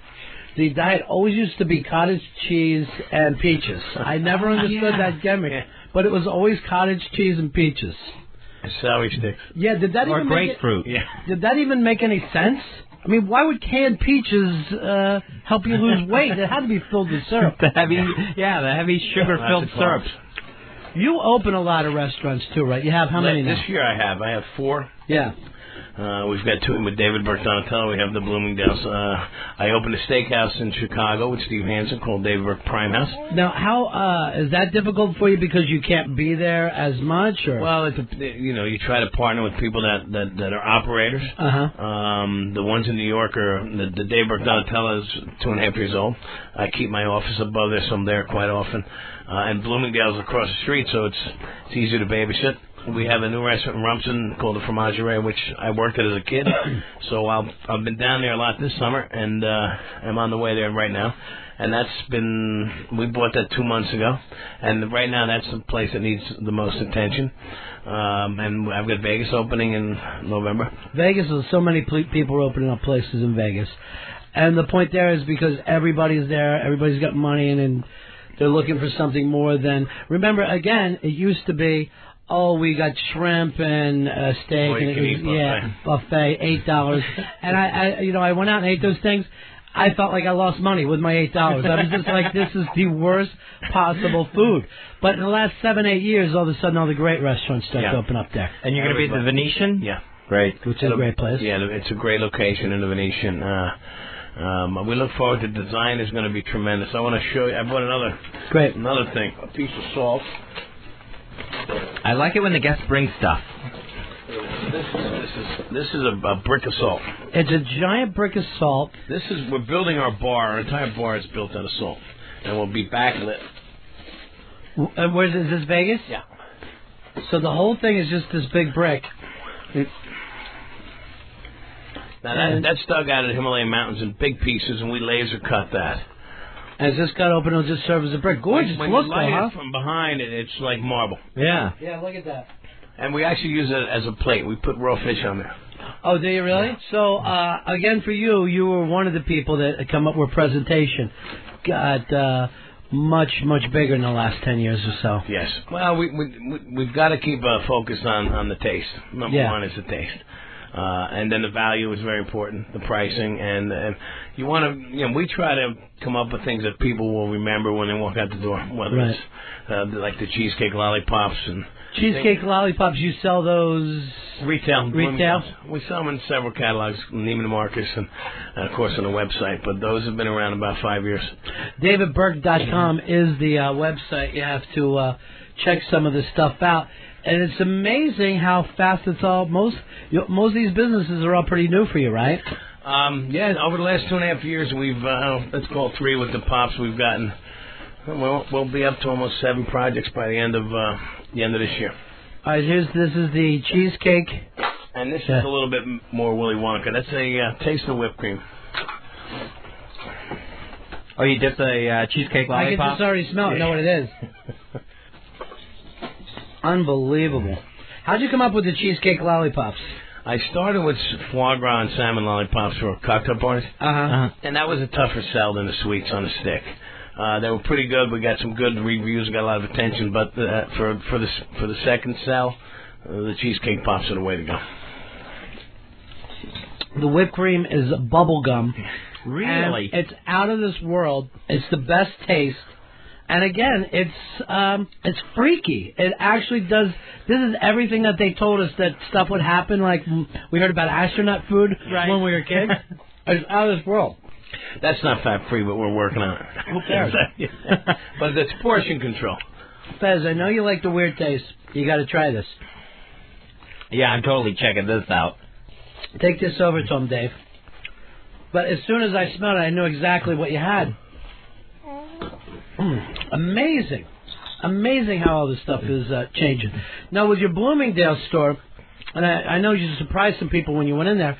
The diet always used to be cottage cheese and peaches. I never understood that gimmick, but it was always cottage cheese and peaches. And celery sticks. Yeah, did that or even grapefruit. Did that even make any sense? I mean, why would canned peaches help you lose weight? It had to be filled with syrup. the heavy sugar-filled syrups. You open a lot of restaurants too, right? You have how many now? This year I have 4. Yeah. We've got 2 with David Burke Donatello. We have the Bloomingdale's. I opened a steakhouse in Chicago with Steve Hansen called David Burke Prime House. Now, how is that difficult for you because you can't be there as much? Or? Well, you try to partner with people that are operators. The ones in New York are the David Burke Donatello is 2.5 years old. I keep my office above there, so I'm there quite often. And Bloomingdale's across the street, so it's easier to babysit. We have a new restaurant in Rumson called the Fromagerie, which I worked at as a kid. So I've been down there a lot this summer, and I'm on the way there right now. And we bought that 2 months ago. And right now that's the place that needs the most attention. And I've got Vegas opening in November. Vegas, there's so many people are opening up places in Vegas. And the point there is because everybody's there, everybody's got money, and they're looking for something more than... Remember, again, it used to be... Oh, we got shrimp and steak and buffet, $8. And I went out and ate those things. I felt like I lost money with my $8. I was just like, this is the worst possible food. But in the last 7-8 years, all of a sudden, all the great restaurants start to open up there. And you're going to be at the Venetian? Yeah. Great. Which is a great place. Yeah, it's a great location in the Venetian. We look forward to the design is going to be tremendous. I want to show you. I bought another thing, a piece of salt. I like it when the guests bring stuff. This is a brick of salt. It's a giant brick of salt. We're building our bar. Our entire bar is built out of salt, and we'll be backlit. Is this Vegas? Yeah. So the whole thing is just this big brick. Now that's dug out of the Himalayan mountains in big pieces, and we laser cut that. As this got open, it'll just serve as a brick. Gorgeous when look, you light huh? it from behind it's like marble. Yeah. Yeah, look at that. And we actually use it as a plate. We put raw fish on there. Oh, do you really? Yeah. So, again, for you were one of the people that come up with presentation. Got much bigger in the last 10 years or so. Yes. Well, we've got to keep focused on the taste. Number one is the taste. And then the value is very important, the pricing, and you want to, we try to come up with things that people will remember when they walk out the door, whether it's like the cheesecake lollipops and cheesecake lollipops. You sell those retail? We sell them in several catalogs, Neiman Marcus, and of course on the website. But those have been around about 5 years. DavidBurke.com is the website. You have to check some of this stuff out. And it's amazing how fast it's all. Most of these businesses are all pretty new for you, right? Yeah. Over the last 2.5 years, we've let's call 3 with the pops. We've gotten we'll be up to almost 7 projects by the end of this year. All right. This is the cheesecake, and this is a little bit more Willy Wonka. That's a taste of whipped cream. Oh, you dipped a cheesecake lollipop? I can just already smell it. Know what it is. Unbelievable. How'd you come up with the cheesecake lollipops? I started with foie gras and salmon lollipops for cocktail parties. And that was a tougher sell than the sweets on the stick. They were pretty good. We got some good reviews, got a lot of attention. But for the second sell, the cheesecake pops are the way to go. The whipped cream is bubble gum. Really? And it's out of this world. It's the best taste. And again, it's freaky. It actually does. This is everything that they told us that stuff would happen. Like we heard about astronaut food when we were kids. It's out of this world. That's not fat free, but we're working on it. Who cares? But it's portion control. Fez, I know you like the weird taste. You got to try this. Yeah, I'm totally checking this out. Take this over to him, Dave. But as soon as I smelled it, I knew exactly what you had. Amazing. Amazing how all this stuff is changing. Now, with your Bloomingdale store, and I know you surprised some people when you went in there,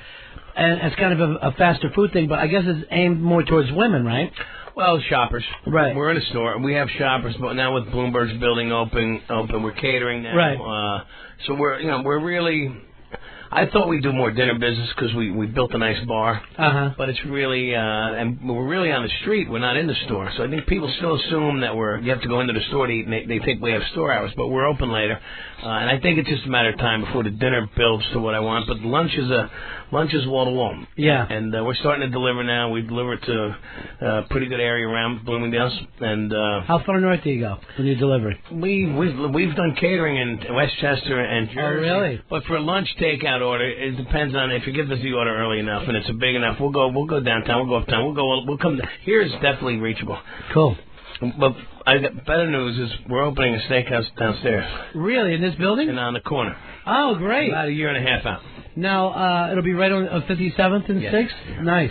and it's kind of a faster food thing, but I guess it's aimed more towards women, right? Well, shoppers. Right. We're in a store. We have shoppers, but now with Bloomberg's building open, we're catering now. Right. So we're really. I thought we'd do more dinner business because we built a nice bar. But it's really, and we're really on the street. We're not in the store. So I think people still assume that you have to go into the store to eat, and they think we have store hours, but we're open later. And I think it's just a matter of time before the dinner builds to what I want. But lunch is wall to wall. Yeah. And we're starting to deliver now. We deliver to a pretty good area around Bloomingdale's. And how far north do you go when you deliver? We've done catering in Westchester and Jersey. Oh, really? But for lunch takeout order, it depends on if you give us the order early enough and it's big enough. We'll go downtown. We'll go uptown. We'll come. Here is definitely reachable. Cool. But I got better news is we're opening a steakhouse downstairs. Really, in this building? And on the corner. Oh, great. About a year and a half out. Now it'll be right on 57th and 6th. Nice.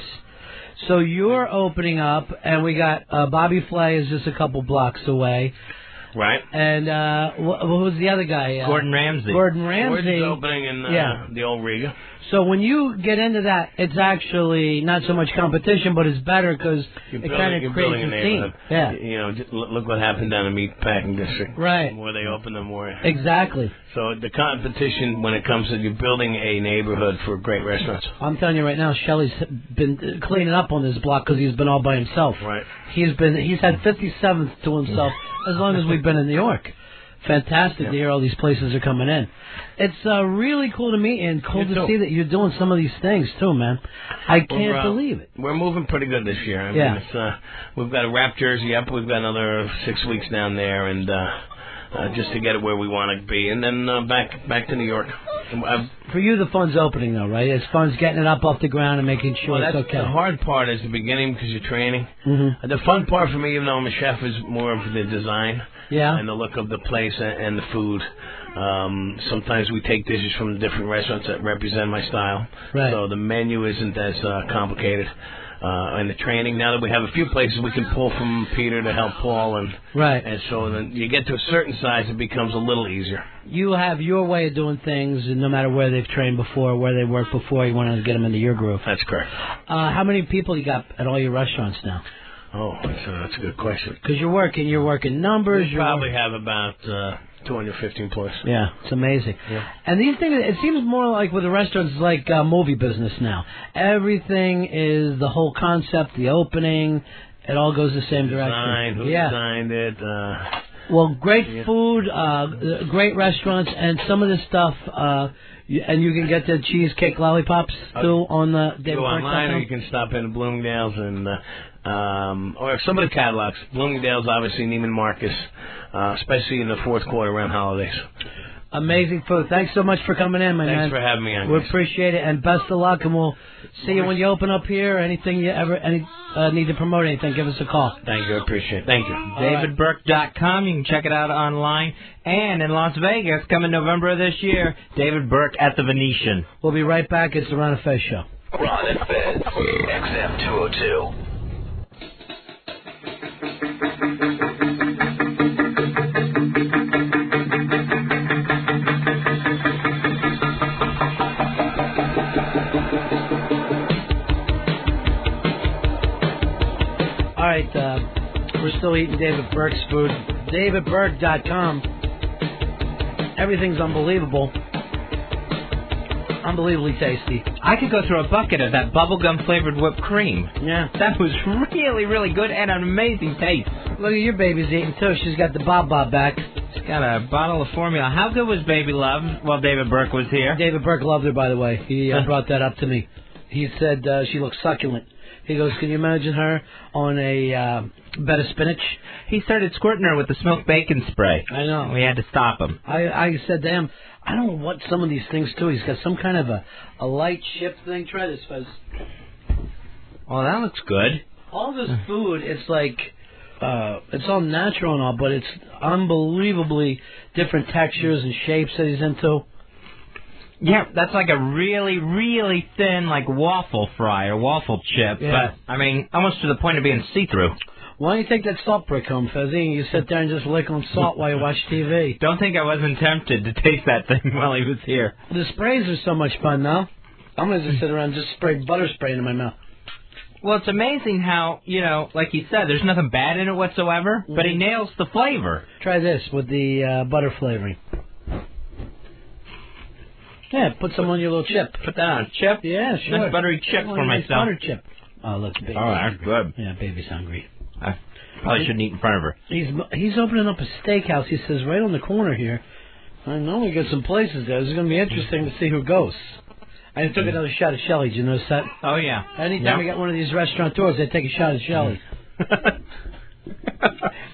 So you're opening up, and we got Bobby Flay is just a couple blocks away. Right. And what was the other guy? Gordon Ramsay. Gordon's opening in the old Riga. So when you get into that, it's actually not so much competition, but it's better because it kind of creates a scene. Yeah. You know, look what happened down in the meatpacking district. Right. Where they opened them more. Exactly. So the competition when it comes to you building a neighborhood for great restaurants. I'm telling you right now, Shelley's been cleaning up on this block because he's been all by himself. Right. He's had 57th to himself as long as we've been in New York. Fantastic to hear all these places are coming in. It's really cool to meet and cool to see that you're doing some of these things too, man. I can't believe it. We're moving pretty good this year. I mean, it's, we've got a wrap jersey up. We've got another 6 weeks down there, and just to get it where we want to be, and then back to New York. For you, the fun's opening though, right? It's fun's getting it up off the ground and making sure it's okay. The hard part is the beginning because you're training. Mm-hmm. The fun part for me, even though I'm a chef, is more of the design. Yeah. And the look of the place and the food. Sometimes we take dishes from different restaurants that represent my style. Right. So the menu isn't as complicated. And the training, now that we have a few places we can pull from Peter to help Paul. And so then you get to a certain size, it becomes a little easier. You have your way of doing things, and no matter where they've trained before, where they worked before, you want to get them into your groove. That's correct. How many people you got at all your restaurants now? Oh, that's a good question. Because you're working numbers. We probably have about 215 plus. Yeah, it's amazing. Yeah. And these things, it seems more like with the restaurants, like movie business now. Everything is the whole concept, the opening. It all goes the same direction. Who designed it? Well, great food, great restaurants, and some of this stuff And you can get the cheesecake lollipops still on the Go online, or you can stop in Bloomingdale's and or some of the catalogs. Bloomingdale's, obviously, Neiman Marcus, especially in the fourth quarter around holidays. Amazing food. Thanks so much for coming in, my man. Thanks for having me on. We appreciate it, and best of luck, and we'll see you when you open up here. Anything you ever need to promote anything, give us a call. Thank you. I appreciate it. Thank you. DavidBurke.com. You can check it out online. And in Las Vegas, coming November of this year, David Burke at the Venetian. We'll be right back. It's the Ron and Fez Show. Ron and Fez, XM 202. All right, we're still eating David Burke's food. DavidBurke.com. Everything's unbelievable. Unbelievably tasty. I could go through a bucket of that bubblegum flavored whipped cream. Yeah. That was really, really good and an amazing taste. Look at your baby's eating too. She's got the Bob back. She's got a bottle of formula. How good was Baby Love while David Burke was here? David Burke loved her, by the way. He brought that up to me. He said she looks succulent. He goes, can you imagine her on a bed of spinach? He started squirting her with the smoked bacon spray. I know. We had to stop him. I said to him, I don't know what some of these things do. He's got some kind of a light chip thing. Try this, Fez. Oh, that looks good. All this food, it's like, it's all natural and all, but it's unbelievably different textures and shapes that he's into. Yeah, that's like a really, really thin, like waffle fry or waffle chip. Yeah. But, I mean, almost to the point of being see-through. Why don't you take that salt brick home, Fezzy, and you sit there and just lick on salt while you watch TV? Don't think I wasn't tempted to taste that thing while he was here. The sprays are so much fun now. I'm going to just sit around and just spray butter spray into my mouth. Well, it's amazing how, you know, like he said, there's nothing bad in it whatsoever, but he nails the flavor. Try this with the butter flavoring. Yeah, put some on your little chip. Put that on a chip? Yeah, sure. Nice buttery chip for myself. Butter chip. Oh, look, baby. Oh, that's good. Yeah, baby's hungry. I probably shouldn't eat in front of her. He's opening up a steakhouse. He says right on the corner here. I know we got some places there. This is going to be interesting to see who goes. I took another shot of Shelley. Did you notice that? Oh, yeah. Anytime we got one of these restaurateurs, they take a shot of Shelley.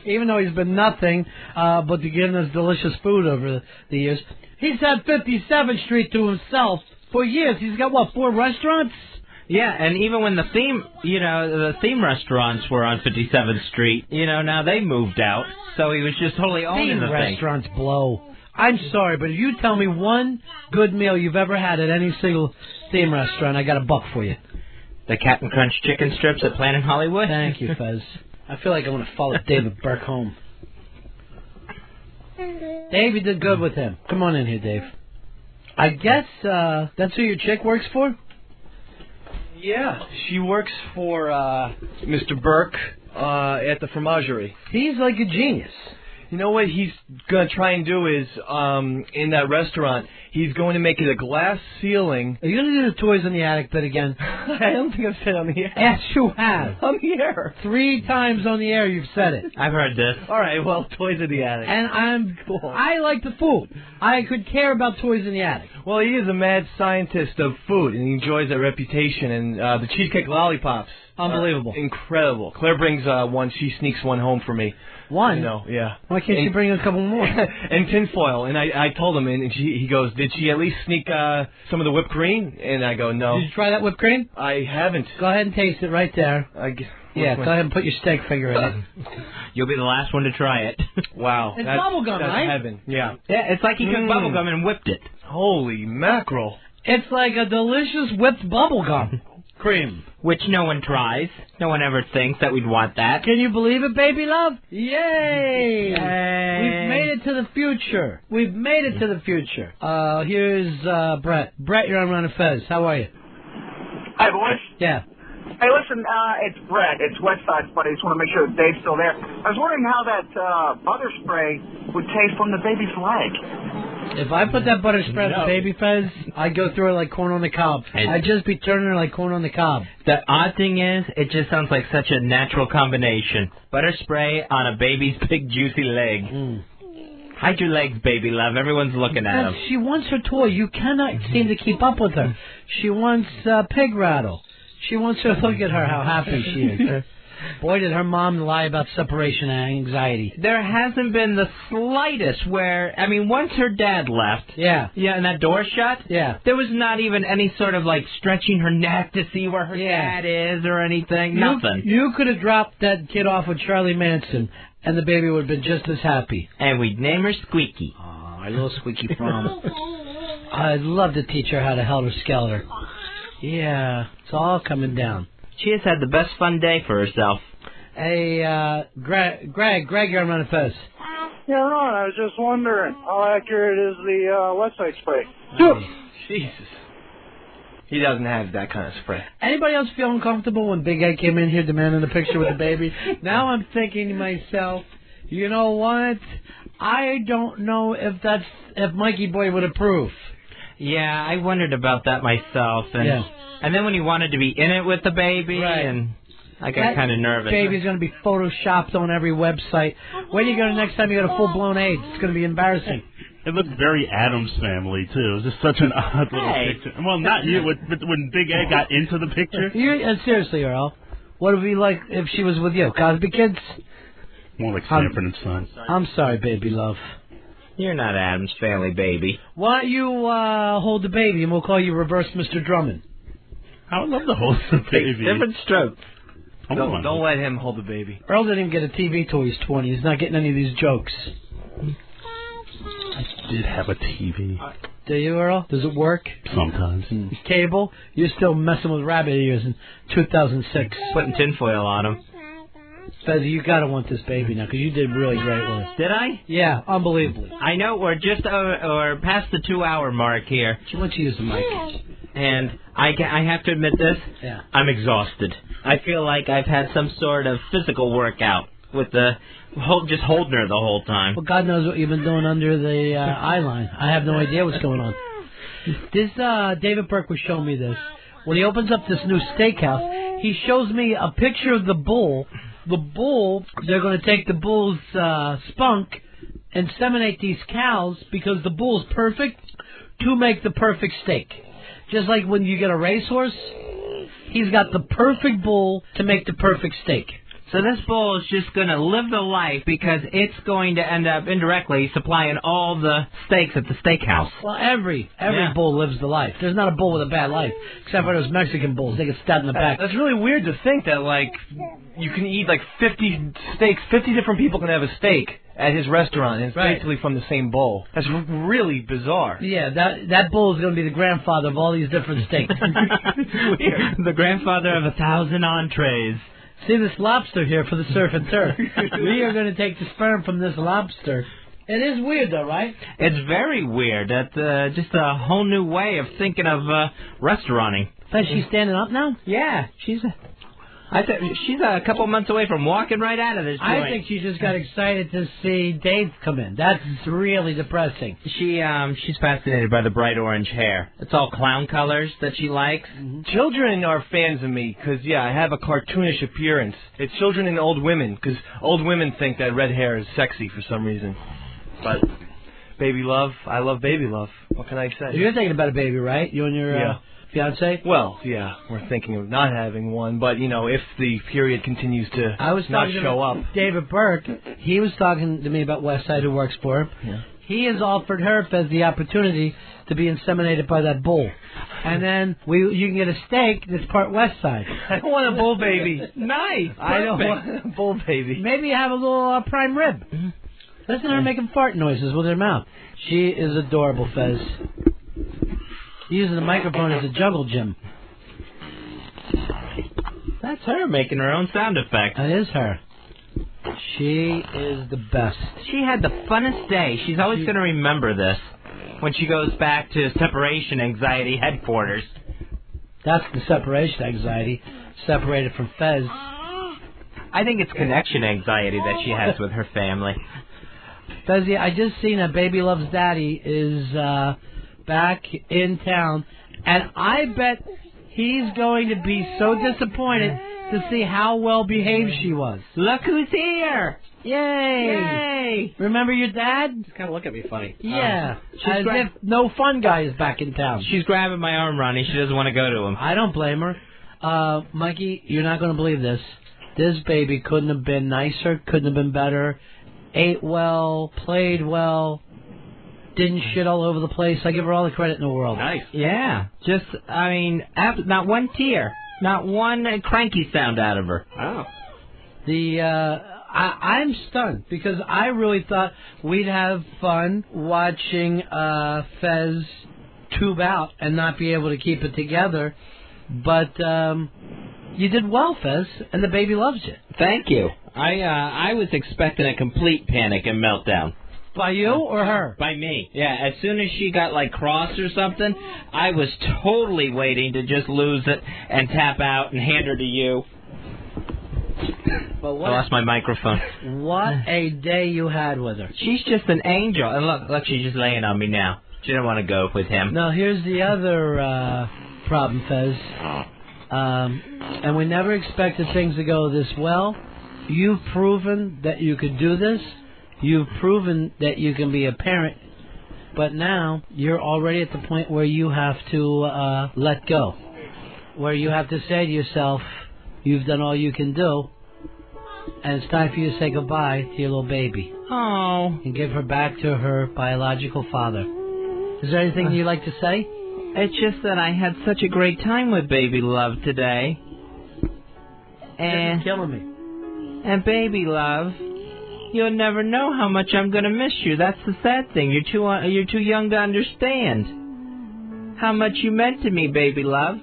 Even though he's been nothing but to giving us delicious food over the years. He's had 57th Street to himself for years. He's got, 4 restaurants? Yeah, and even when the theme restaurants were on 57th Street, now they moved out, so he was just totally owning the thing. Restaurants blow. I'm sorry, but if you tell me one good meal you've ever had at any single theme restaurant, I got $1 for you. The Captain Crunch chicken strips at Planet Hollywood? Thank you, Fez. I feel like I want to follow David Burke home. Dave, you did good with him. Come on in here, Dave. I guess that's who your chick works for? Yeah, she works for Mr. Burke at the fromagerie. He's like a genius. You know what he's going to try and do is, in that restaurant, he's going to make it a glass ceiling. Are you going to do the Toys in the Attic bit again? I don't think I've said it on the air. Yes, you have. On the air. 3 times on the air you've said it. I've heard this. All right, well, Toys in the Attic. And I like the food. I could care about Toys in the Attic. Well, he is a mad scientist of food, and he enjoys that reputation. And the cheesecake lollipops. Unbelievable. Incredible. Claire brings one. She sneaks one home for me. One? Yeah. Why can't you bring a couple more? And tinfoil. And I told him, and he goes, did she at least sneak some of the whipped cream? And I go, no. Did you try that whipped cream? I haven't. Go ahead and taste it right there. Yeah, go ahead and put your steak finger in it. You'll be the last one to try it. Wow. It's bubblegum, right? That's heaven. Yeah. Yeah, it's like he took bubblegum and whipped it. Holy mackerel. It's like a delicious whipped bubblegum. Cream. Which no one tries. No one ever thinks that we'd want that. Can you believe it, baby love? Yay! Yay. We've made it to the future. We've made it to the future. Here's Brett. Brett, you're on Ron and Fez. How are you? Hi, boys. Yeah. Hey, listen, it's Brett. It's Westside's buddy. I just want to make sure that Dave's still there. I was wondering how that butter spray would taste from the baby's leg. If I put that butter spray on the baby Fez, I'd go through it like corn on the cob. I'd just be turning her like corn on the cob. The odd thing is, it just sounds like such a natural combination. Butter spray on a baby's big juicy leg. Hide your legs, baby love. Everyone's looking at him. She wants her toy. You cannot seem to keep up with her. She wants pig rattle. She wants her. Look at her, how happy she is. Boy, did her mom lie about separation anxiety. There hasn't been the slightest where, I mean, once her dad left. Yeah, and that door shut. Yeah. There was not even any sort of, like, stretching her neck to see where her dad is or anything. Nothing. You could have dropped that kid off with Charlie Manson, and the baby would have been just as happy. And we'd name her Squeaky. Oh, our little Squeaky from. I'd love to teach her how to helter-skelter. Yeah, it's all coming down. She has had the best fun day for herself. Hey, Greg, you're on Ron and Fez. Yeah, Ron, I was just wondering, how accurate is the website spray? Jesus. He doesn't have that kind of spray. Anybody else feel uncomfortable when Big Ed came in here demanding a picture with the baby? Now I'm thinking to myself, you know what? I don't know if Mikey Boy would approve. Yeah, I wondered about that myself. And then when he wanted to be in it with the baby, and I got kind of nervous. Baby's going to be photoshopped on every website. Where do you go the next time you got a full-blown AIDS? It's going to be embarrassing. It looked very Addams Family, too. It was just such an odd little picture. Well, not you, but when Big Ed got into the picture. Seriously, Earl, what would it be like if she was with you? Cosby Kids? More like Sanford and Son. I'm sorry, baby love. You're not Addams Family, baby. Why don't you hold the baby and we'll call you Reverse Mr. Drummond? I would love to hold the baby. Different strokes. Don't let him hold the baby. Earl didn't even get a TV till he's 20. He's not getting any of these jokes. I did have a TV. Do you, Earl? Does it work? Sometimes. Cable? You're still messing with rabbit ears in 2006. Putting tinfoil on him. Fez, you gotta want this baby now, because you did really great with it. Did I? Yeah, unbelievably. I know we're just or past the 2-hour mark here. Why don't you use the mic? And I have to admit this. Yeah. I'm exhausted. I feel like I've had some sort of physical workout with just holding her the whole time. Well, God knows what you've been doing under the eye line. I have no idea what's going on. This David Burke was showing me this. When he opens up this new steakhouse, he shows me a picture of the bull. The bull, they're going to take the bull's spunk, inseminate these cows because the bull's perfect to make the perfect steak. Just like when you get a racehorse, he's got the perfect bull to make the perfect steak. So this bull is just going to live the life because it's going to end up indirectly supplying all the steaks at the steakhouse. Well, every bull lives the life. There's not a bull with a bad life, except for those Mexican bulls. They get stabbed in the back. That's really weird to think that, like, you can eat, like, 50 steaks. 50 different people can have a steak at his restaurant, and it's basically from the same bull. That's really bizarre. Yeah, that bull is going to be the grandfather of all these different steaks. The grandfather of 1,000 entrees. See this lobster here for the surf and turf. We are going to take the sperm from this lobster. It is weird, though, right? It's very weird. That's just a whole new way of thinking of restauranting. But she's standing up now? Yeah, she's a couple months away from walking right out of this joint. I think she just got excited to see Dave come in. That's really depressing. She's fascinated by the bright orange hair. It's all clown colors that she likes. Mm-hmm. Children are fans of me because, I have a cartoonish appearance. It's children and old women because old women think that red hair is sexy for some reason. But baby love, I love baby love. What can I say? You're thinking about a baby, right? You and your fiance? Well, yeah, we're thinking of not having one, but, if the period continues to not show up. David Burke, he was talking to me about Westside, who works for him. Yeah. He has offered her, Fez, the opportunity to be inseminated by that bull. And then you can get a steak that's part Westside. I don't want a bull baby. Nice. I don't want a bull baby. Maybe have a little prime rib. Mm-hmm. Listen to her making fart noises with her mouth. She is adorable, Fez. Using the microphone as a jungle gym. That's her making her own sound effects. That is her. She is the best. She had the funnest day. She's always going to remember this when she goes back to separation anxiety headquarters. That's the separation anxiety. Separated from Fez. I think it's connection anxiety that she has with her family. Fez, I just seen that Baby Loves Daddy is back in town, and I bet he's going to be so disappointed to see how well behaved she was. Look who's here! Yay! Yay! Remember your dad? Just kind of look at me funny. Yeah. As if No Fun Guy is back in town. She's grabbing my arm, Ronnie. She doesn't want to go to him. I don't blame her. Mikey, you're not going to believe this. This baby couldn't have been nicer, couldn't have been better. Ate well, played well, didn't shit all over the place. I give her all the credit in the world. Nice. Yeah. Just, I mean, not one tear. Not one cranky sound out of her. Oh. I'm stunned because I really thought we'd have fun watching Fez tube out and not be able to keep it together. But you did well, Fez, and the baby loves you. Thank you. I was expecting a complete panic and meltdown. By you or her? By me. Yeah, as soon as she got, like, cross or something, I was totally waiting to just lose it and tap out and hand her to you. But I lost my microphone. What a day you had with her. She's just an angel. And look, she's just laying on me now. She didn't want to go with him. Now, here's the other problem, Fez. And we never expected things to go this well. You've proven that you could do this. You've proven that you can be a parent. But now you're already at the point where you have to let go. Where you have to say to yourself, you've done all you can do. And it's time for you to say goodbye to your little baby. Oh. And give her back to her biological father. Is there anything you'd like to say? It's just that I had such a great time with Baby Love today. And it's killing me. And Baby Love, you'll never know how much I'm going to miss you. That's the sad thing. You're too young to understand how much you meant to me, Baby Love.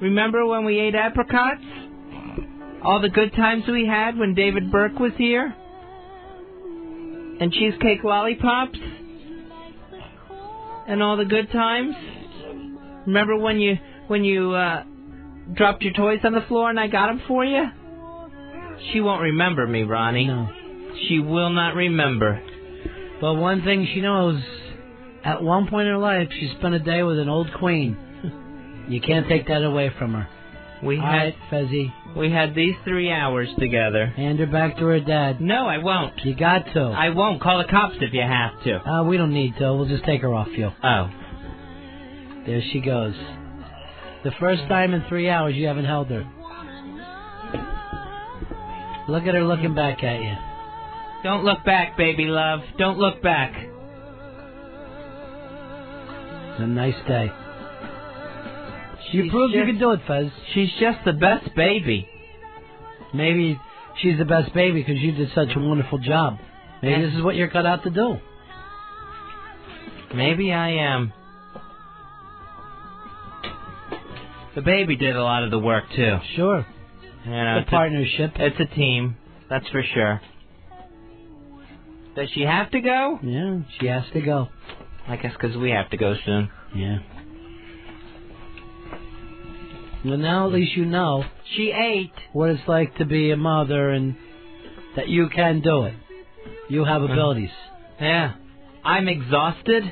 Remember when we ate apricots? All the good times we had when David Burke was here? And cheesecake lollipops? And all the good times? Remember when you dropped your toys on the floor and I got them for you? She won't remember me, Ronnie. No. She will not remember. But one thing she knows, at one point in her life, she spent a day with an old queen. You can't take that away from her. We had these 3 hours together. Hand her back to her dad. No, I won't. You got to. I won't. Call the cops if you have to. We don't need to. We'll just take her off you. Oh. There she goes. The first time in 3 hours you haven't held her. Look at her looking back at you. Don't look back, Baby Love. Don't look back. It's a nice day. You proved you could do it, Fez. She's just the best baby. Maybe she's the best baby because you did such a wonderful job. Maybe this is what you're cut out to do. Maybe I am. The baby did a lot of the work, too. Sure. You know, the partnership. It's a team. That's for sure. Does she have to go? Yeah, she has to go. I guess because we have to go soon. Yeah. Well, now at least you know she ate what it's like to be a mother and that you can do it. You have abilities. Yeah. I'm exhausted,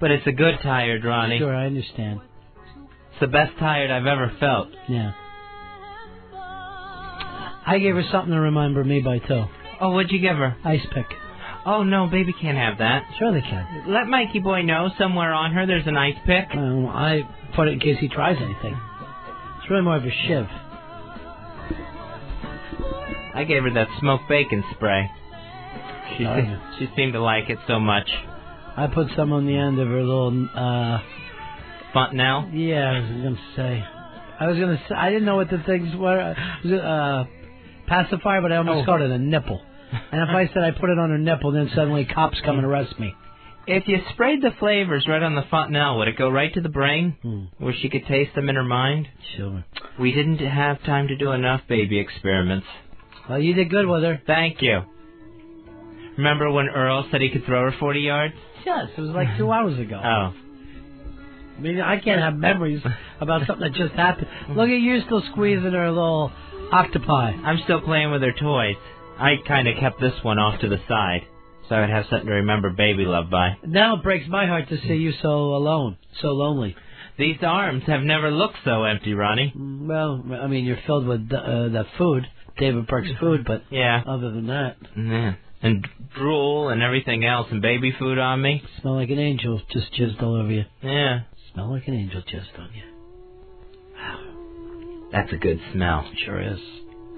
but it's a good tired, Ronnie. Sure, I understand. It's the best tired I've ever felt. Yeah. I gave her something to remember me by, too. Oh, what'd you give her? Ice pick. Oh, no, baby can't have that. Sure they can. Let Mikey boy know somewhere on her there's an ice pick. I put it in case he tries anything. It's really more of a shiv. I gave her that smoked bacon spray. She seemed to like it so much. I put some on the end of her little... Fontanelle? Yeah, I was going to say... I didn't know what the things were. Pacifier, but I almost called it a nipple. And if I said I put it on her nipple, then suddenly cops come and arrest me. If you sprayed the flavors right on the fontanelle, would it go right to the brain? Where she could taste them in her mind? Sure. We didn't have time to do enough baby experiments. Well, you did good with her. Thank you. Remember when Earl said he could throw her 40 yards? Yes, it was like 2 hours ago. Oh. I mean, I can't have memories about something that just happened. Look at you still squeezing her little octopi. I'm still playing with her toys. I kind of kept this one off to the side, so I would have something to remember Baby Love by. Now it breaks my heart to see you so alone, so lonely. These arms have never looked so empty, Ronnie. Well, I mean, you're filled with that food, David Burke's food, but other than that... Yeah. And drool and everything else and baby food on me. Smell like an angel just jizzed all over you. Yeah. Smell like an angel jizzed on you. That's a good smell. Sure is.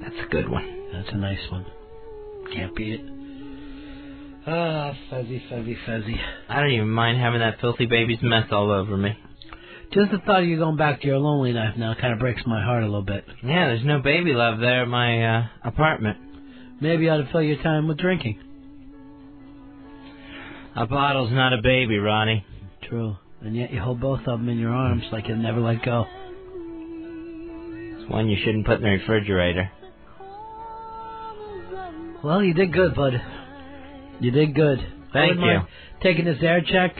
That's a good one. That's a nice one. Can't beat it. Ah, Fezzy. I don't even mind having that filthy baby's mess all over me. Just the thought of you going back to your lonely life now kind of breaks my heart a little bit. Yeah, there's no baby love there at my apartment. Maybe you ought to fill your time with drinking. A bottle's not a baby, Ronnie. True. And yet you hold both of them in your arms like you'll never let go. It's one you shouldn't put in the refrigerator. Well, you did good, bud. You did good. Thank you. Taking this air check,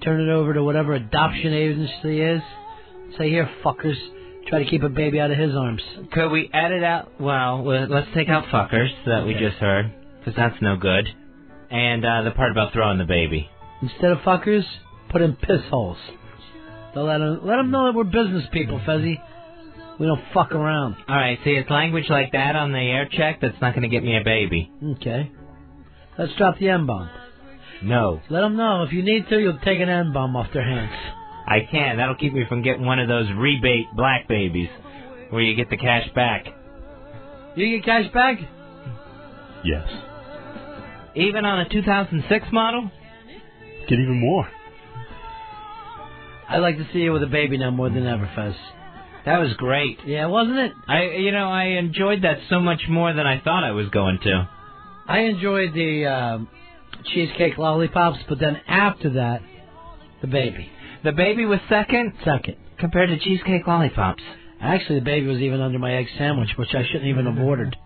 turn it over to whatever adoption agency is. Say, here, fuckers. Try to keep a baby out of his arms. Could we edit out... Well, let's take out fuckers that we just heard, because that's no good. And the part about throwing the baby. Instead of fuckers, put in piss holes. They'll let them know that we're business people, Fezzy. We don't fuck around. All right, see, it's language like that on the air check that's not going to get me a baby. Okay. Let's drop the N-bomb. No. Let them know. If you need to, you'll take an N-bomb off their hands. I can. That'll keep me from getting one of those rebate black babies where you get the cash back. You get cash back? Yes. Even on a 2006 model? Get even more. I'd like to see you with a baby now more than ever, Fez. That was great. Yeah, wasn't it? I enjoyed that so much more than I thought I was going to. I enjoyed the cheesecake lollipops, but then after that, the baby. The baby was second? Second. Compared to cheesecake lollipops. Actually, the baby was even under my egg sandwich, which I shouldn't even have ordered,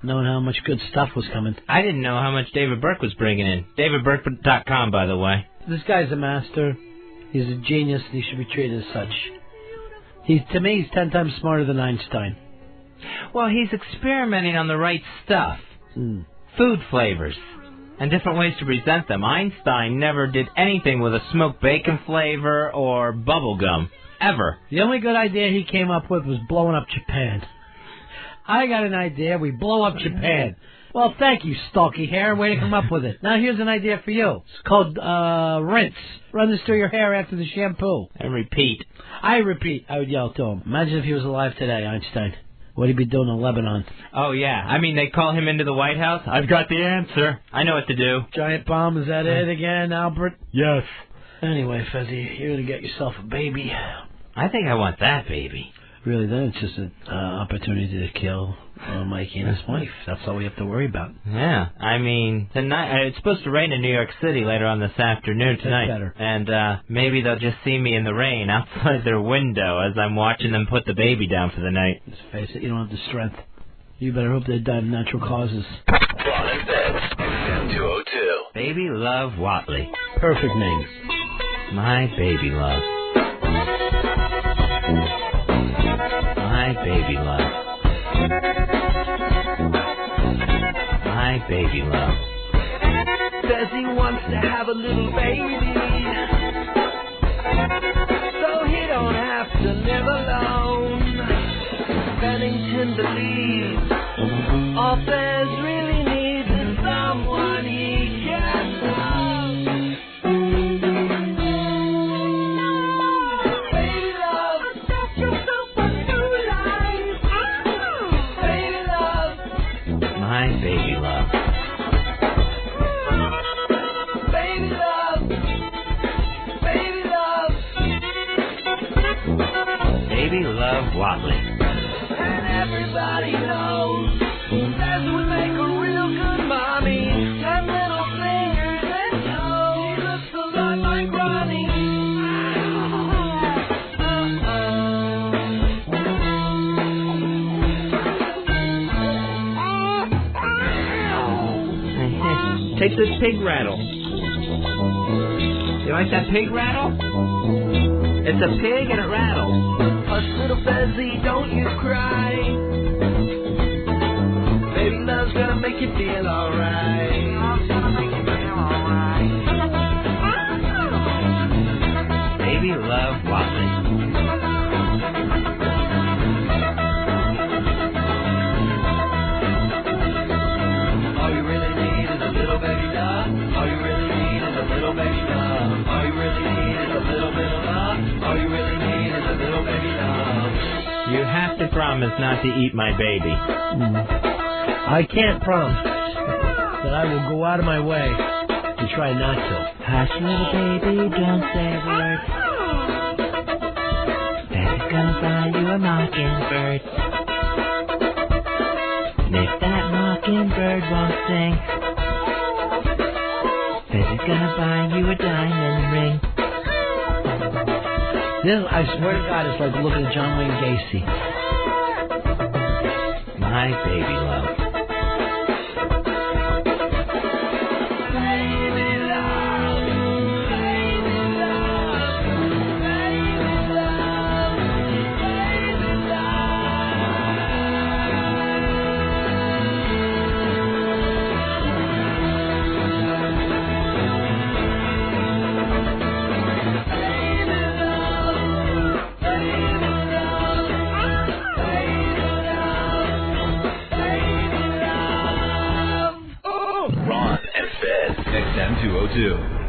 knowing how much good stuff was coming. I didn't know how much David Burke was bringing in. DavidBurke.com, by the way. This guy's a master. He's a genius, and he should be treated as such. To me, he's 10 times smarter than Einstein. Well, he's experimenting on the right stuff. Food flavors. And different ways to present them. Einstein never did anything with a smoked bacon flavor or bubble gum. Ever. The only good idea he came up with was blowing up Japan. I got an idea. We blow up Japan. Well, thank you, stalky hair. Way to come up with it. Now, here's an idea for you. It's called rinse. Run this through your hair after the shampoo. And repeat. I repeat, I would yell to him. Imagine if he was alive today, Einstein. What'd he be doing in Lebanon? Oh, yeah. I mean, they call him into the White House. I've got the answer. I know what to do. Giant bomb, is that it again, Albert? Yes. Anyway, Fezzy, you're going to get yourself a baby. I think I want that baby. Really, then it's just an opportunity to kill Mikey and his wife. That's all we have to worry about. Yeah. I mean, tonight it's supposed to rain in New York City later on this afternoon tonight. That's better. And maybe they'll just see me in the rain outside their window as I'm watching them put the baby down for the night. Let's face it, you don't have the strength. You better hope they die of natural causes. Ron and Fez, XM202. Baby Love Whatley. Perfect name. My baby love. My baby love. My baby love. Says he wants to have a little baby, so he don't have to live alone. Bennington believes all Fez really needs is someone he can love. My baby love. Baby love. Baby love. Baby Love Whatley. And everybody knows Fez would make a real good mommy. And little fingers and toes. She looks a lot like Ronnie. Take this pig rattle. You like that pig rattle? It's a pig and it rattles. Hush, little Fezzy, don't you cry. Baby love's gonna make you feel alright. Baby Love Whatley. You have to promise not to eat my baby. I can't promise that I will go out of my way to try not to. Hush, little baby, don't say a word. Daddy's gonna buy you a mockingbird. And if that mockingbird won't sing, Daddy's gonna buy you a diamond ring. This, I swear to God, it's like looking at John Wayne Gacy. My baby love. Ron and Fez. XM 202.